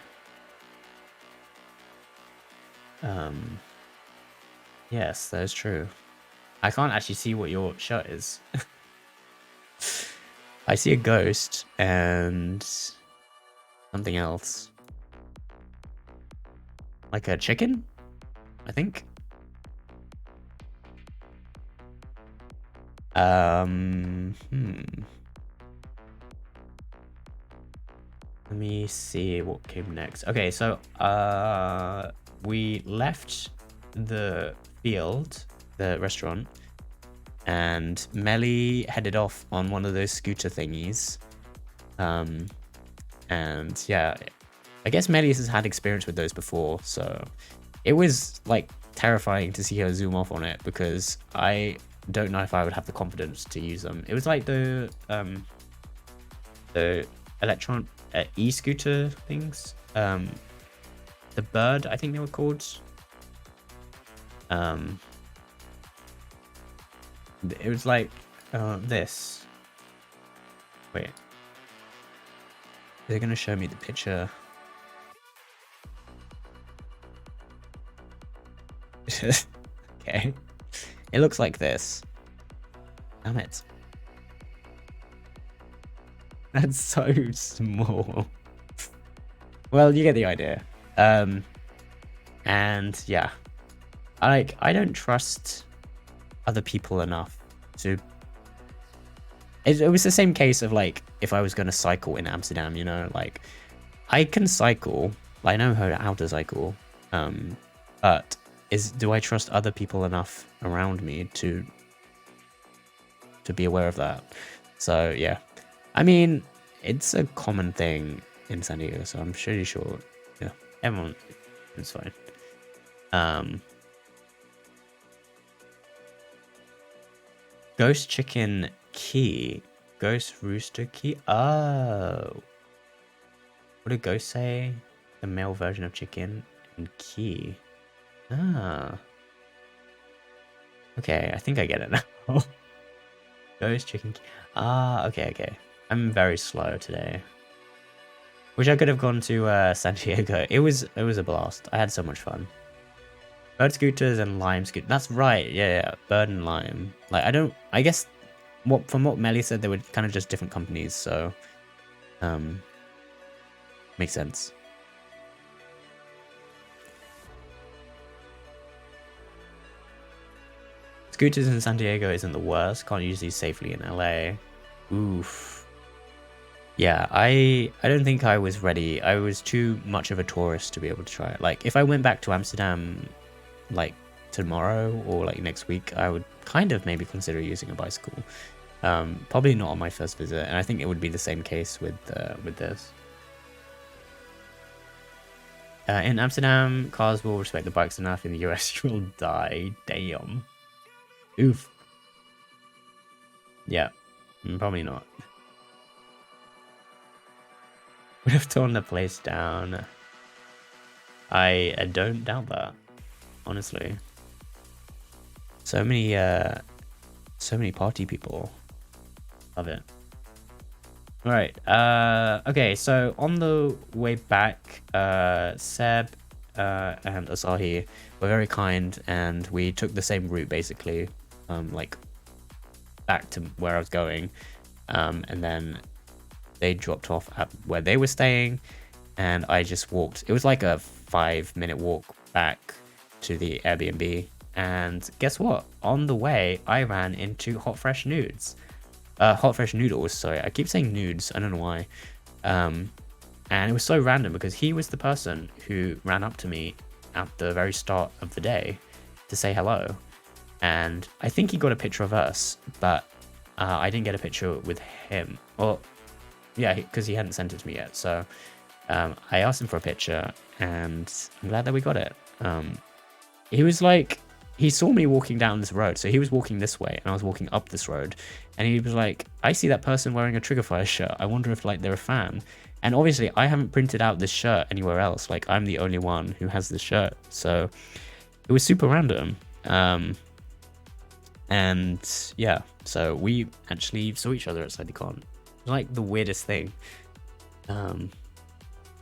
Yes, that is true. I can't actually see what your shirt is. I see a ghost and something else. Like a chicken, I think. Let me see what came next. Okay, so we left the field, the restaurant, and Melly headed off on one of those scooter thingies. And yeah, I guess Melly has had experience with those before, so it was like terrifying to see her zoom off on it because I don't know if I would have the confidence to use them. It was like the electron e-scooter things, the bird, I think they were called. It was like this. Wait, they're gonna show me the picture. Okay, it looks like this. Damn it. That's so small. Well, you get the idea. And yeah, I don't trust other people enough to... It was the same case of like if I was going to cycle in Amsterdam, you know, like I can cycle, I know how to cycle, but do I trust other people enough around me to be aware of that? So yeah, I mean, it's a common thing in San Diego, so I'm pretty sure, yeah, everyone, it's fine. Ghost chicken key, ghost rooster key. Oh, what did ghost say? The male version of chicken and key. Ah, okay, I think I get it now. Ghost chicken key. Ah, okay. I'm very slow today. Wish I could have gone to San Diego. It was a blast. I had so much fun. Bird scooters and lime scooters. That's right. Yeah. Bird and lime. Like I guess from what Melly said, they were kind of just different companies. So, makes sense. Scooters in San Diego isn't the worst. Can't use these safely in LA. Oof. Yeah, I don't think I was ready. I was too much of a tourist to be able to try it. Like, if I went back to Amsterdam, like, tomorrow or, like, next week, I would kind of maybe consider using a bicycle. Probably not on my first visit, and I think it would be the same case with this. In Amsterdam, cars will respect the bikes enough. In the US, you will die. Damn. Oof. Yeah, probably not. Would have torn the place down. I don't doubt that, honestly. So many party people. Love it. All right. Okay. So on the way back, Seb and Asahi were very kind, and we took the same route basically, like back to where I was going, and then they dropped off at where they were staying, and I just walked. It was like a 5-minute walk back to the Airbnb. And guess what? On the way, I ran into Hot Fresh Noodles. Sorry, I keep saying nudes. I don't know why. And it was so random because he was the person who ran up to me at the very start of the day to say hello. And I think he got a picture of us, but I didn't get a picture with him. Well, yeah, because he hadn't sent it to me yet. So I asked him for a picture, and I'm glad that we got it. He was like, he saw me walking down this road. So he was walking this way, and I was walking up this road. And he was like, I see that person wearing a Triggerfire shirt. I wonder if like they're a fan. And obviously, I haven't printed out this shirt anywhere else. Like, I'm the only one who has this shirt. So it was super random. And yeah, so we actually saw each other outside the con. It was like the weirdest thing.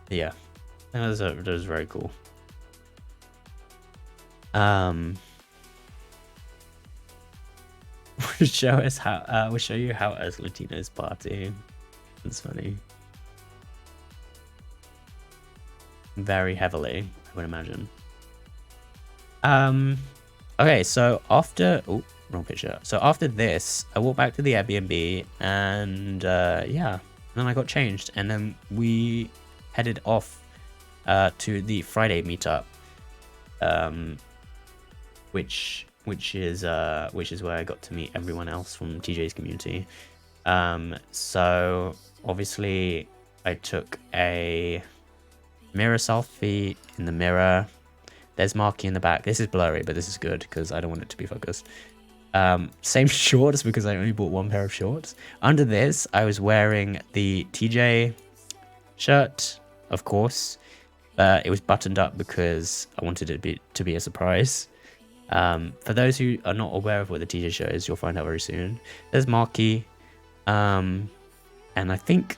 Yeah, that was very cool. We'll show you how us Latinos party. That's funny. Very heavily, I would imagine. Okay, so after wrong picture. So after this, I walked back to the Airbnb, and yeah, and then I got changed, and then we headed off to the Friday meetup, which is where I got to meet everyone else from TJ's community. So obviously I took a mirror selfie in the mirror. There's Marky in the back. This is blurry, but this is good because I don't want it to be focused. Same shorts because I only bought one pair of shorts. Under this, I was wearing the TJ shirt, of course. It was buttoned up because I wanted it to be a surprise. For those who are not aware of what the TJ shirt is, you'll find out very soon. There's Marky. And I think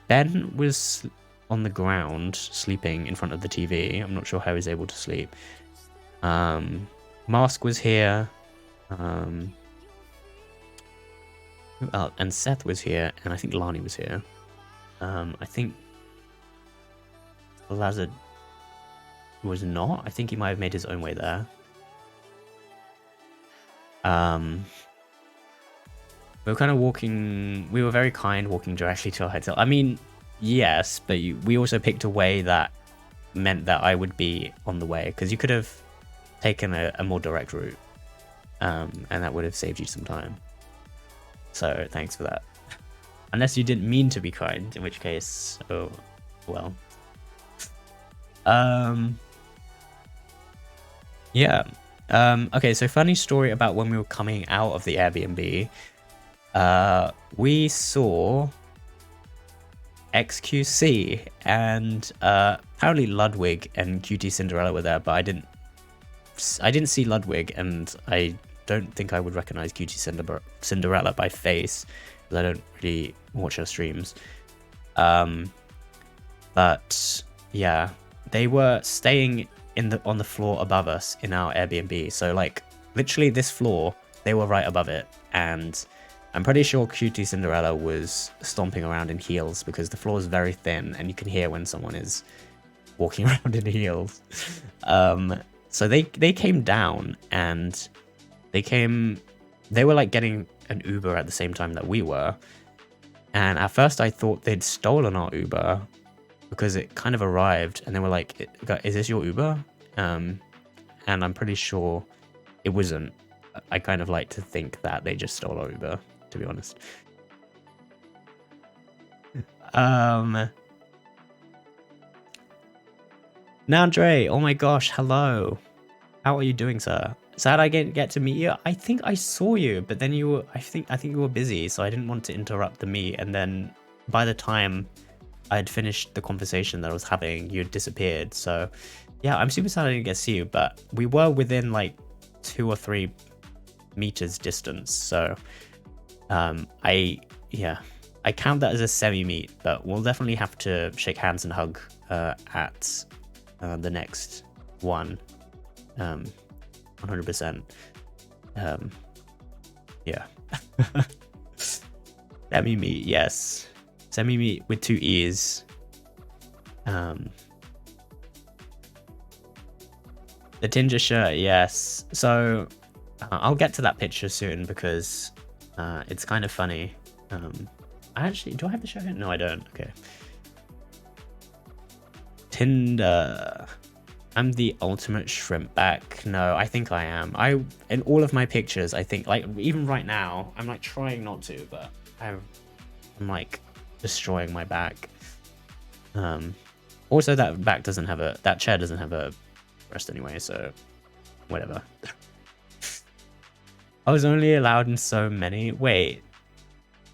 Ben was on the ground sleeping in front of the TV. I'm not sure how he was able to sleep. Mask was here. And Seth was here, and I think Lani was here. I think Lazard was not. I think he might have made his own way there. We were kind of walking. We were very kind, walking directly to our hotel. I mean, yes, but we also picked a way that meant that I would be on the way, because you could have taken a more direct route, and that would have saved you some time. So thanks for that. Unless you didn't mean to be kind, in which case, oh well. Yeah. Okay, so funny story about when we were coming out of the Airbnb. We saw XQC, and apparently Ludwig and Cutie Cinderella were there, but I didn't see Ludwig, and I don't think I would recognize Cutie Cinderella by face, because I don't really watch her streams. But yeah, they were staying on the floor above us in our Airbnb. So like literally this floor, they were right above it, and I'm pretty sure Cutie Cinderella was stomping around in heels because the floor is very thin and you can hear when someone is walking around in heels. So they came down, and they were like getting an Uber at the same time that we were. And at first I thought they'd stolen our Uber, because it kind of arrived and they were like, is this your Uber? And I'm pretty sure it wasn't. I kind of like to think that they just stole our Uber, to be honest. Nandre, oh my gosh, hello. How are you doing, sir? Sad I get to meet you. I think I saw you, but then you were, I think you were busy, so I didn't want to interrupt the meet. And then by the time I had finished the conversation that I was having, you had disappeared. So yeah, I'm super sad I didn't get to see you, but we were within like 2 or 3 meters distance. So I count that as a semi-meet, but we'll definitely have to shake hands and hug at the next one. 100%. Yeah. Let me meet, yes. Semi with 2 E's. The Tinger shirt, yes. So I'll get to that picture soon because it's kind of funny. Do I have the shirt? No, I don't. Okay. Tinder. I'm the ultimate shrimp back. No, I think I am. In all of my pictures, I think, like, even right now, I'm like trying not to, but I'm like destroying my back. Also that that chair doesn't have a rest anyway, so whatever. I was only allowed in so many. Wait,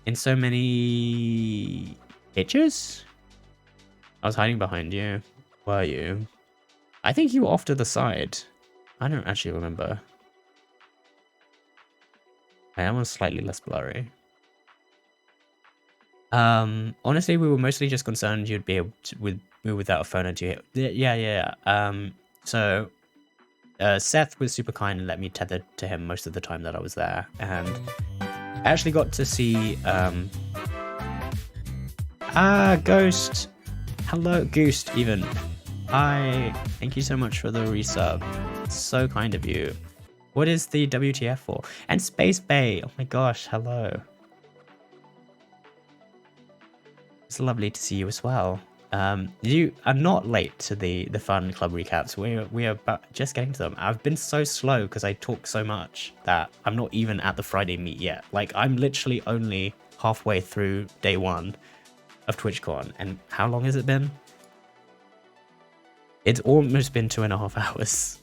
in so many pictures? I was hiding behind you. Were you? I think you were off to the side. I don't actually remember. I am slightly less blurry. Honestly, we were mostly just concerned you'd be able to move without a phone or two. Yeah. So Seth was super kind and let me tether to him most of the time that I was there, and I actually got to see Ghost. Hello, Goose. Even. Hi. Thank you so much for the resub. It's so kind of you. What is the WTF for? And Space Bay. Oh my gosh. Hello. It's lovely to see you as well. You are not late to the fun club recaps. We are just getting to them. I've been so slow because I talk so much that I'm not even at the Friday meet yet. Like, I'm literally only halfway through day 1 of TwitchCon. And how long has it been? It's almost been 2.5 hours.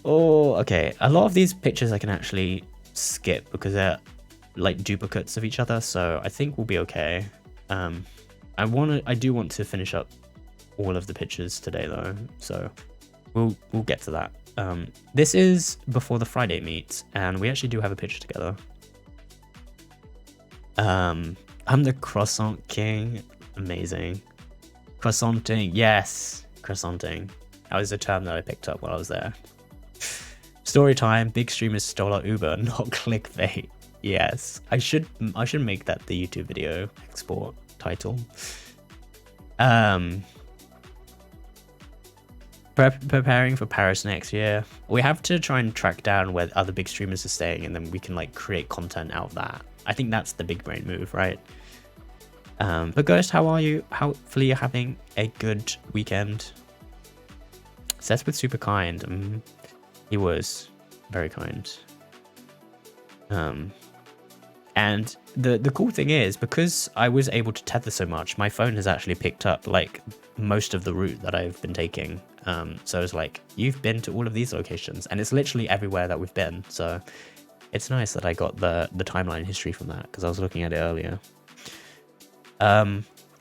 Oh, okay. A lot of these pictures I can actually skip because they're like duplicates of each other. So I think we'll be okay. I do want to finish up all of the pictures today though, so we'll get to that. This is before the Friday meet, and we actually do have a picture together. I'm the croissant king. Amazing. Croissanting, yes, croissanting. That was a term that I picked up while I was there. Story time. Big streamers stole our Uber, not clickbait. Yes, I should make that the YouTube video export title. Preparing for Paris next year. We have to try and track down where other big streamers are staying, and then we can like create content out of that. I think that's the big brain move, right? But Ghost, how are you? Hopefully you're having a good weekend. Seth was super kind. He was very kind. And the cool thing is, because I was able to tether so much, my phone has actually picked up like most of the route that I've been taking. So it's like, you've been to all of these locations, and it's literally everywhere that we've been. So it's nice that I got the timeline history from that, because I was looking at it earlier.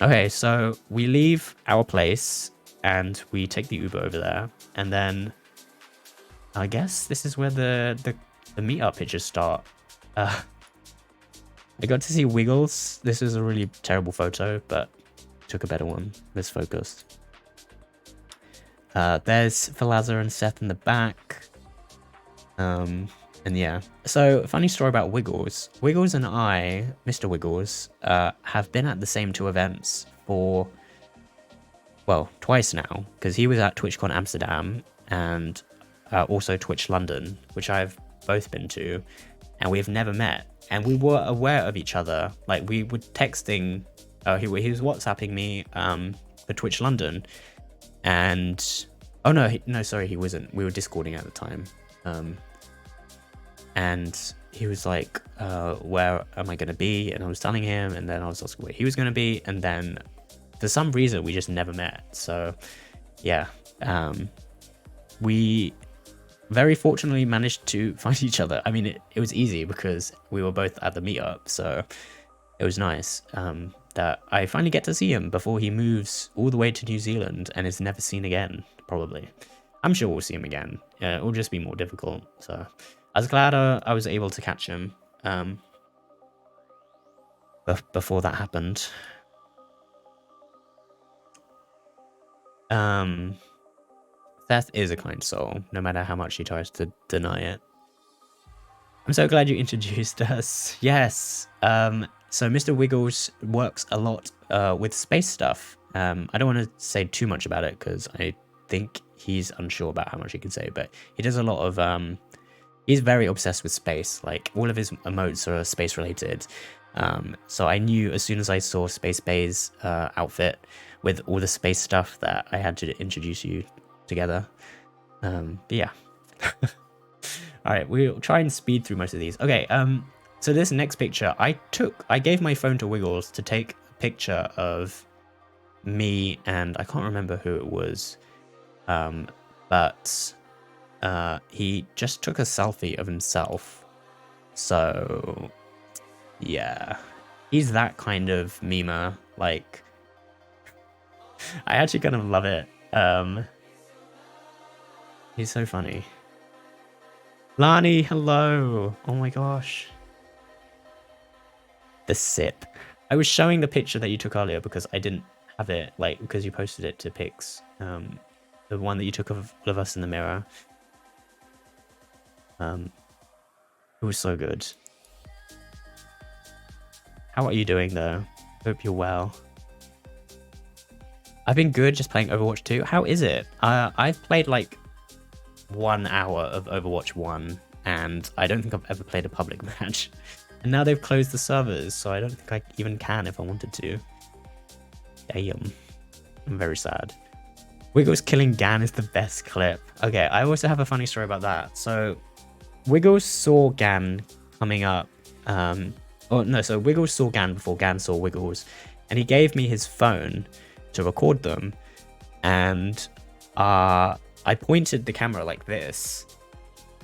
Okay, so we leave our place and we take the Uber over there, and then I guess this is where the meetup pictures start. I got to see Wiggles. This is a really terrible photo, but took a better one. Misfocused. There's Philazza and Seth in the back. And yeah. So, funny story about Wiggles. Wiggles and I, Mr. Wiggles, have been at the same 2 events for, well, twice now. Because he was at TwitchCon Amsterdam and also Twitch London, which I've both been to. And we've never met. And we were aware of each other. Like, we were texting. He was WhatsApping me for Twitch London. And oh no, sorry, he wasn't. We were Discording at the time. And he was like, where am I going to be? And I was telling him, and then I was asking where he was going to be. And then for some reason, we just never met. So yeah, we very fortunately managed to find each other. I mean, it was easy because we were both at the meetup. So it was nice that I finally get to see him before he moves all the way to New Zealand and is never seen again, probably. I'm sure we'll see him again. It will just be more difficult. So I was glad I was able to catch him before that happened. Seth is a kind soul, no matter how much he tries to deny it. I'm so glad you introduced us. Yes. So Mr. Wiggles works a lot with space stuff. I don't want to say too much about it because I think he's unsure about how much he can say, but he does a lot of he's very obsessed with space. Like all of his emotes are space related. So I knew as soon as I saw Space Bay's outfit with all the space stuff that I had to introduce you together. But yeah. All right, we'll try and speed through most of these. Okay, so this next picture, I gave my phone to Wiggles to take a picture of me and I can't remember who it was. But he just took a selfie of himself. So yeah, he's that kind of memer. Like, I actually kind of love it. He's so funny. Lani, hello. Oh my gosh. The sip. I was showing the picture that you took earlier because I didn't have it, like, because you posted it to pics. The one that you took of all of us in the mirror. It was so good. How are you doing though? Hope you're well. I've been good just playing Overwatch 2. How is it? I've played like 1 hour of Overwatch 1 and I don't think I've ever played a public match. And now they've closed the servers, so I don't think I even can if I wanted to. Damn. I'm very sad. Wiggles killing Gan is the best clip. Okay, I also have a funny story about that. So Wiggles saw Gan coming up. So Wiggles saw Gan before Gan saw Wiggles. And he gave me his phone to record them. And I pointed the camera like this.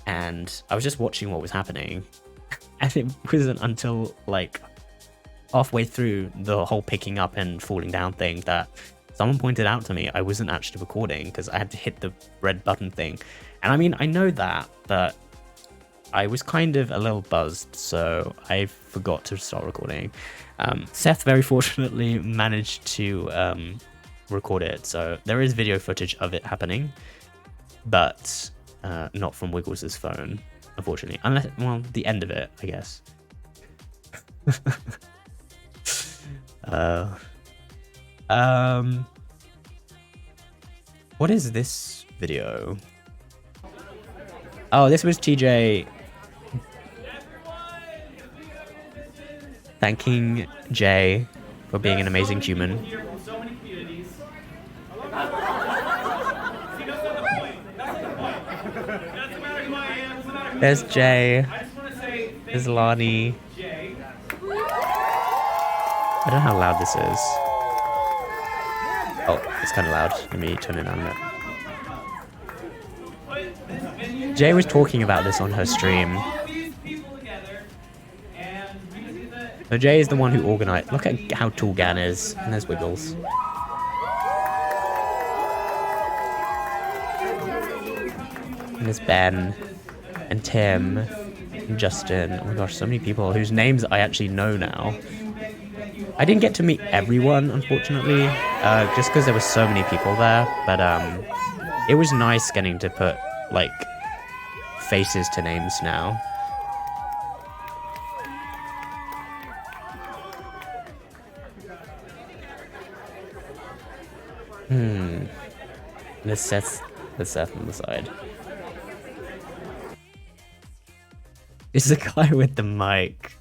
And I was just watching what was happening. And it wasn't until like halfway through the whole picking up and falling down thing that someone pointed out to me I wasn't actually recording because I had to hit the red button thing. And I mean, I know that, but I was kind of a little buzzed, so I forgot to start recording. Seth very fortunately managed to record it, so there is video footage of it happening, but not from Wiggles's phone, unfortunately. Unless, well, the end of it, I guess. What is this video? Oh, this was TJ thanking Jay for being an amazing human. There's Jay. There's Lani. I don't know how loud this is. Oh, it's kind of loud. Let me turn it down a bit. Jay was talking about this on her stream. So Jay is the one who organized. Look at how tall Gan is. And there's Wiggles. And there's Ben. And Tim. And Justin. Oh my gosh, so many people whose names I actually know now. I didn't get to meet everyone, unfortunately, just because there were so many people there, but it was nice getting to put, like, faces to names now. There's Seth on the side. It's the guy with the mic.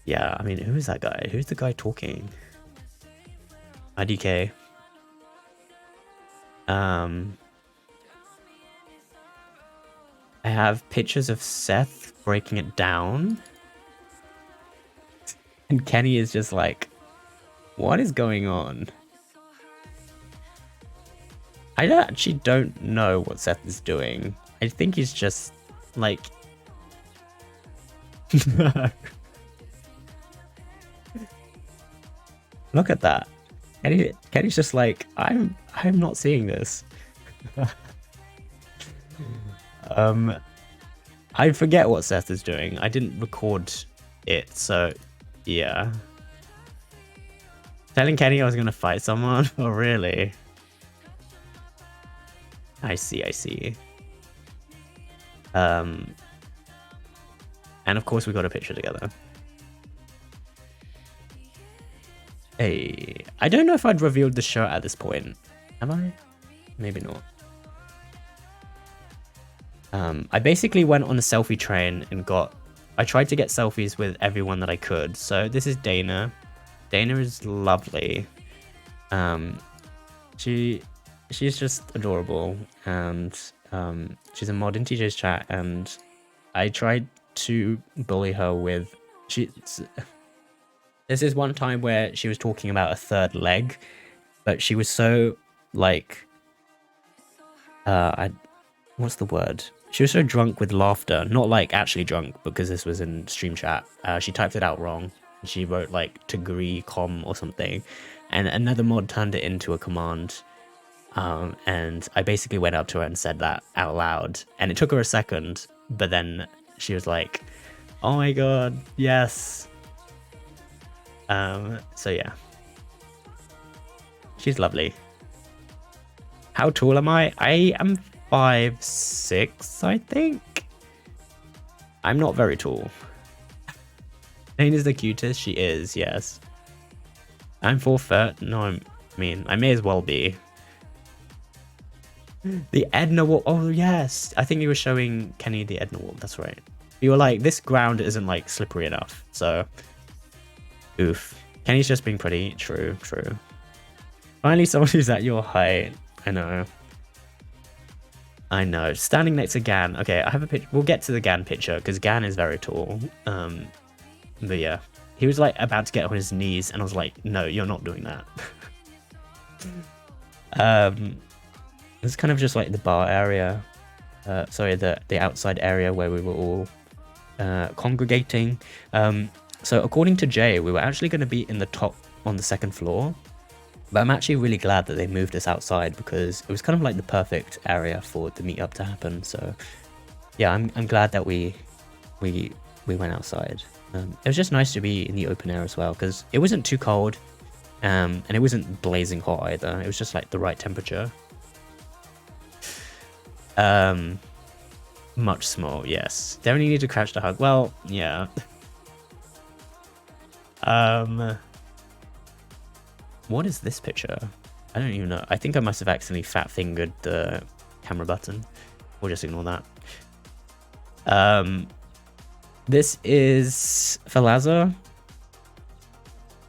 Yeah, I mean, who is that guy? Who's the guy talking? IDK. I have pictures of Seth breaking it down. And Kenny is just like, what is going on? I actually don't know what Seth is doing. I think he's just like... Look at that. Kenny's just like, I'm not seeing this. I forget what Seth is doing. I didn't record it, so yeah. Telling Kenny I was gonna fight someone? Oh really? I see. And of course we got a picture together. Hey, I don't know if I'd revealed the shirt at this point. Have I? Maybe not. I basically went on a selfie train and I tried to get selfies with everyone that I could. So this is Dana. Dana is lovely. She's just adorable, and she's a mod in TJ's chat, and I tried to bully her with this is one time where she was talking about a third leg, but she was so like what's the word? She was so drunk with laughter, not like actually drunk because this was in stream chat. She typed it out wrong. She wrote like "tagree com" or something, and another mod turned it into a command. And I basically went up to her and said that out loud, and it took her a second, but then she was like, "Oh my god, yes." So yeah, she's lovely. How tall am I? I am 5'6", I think. I'm not very tall. Jane is the cutest. She is, yes. I'm 4 foot. No, I may as well be. The Edna Walk. Oh yes, I think you were showing Kenny the Edna Walk. That's right. You were like, this ground isn't like slippery enough. So, oof. Kenny's just being pretty. True. Finally, someone who's at your height. I know. Standing next to Gan. Okay, I have a picture. We'll get to the Gan picture because Gan is very tall. But yeah, he was like about to get on his knees, and I was like, no, you're not doing that. It's kind of just like the bar area. Sorry, the outside area where we were all congregating. So according to Jay, we were actually going to be in the top on the second floor. But I'm actually really glad that they moved us outside because it was kind of like the perfect area for the meetup to happen. So yeah, I'm glad that we went outside. It was just nice to be in the open air as well because it wasn't too cold, and it wasn't blazing hot either. It was just like the right temperature. Much small, yes. They only need to crouch to hug. Well, yeah. What is this picture? I don't even know. I think I must have accidentally fat fingered the camera button. We'll just ignore that. This is Falaza.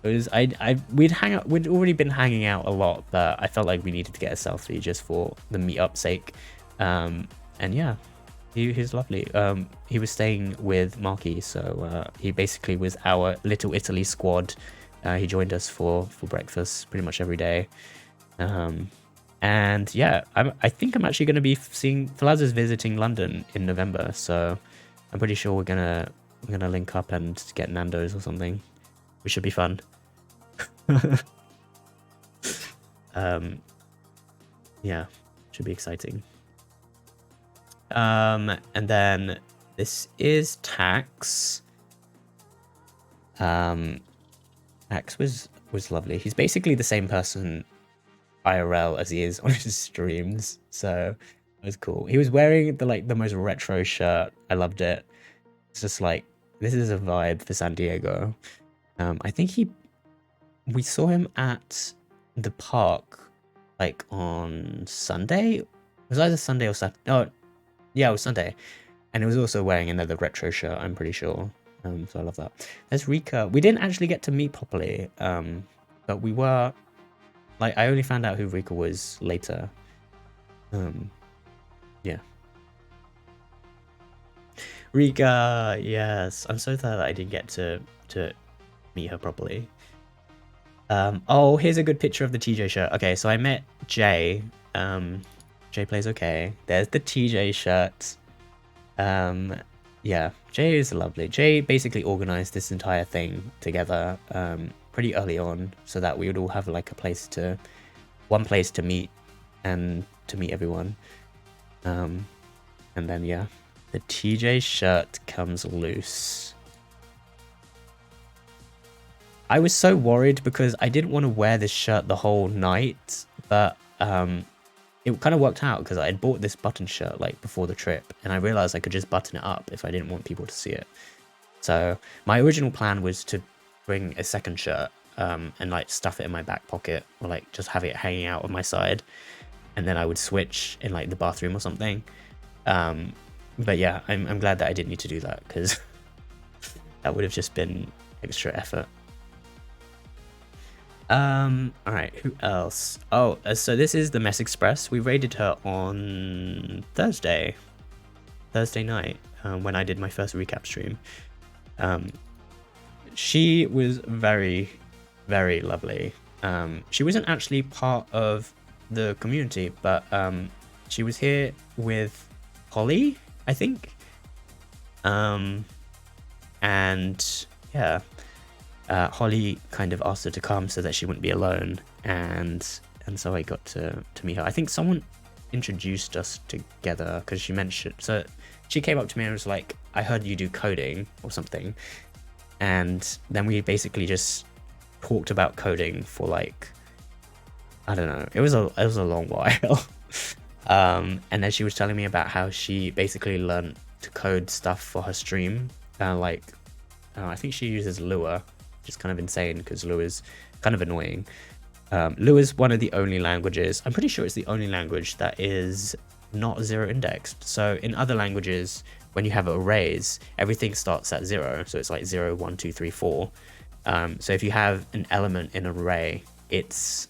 We'd already been hanging out a lot, but I felt like we needed to get a selfie just for the meetup sake. And yeah, he's lovely. He was staying with Marky, so he basically was our Little Italy squad. He joined us for breakfast pretty much every day. And yeah, I think I'm actually going to be seeing Falaza's visiting London in November, so I'm pretty sure we're gonna link up and get Nando's or something, which should be fun. Yeah, should be exciting. And then this is Tax. Tax was lovely. He's basically the same person IRL as he is on his streams, so it was cool. He was wearing the most retro shirt. I loved it. It's just like, this is a vibe for San Diego. I think we saw him at the park like on Sunday. It was either Sunday or Saturday. Oh, yeah, it was Sunday. And he was also wearing another retro shirt, I'm pretty sure. So I love that. There's Rika. We didn't actually get to meet properly, but we were like, I only found out who Rika was later. Yeah. Rika, yes. I'm so sad that I didn't get to meet her properly. Oh, here's a good picture of the TJ shirt. Okay, so I met Jay. Jay plays okay. There's the TJ shirt. Yeah, Jay is lovely. Jay basically organized this entire thing together pretty early on so that we would all have like one place to meet and to meet everyone. And then yeah, the TJ shirt comes loose. I was so worried because I didn't want to wear this shirt the whole night, but it kind of worked out because I had bought this button shirt like before the trip, and I realized I could just button it up if I didn't want people to see it. So my original plan was to bring a second shirt, and like stuff it in my back pocket, or like just have it hanging out on my side, and then I would switch in like the bathroom or something. But yeah, I'm glad that I didn't need to do that, because that would have just been extra effort. All right, who else? Oh, so this is the Mess Express. We raided her on Thursday night, when I did my first recap stream. She was very, very lovely. She wasn't actually part of the community, but she was here with Holly, I think. And yeah, Holly kind of asked her to come so that she wouldn't be alone, and so I got to meet her. I think someone introduced us together, because she mentioned, so she came up to me and was like, I heard you do coding or something, and then we basically just talked about coding for like, I don't know, it was a long while. And then she was telling me about how she basically learned to code stuff for her stream, I think she uses Lua, which is kind of insane because Lua is kind of annoying. Lua is one of the only languages, I'm pretty sure it's the only language that is not zero indexed. So in other languages, when you have arrays, everything starts at 0. So it's like 0, 1, 2, 3, 4. So if you have an element in an array, it's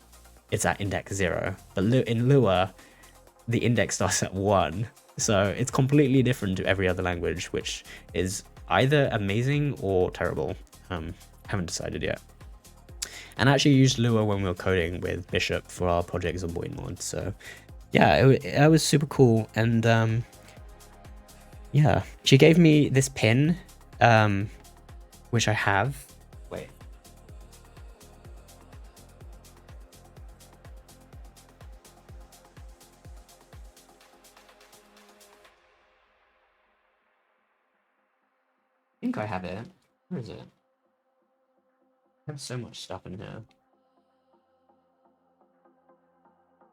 at index 0. But in Lua, the index starts at 1. So it's completely different to every other language, which is either amazing or terrible. Haven't decided yet. And I actually used Lua when we were coding with Bishop for our Project Zomboid mod. So yeah, it was super cool. And yeah, she gave me this pin, which I have. Wait. I think I have it. Where is it? I have so much stuff in here.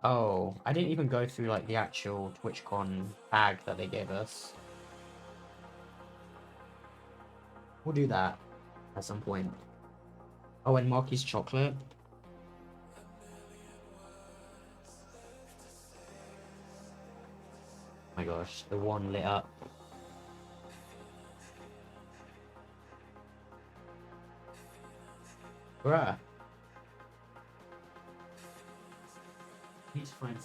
Oh, I didn't even go through like the actual TwitchCon bag that they gave us. We'll do that at some point. Oh, and Marky's chocolate. Oh my gosh, the one lit up. Bruh. Need to find.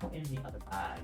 What in the other bag?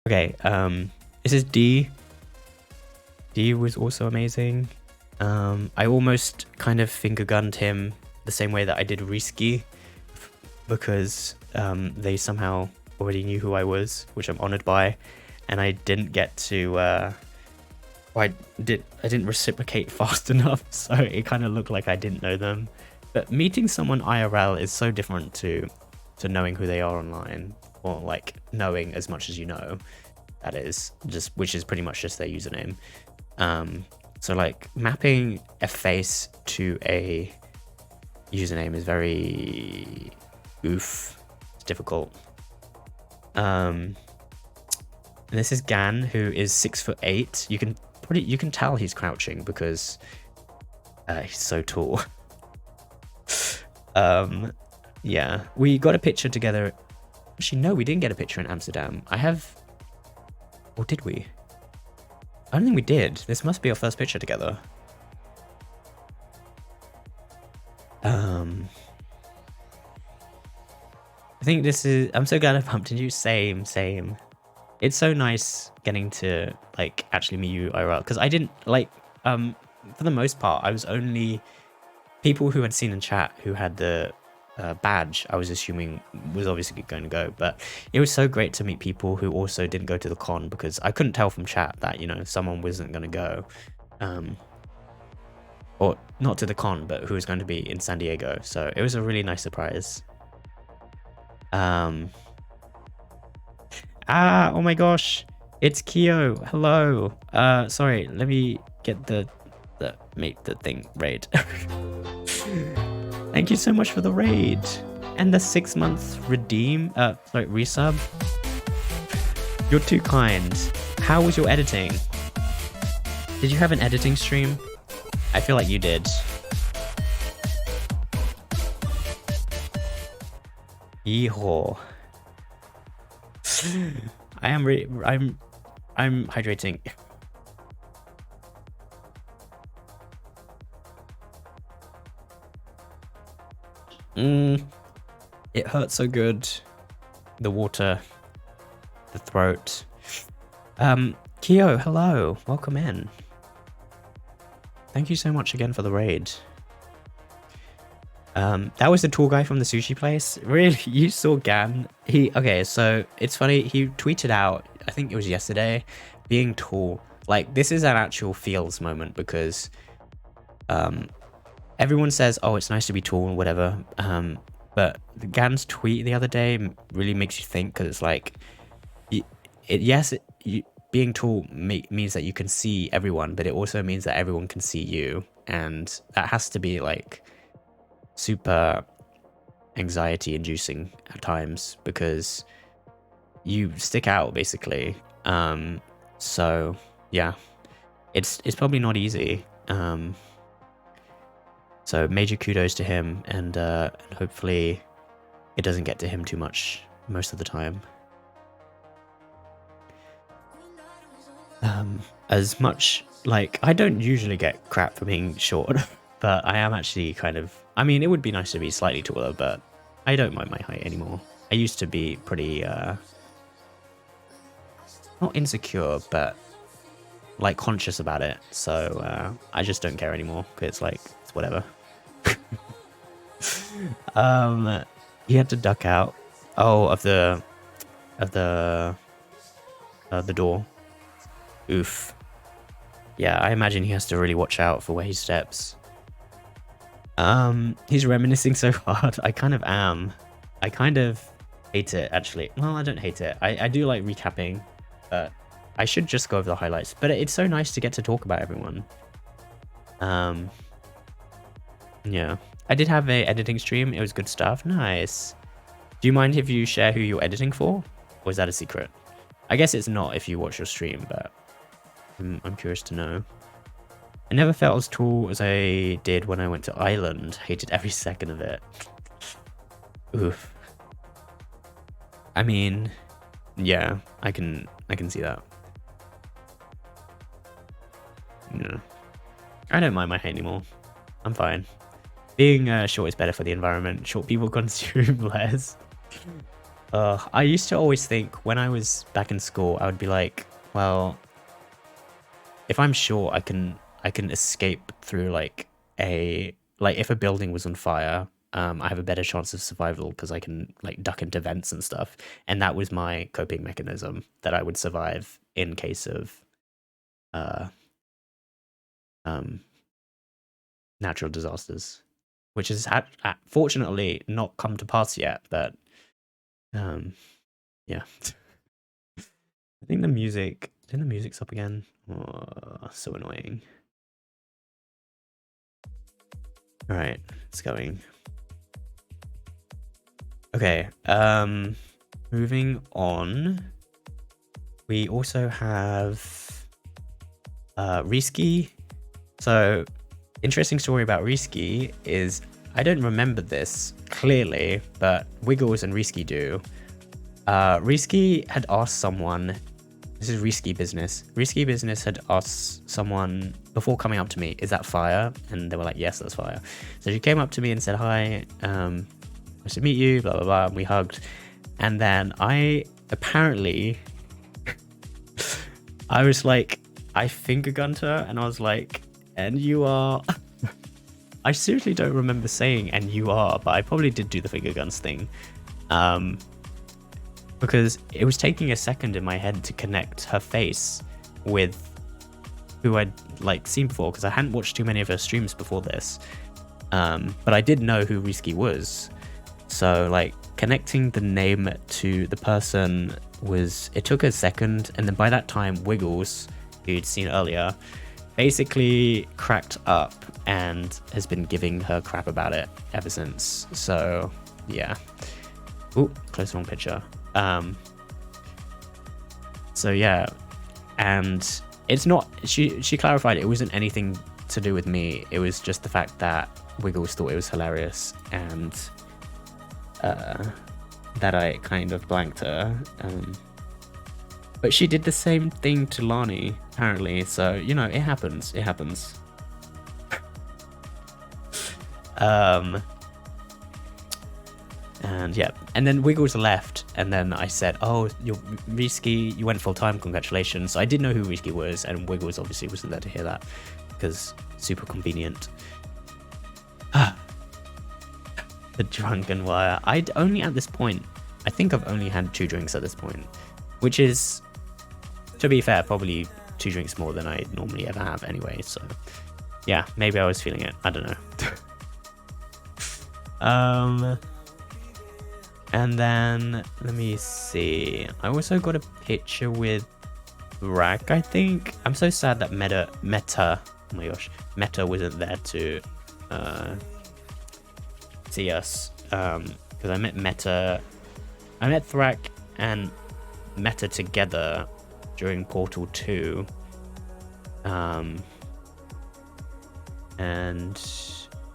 Okay, this is D. D was also amazing. I almost kind of finger gunned him the same way that I did Risky, because they somehow already knew who I was, which I'm honored by, and I didn't get to I didn't reciprocate fast enough, so it kind of looked like I didn't know them. But meeting someone IRL is so different to knowing who they are online, or like knowing as much as you know. That is just, which is pretty much just their username. So like mapping a face to a username is very it's difficult. And this is Gan, who is 6'8". You can tell he's crouching because he's so tall. Yeah, we got a picture together. Actually, no, we didn't get a picture in Amsterdam. Or did we? I don't think we did. This must be our first picture together. I think this is... I'm so glad I bumped into you. Same. It's so nice getting to, like, actually meet you IRL. Because I didn't, like... for the most part, I was only... People who had seen in chat who had the badge, I was assuming was obviously going to go. But it was so great to meet people who also didn't go to the con, because I couldn't tell from chat that, you know, someone wasn't going to go. Or not to the con, but who was going to be in San Diego. So it was a really nice surprise. Oh my gosh, it's Kyo. Hello. Sorry, let me get the thing raid. Thank you so much for the raid and the 6-month resub. You're too kind. How was your editing? Did you have an editing stream? I feel like you did. Yeehaw. I'm hydrating. It hurts so good. The water, the throat. Kyo, hello, welcome in. Thank you so much again for the raid. That was the tour guy from the sushi place. Really? You saw Gan? Okay, so it's funny, he tweeted out, I think it was yesterday, being tall. Like, this is an actual feels moment, because everyone says, oh, it's nice to be tall and whatever. But Gan's tweet the other day really makes you think, because it's like, being tall means that you can see everyone, but it also means that everyone can see you. And that has to be like super anxiety inducing at times, because you stick out basically. So yeah, it's probably not easy. So major kudos to him, and hopefully it doesn't get to him too much most of the time. As much, like, I don't usually get crap for being short, but I am actually kind of, I mean, it would be nice to be slightly taller, but I don't mind my height anymore. I used to be pretty, not insecure, but like conscious about it. So I just don't care anymore, because it's like, it's whatever. He had to duck out. Oh, of the door. Oof. Yeah, I imagine he has to really watch out for where he steps. He's reminiscing so hard. I kind of am. I kind of hate it, actually. Well, I don't hate it. I do like recapping, but I should just go over the highlights. But it's so nice to get to talk about everyone. Yeah. I did have a editing stream. It was good stuff. Nice. Do you mind if you share who you're editing for? Or is that a secret? I guess it's not if you watch your stream, but I'm curious to know. I never felt as tall as I did when I went to Ireland. Hated every second of it. Oof. I mean, yeah, I can see that. Yeah. I don't mind my height anymore. I'm fine. Being short is better for the environment. Short people consume less. I used to always think when I was back in school, I would be like, well, if I'm sure I can escape through like if a building was on fire, I have a better chance of survival because I can like duck into vents and stuff. And that was my coping mechanism, that I would survive in case of natural disasters, which has fortunately not come to pass yet. But yeah. I think the music's up again. Oh, so annoying. All right, it's going. Okay, moving on. We also have Risky. So, interesting story about Risky is I don't remember this clearly, but Wiggles and Risky do. Risky had asked someone. This is Risky Business. Risky Business had asked someone before coming up to me, "Is that fire?" And they were like, "Yes, that's fire." So she came up to me and said, "Hi, nice to meet you." Blah blah blah. And we hugged, and then I apparently, I was like, I finger gunned her, and I was like, "And you are." I seriously don't remember saying "and you are," but I probably did do the finger guns thing. Because it was taking a second in my head to connect her face with who I'd like seen before, because I hadn't watched too many of her streams before this. But I did know who Risky was. So like connecting the name to the person it took a second, and then by that time Wiggles, who you'd seen earlier, basically cracked up and has been giving her crap about it ever since. So yeah. Ooh, close the wrong picture. So yeah, and it's not, she clarified it wasn't anything to do with me, it was just the fact that Wiggles thought it was hilarious, and that I kind of blanked her. But she did the same thing to Lani, apparently, so you know, it happens. And yeah, and then Wiggles left, and then I said, "Oh, you're Risky, you went full time, congratulations." So I did know who Risky was, and Wiggles obviously wasn't there to hear that, because super convenient. The drunken wire. I'd only at this point, I think I've only had 2 drinks at this point, which is, to be fair, probably 2 drinks more than I normally ever have anyway. So yeah, maybe I was feeling it. I don't know. And then, let me see. I also got a picture with Rack, I think. I'm so sad that Meta, oh my gosh, Meta wasn't there to see us. Because I met Thrak and Meta together during Portal 2. And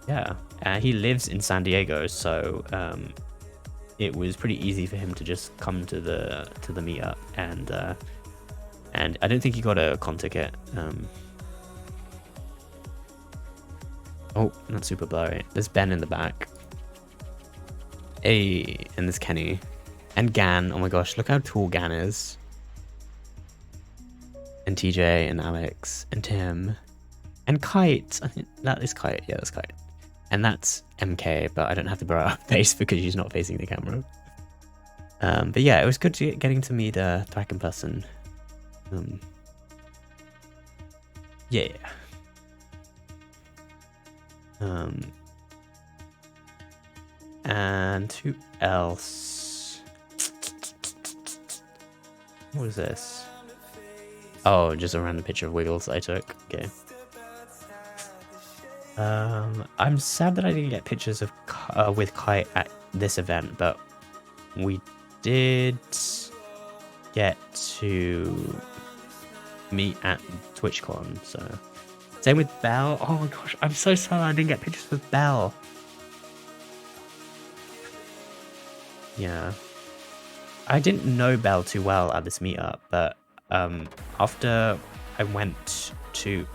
yeah, he lives in San Diego, so it was pretty easy for him to just come to the meetup, and I don't think he got a con ticket. Oh, not super blurry. There's Ben in the back. Hey, and there's Kenny. And Gan. Oh my gosh, look how tall Gan is. And TJ and Alex and Tim. And Kite. I think that is Kite. Yeah, that's Kite. And that's MK, but I don't have to blur out her face because she's not facing the camera. But yeah, it was good getting to meet Thrak in person. Yeah. And who else? What was this? Oh, just a random picture of Wiggles I took. Okay. I'm sad that I didn't get pictures of with Kite at this event, but we did get to meet at TwitchCon. So same with Belle. Oh my gosh, I'm so sorry I didn't get pictures with Belle. Yeah, I didn't know Belle too well at this meetup, but after I went to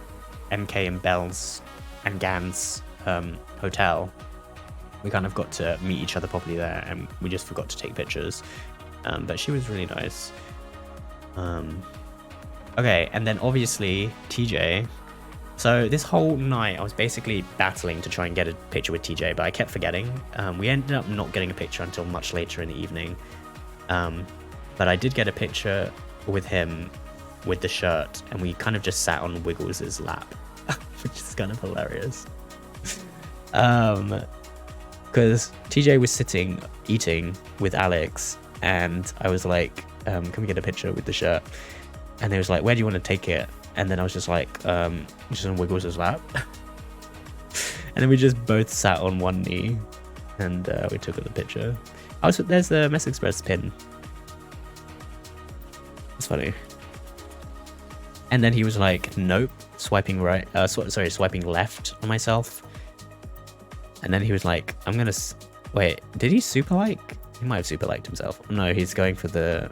MK and Belle's and Gan's hotel, we kind of got to meet each other properly there, and we just forgot to take pictures. but she was really nice. Okay, and then obviously TJ. So this whole night I was basically battling to try and get a picture with TJ, but I kept forgetting. We ended up not getting a picture until much later in the evening. But I did get a picture with him with the shirt, and we kind of just sat on Wiggles's lap, which is kind of hilarious. Because TJ was sitting eating with Alex, and I was like, can we get a picture with the shirt? And they was like, where do you want to take it? And then I was just like, just on Wiggles's lap. And then we just both sat on one knee, and we took the picture. There's the Mess Express pin. It's funny. And then he was like, nope, swiping right, swiping left on myself. And then he was like, I'm gonna, wait, did he super like? He might have super liked himself. No, he's going for the,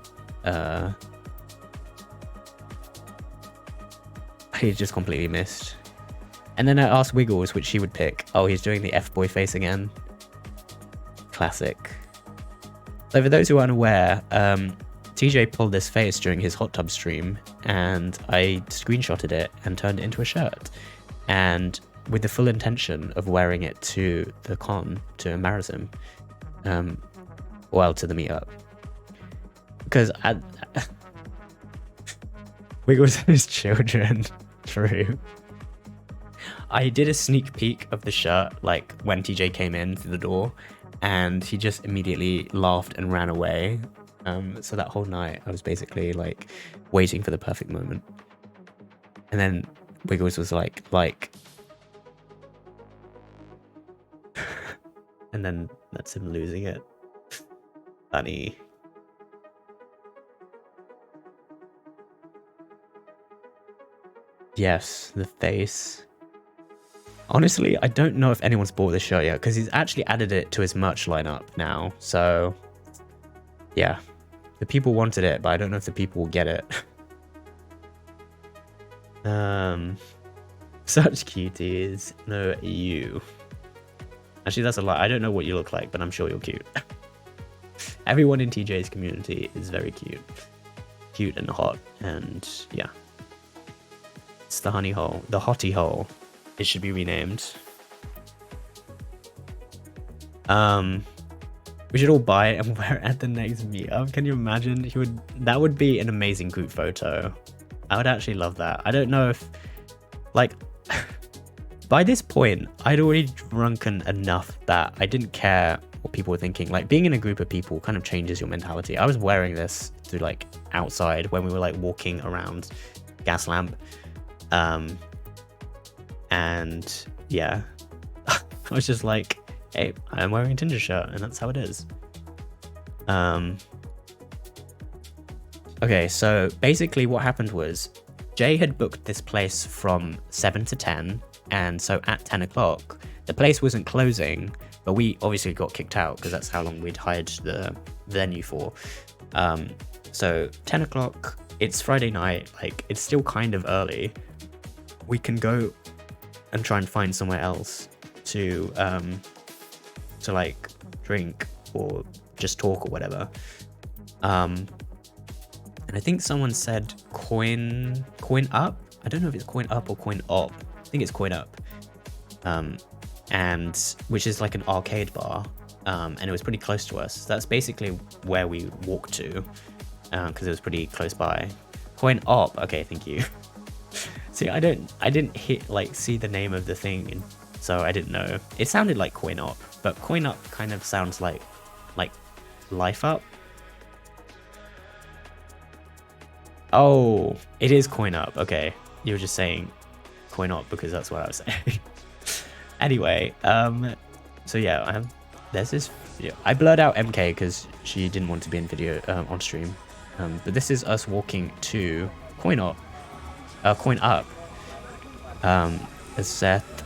he just completely missed. And then I asked Wiggles which he would pick. Oh, he's doing the F-boy face again. Classic. So for those who are unaware, TJ pulled this face during his hot tub stream, and I screenshotted it and turned it into a shirt. And with the full intention of wearing it to the con, to embarrass him. Well, to the meetup. Because Wiggles and his children. True. I did a sneak peek of the shirt, like when TJ came in through the door, and he just immediately laughed and ran away. So that whole night I was basically like waiting for the perfect moment. And then Wiggles was like, and then that's him losing it. Funny. Yes, the face. Honestly, I don't know if anyone's bought this shirt yet, because he's actually added it to his merch lineup now. So, yeah. The people wanted it, but I don't know if the people will get it. Such cuties. No, you. Actually, that's a lie. I don't know what you look like, but I'm sure you're cute. Everyone in TJ's community is very cute. Cute and hot, and yeah. It's the honey hole. The hottie hole. It should be renamed. We should all buy it and wear it at the next meetup. Can you imagine? That would be an amazing group photo. I would actually love that. I don't know if, like, by this point, I'd already drunken enough that I didn't care what people were thinking. Like, being in a group of people kind of changes your mentality. I was wearing this through, like, outside when we were, like, walking around Gaslamp. And yeah, I was just like, hey, I'm wearing a Tinder shirt, and that's how it is. Okay, so basically what happened was Jay had booked this place from 7 to 10, and so at 10 o'clock, the place wasn't closing, but we obviously got kicked out because that's how long we'd hired the venue for. So 10 o'clock, it's Friday night, like, it's still kind of early. We can go and try and find somewhere else to like drink or just talk or whatever. And I think someone said coin up. I don't know if it's coin up or coin op. I think it's coin up. And which is like an arcade bar. And it was pretty close to us. So that's basically where we walked to, because it was pretty close by. Coin op. Okay, thank you. See, I didn't see the name of the thing, so I didn't know. It sounded like coin op, but coin up kind of sounds like life up. Oh, it is coin up. Okay, you were just saying coin op because that's what I was saying. Anyway, so yeah, there's this video. I blurred out MK because she didn't want to be in video on stream. But this is us walking to coin up. Coin up. There's Seth,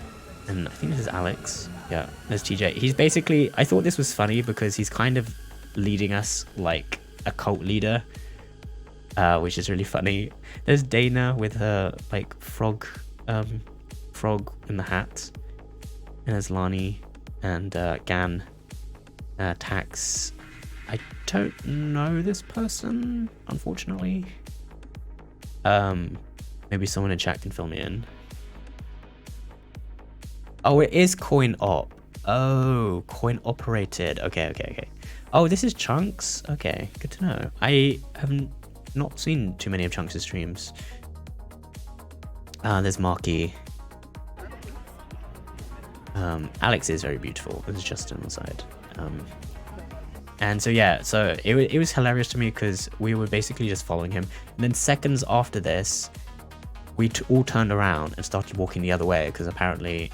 and I think this is Alex. Yeah, there's TJ. He's basically, I thought this was funny because he's kind of leading us like a cult leader, which is really funny. There's Dana with her like frog in the hat, and there's Lani and Gan, Tax, I don't know this person, unfortunately. Maybe someone in chat can fill me in. Oh, it is coin op. Oh, coin operated. Okay. Oh, this is Chunks. Okay, good to know. I haven't not seen too many of Chunks' streams. There's Marky. Alex is very beautiful. There's Justin on the side. And so yeah, so it was hilarious to me because we were basically just following him. And then seconds after this, we all turned around and started walking the other way because apparently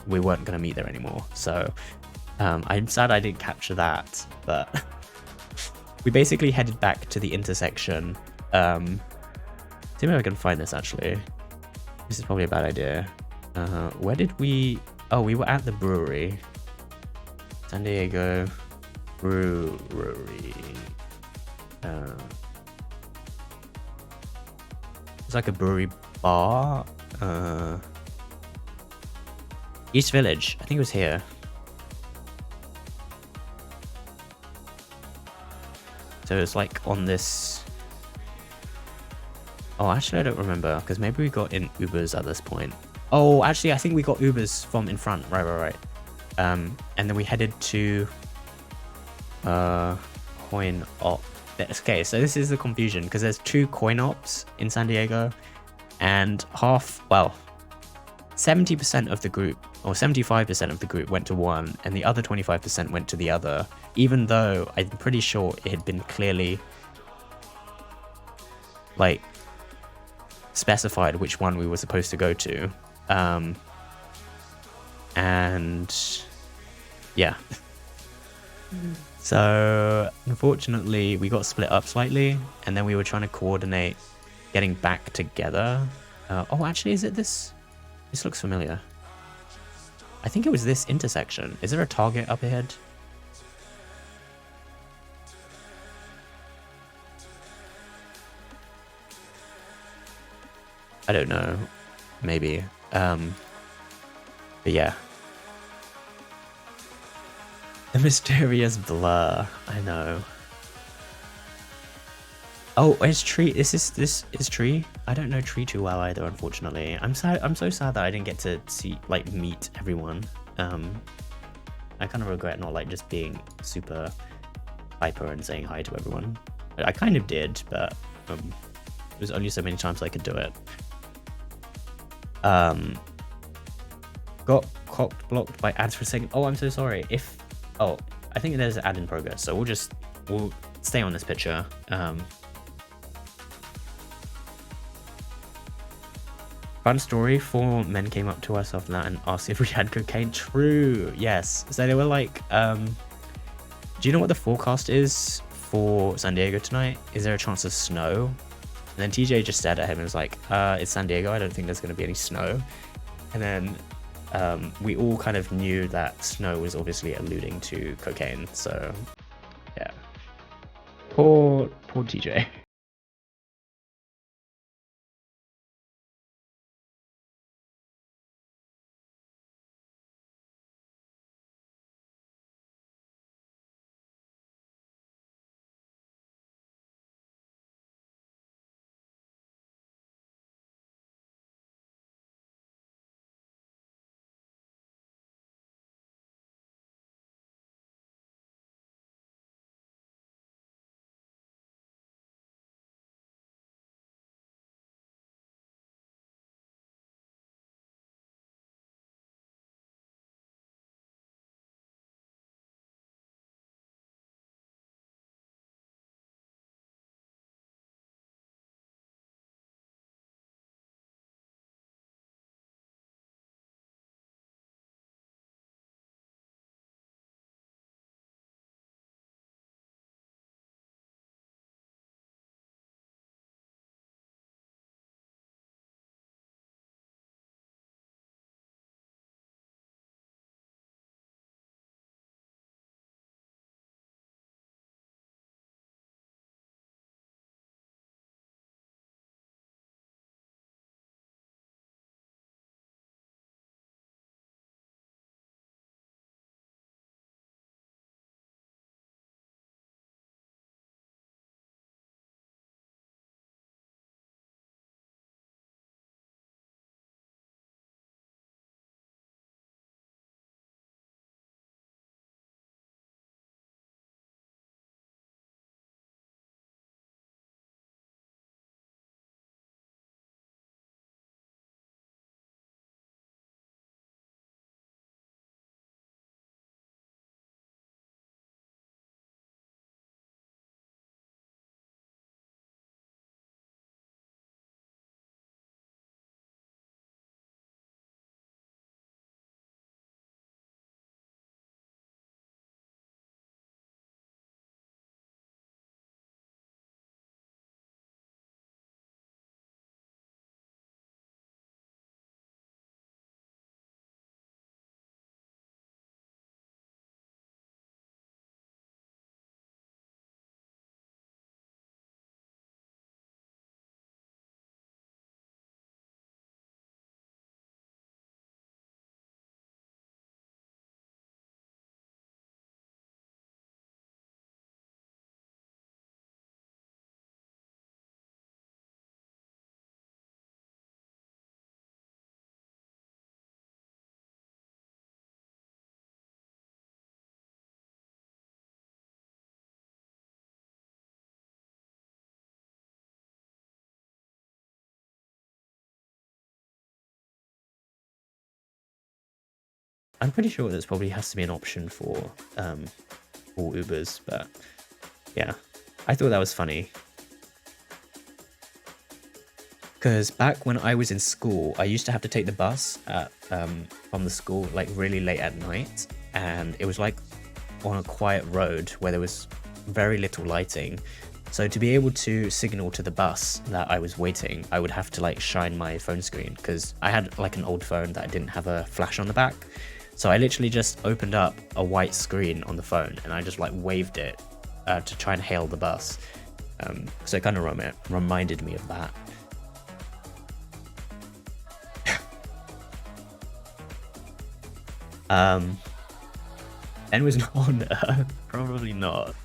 we weren't going to meet there anymore. So I'm sad I didn't capture that, but we basically headed back to the intersection. See if I can find this actually. This is probably a bad idea. Where did we... Oh, we were at the brewery. San Diego Brewery. It's like a brewery bar. East Village. I think it was here. So it's like on this... Oh, actually I don't remember because maybe we got in Ubers at this point. Oh, actually I think we got Ubers from in front. Right. And then we headed to coin op. Okay, so this is the confusion because there's 2 coin ops in San Diego and 70% of the group or 75% of the group went to one and the other 25% went to the other, even though I'm pretty sure it had been clearly like specified which one we were supposed to go to. And yeah. So unfortunately we got split up slightly and then we were trying to coordinate getting back together. Oh, actually, is it this? This looks familiar. I think it was this intersection. Is there a target up ahead? I don't know. Maybe. But yeah. The mysterious blur. I know. Oh, it's Tree. This is Tree. I don't know Tree too well either, unfortunately. I'm so sad that I didn't get to meet everyone. I kind of regret not just being super hyper and saying hi to everyone. I kind of did, but it was only so many times I could do it. Got cocked blocked by ads for a second. Oh, I'm so sorry. I think there's an ad in progress, so we'll stay on this picture. Fun story, 4 men came up to us after that and asked if we had cocaine. True, yes. So they were like, do you know what the forecast is for San Diego tonight? Is there a chance of snow? And then TJ just stared at him and was like, it's San Diego, I don't think there's going to be any snow. And then we all kind of knew that snow was obviously alluding to cocaine, so yeah. Poor TJ. I'm pretty sure there's probably has to be an option for all Ubers, but yeah, I thought that was funny. Because back when I was in school, I used to have to take the bus from the school like really late at night, and it was like on a quiet road where there was very little lighting. So to be able to signal to the bus that I was waiting, I would have to like shine my phone screen, because I had like an old phone that didn't have a flash on the back. So I literally just opened up a white screen on the phone and I just like waved it to try and hail the bus. So it kind of reminded me of that. And was not on Earth, probably not.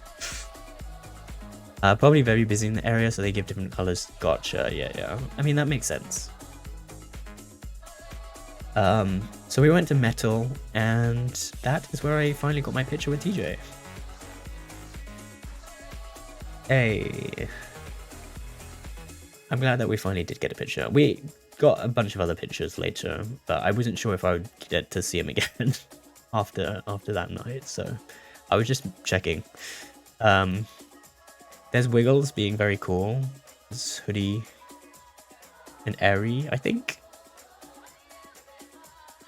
Probably very busy in the area, so they give different colors. Gotcha, yeah. I mean, that makes sense. So we went to Metal, and that is where I finally got my picture with TJ. Hey. I'm glad that we finally did get a picture. We got a bunch of other pictures later, but I wasn't sure if I would get to see him again after that night, so I was just checking. There's Wiggles being very cool. There's Hoodie and Airy, I think.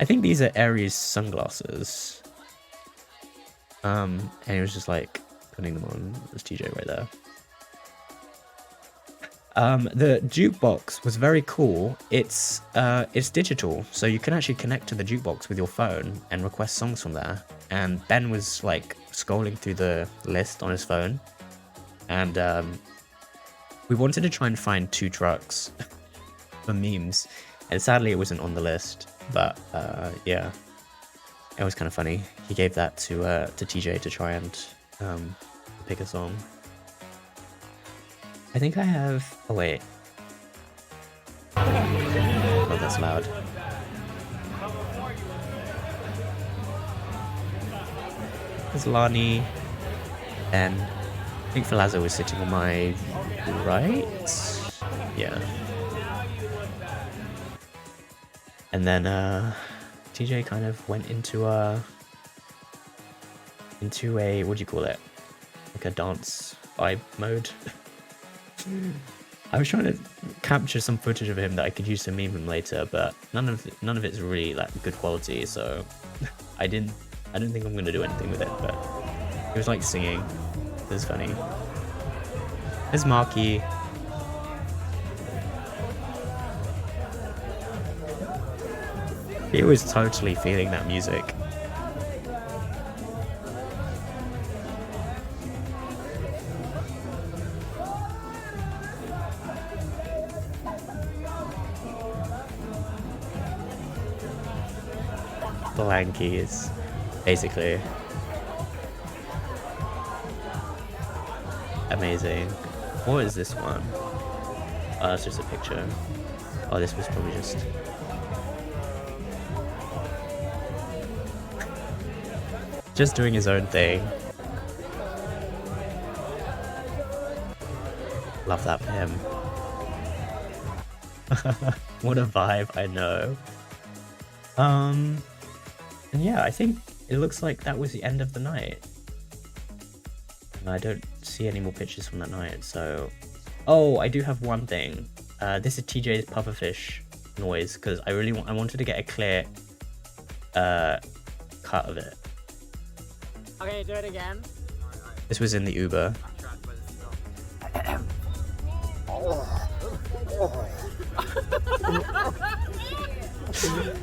I think these are Airy's sunglasses. And he was just like putting them on. There's TJ right there. The jukebox was very cool. It's digital, so you can actually connect to the jukebox with your phone and request songs from there. And Ben was like scrolling through the list on his phone, and we wanted to try and find 2 trucks for memes, and sadly it wasn't on the list. But yeah, it was kind of funny. He gave that to TJ to try and pick a song. I think I have... Oh, wait. Oh, that's loud. There's Lani. And I think Falazzo was sitting on my right? Yeah. And then TJ kind of went into a... what do you call it? Like a dance vibe mode. I was trying to capture some footage of him that I could use to meme him later, but none of it's really like good quality, so I don't think I'm gonna do anything with it. But it was like singing. It was funny. There's Marky. He was totally feeling that music. Blankies, basically. Amazing. What is this one? Oh, that's just a picture. Oh, this was probably just... just doing his own thing. Love that for him. What a vibe, I know. And yeah, I think it looks like that was the end of the night. And I don't see any more pictures from that night, so... Oh, I do have one thing. This is TJ's pufferfish noise, because I wanted to get a clear cut of it. Okay, do it again. This was in the Uber.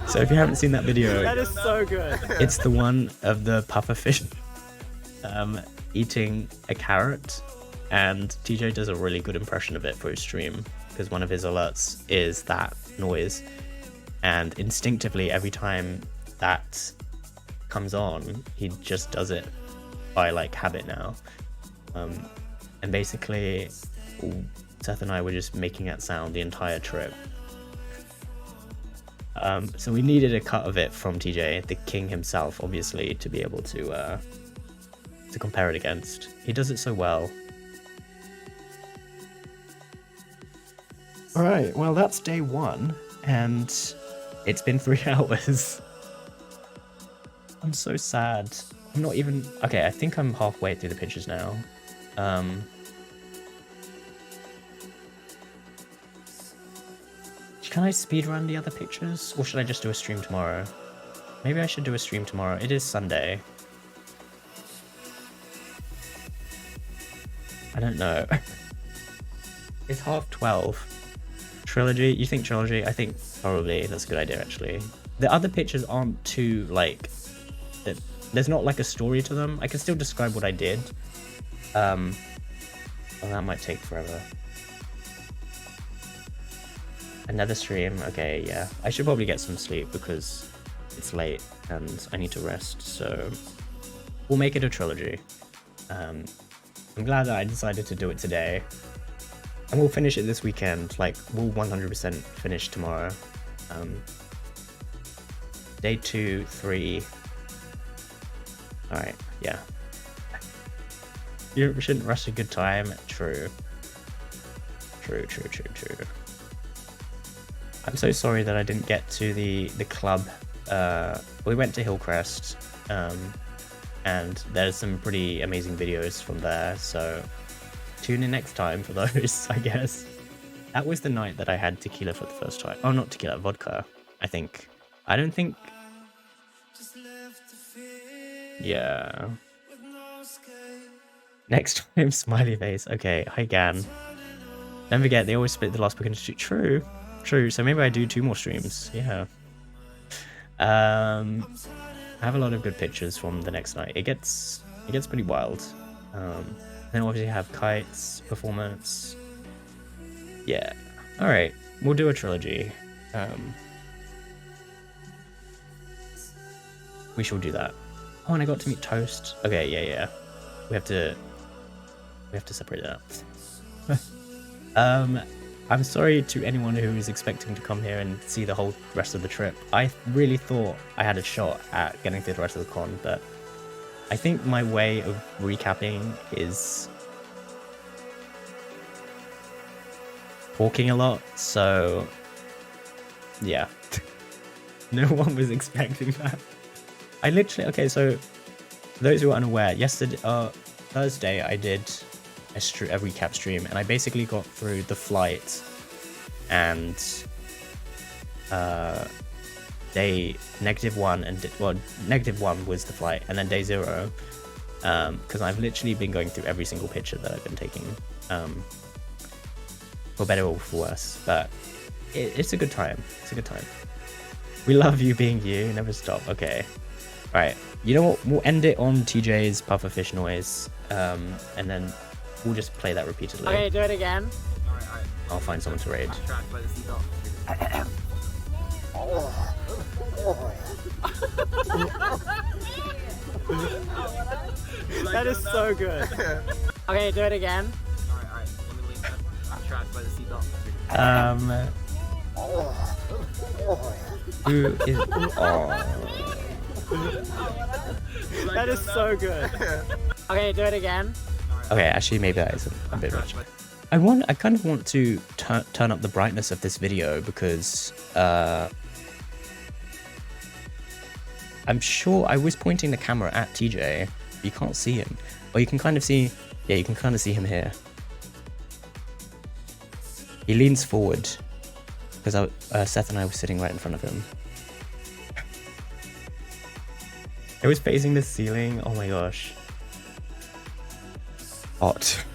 So if you haven't seen that video, That is so good. it's the one of the pufferfish eating a carrot, and TJ does a really good impression of it for his stream, because one of his alerts is that noise, and instinctively every time that comes on, he just does it by like habit now. And basically Seth and I were just making that sound the entire trip. So we needed a cut of it from TJ, the king himself, obviously, to be able to compare it against. He does it so well. Alright, well that's day 1, and it's been 3 hours. I'm so sad. I'm not even... Okay, I think I'm halfway through the pictures now. Can I speedrun the other pictures? Or should I just do a stream tomorrow? Maybe I should do a stream tomorrow. It is Sunday. I don't know. It's 12:30. Trilogy? You think trilogy? I think probably that's a good idea, actually. The other pictures aren't too, like... There's not, like, a story to them. I can still describe what I did. Oh, that might take forever. Another stream? Okay, yeah. I should probably get some sleep because it's late and I need to rest, so... We'll make it a trilogy. I'm glad that I decided to do it today. And we'll finish it this weekend. Like, we'll 100% finish tomorrow. Day 2, 3... Alright, yeah. You shouldn't rush a good time. True. True. I'm so sorry that I didn't get to the club. We went to Hillcrest, and there's some pretty amazing videos from there, so tune in next time for those, I guess. That was the night that I had tequila for the first time. Oh, not tequila, vodka, I think. I don't think... Yeah. Next time, smiley face. Okay, hi Gan. Don't forget, they always split the last book into two. True. So maybe I do 2 more streams. Yeah. I have a lot of good pictures from the next night. It gets pretty wild. Then obviously have Kite's performance. Yeah. All right, we'll do a trilogy. We shall do that. Oh, and I got to meet Toast. Okay, yeah. We have to separate that up. I'm sorry to anyone who is expecting to come here and see the whole rest of the trip. I really thought I had a shot at getting through the rest of the con, but I think my way of recapping is talking a lot, so yeah. No one was expecting that. I literally... Okay, so for those who are unaware, Thursday I did a recap stream, and I basically got through the flight and day -1 and -1 was the flight, and then day 0, because I've literally been going through every single picture that I've been taking, for better or for worse, but it's a good time. We love you being you, never stop. Okay, right, you know what, we'll end it on TJ's pufferfish noise, and then we'll just play that repeatedly. Okay, do it again. I'll find someone to raid. That is so good. Okay, do it again. Who is... That is so good. Okay, do it again. Okay, actually, maybe that is a bit much. I kind of want to turn up the brightness of this video because I'm sure I was pointing the camera at TJ. You can't see him, or you can kind of see. Yeah, you can kind of see him here. He leans forward because Seth and I were sitting right in front of him. It was facing the ceiling. Oh my gosh. Hot.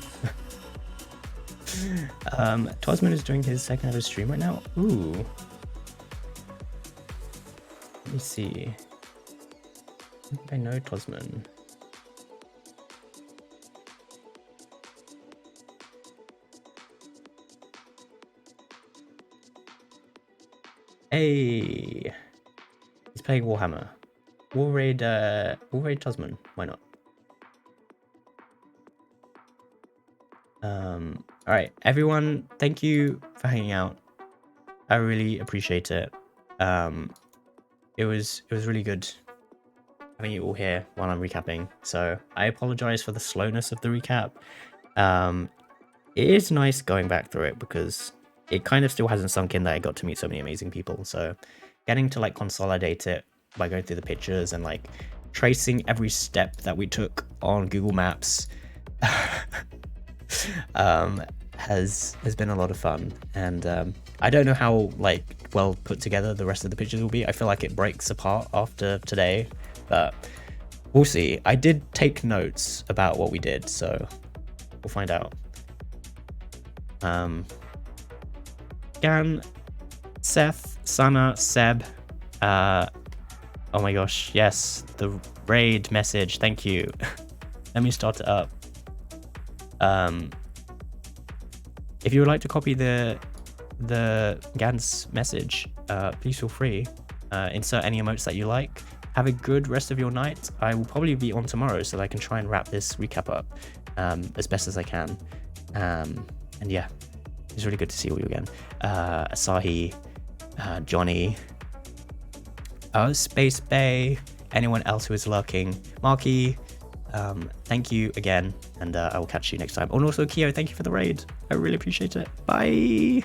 Tosman is doing his second ever stream right now. Ooh. Let me see. I think I know Tosman. Hey. He's playing Warhammer. We'll raid Tosman. Why not? Alright, everyone, thank you for hanging out. I really appreciate it. It was really good having you all here while I'm recapping. So I apologize for the slowness of the recap. It is nice going back through it because it kind of still hasn't sunk in that I got to meet so many amazing people. So getting to like consolidate it by going through the pictures and like tracing every step that we took on Google Maps has been a lot of fun. And I don't know how like well put together the rest of the pictures will be. I feel like it breaks apart after today, but we'll see. I did take notes about what we did, so we'll find out. Gan, Seth, Sana, Seb, oh my gosh, yes, the raid message, thank you. Let me start it up. If you would like to copy the Gan's message, please feel free. Insert any emotes that you like. Have a good rest of your night. I will probably be on tomorrow, so that I can try and wrap this recap up as best as I can. And yeah, it's really good to see all you again. Asahi, Johnny, Space Bay, anyone else who is lurking, Marky, thank you again, and I will catch you next time. And also Kyo, thank you for the raid. I really appreciate it. Bye.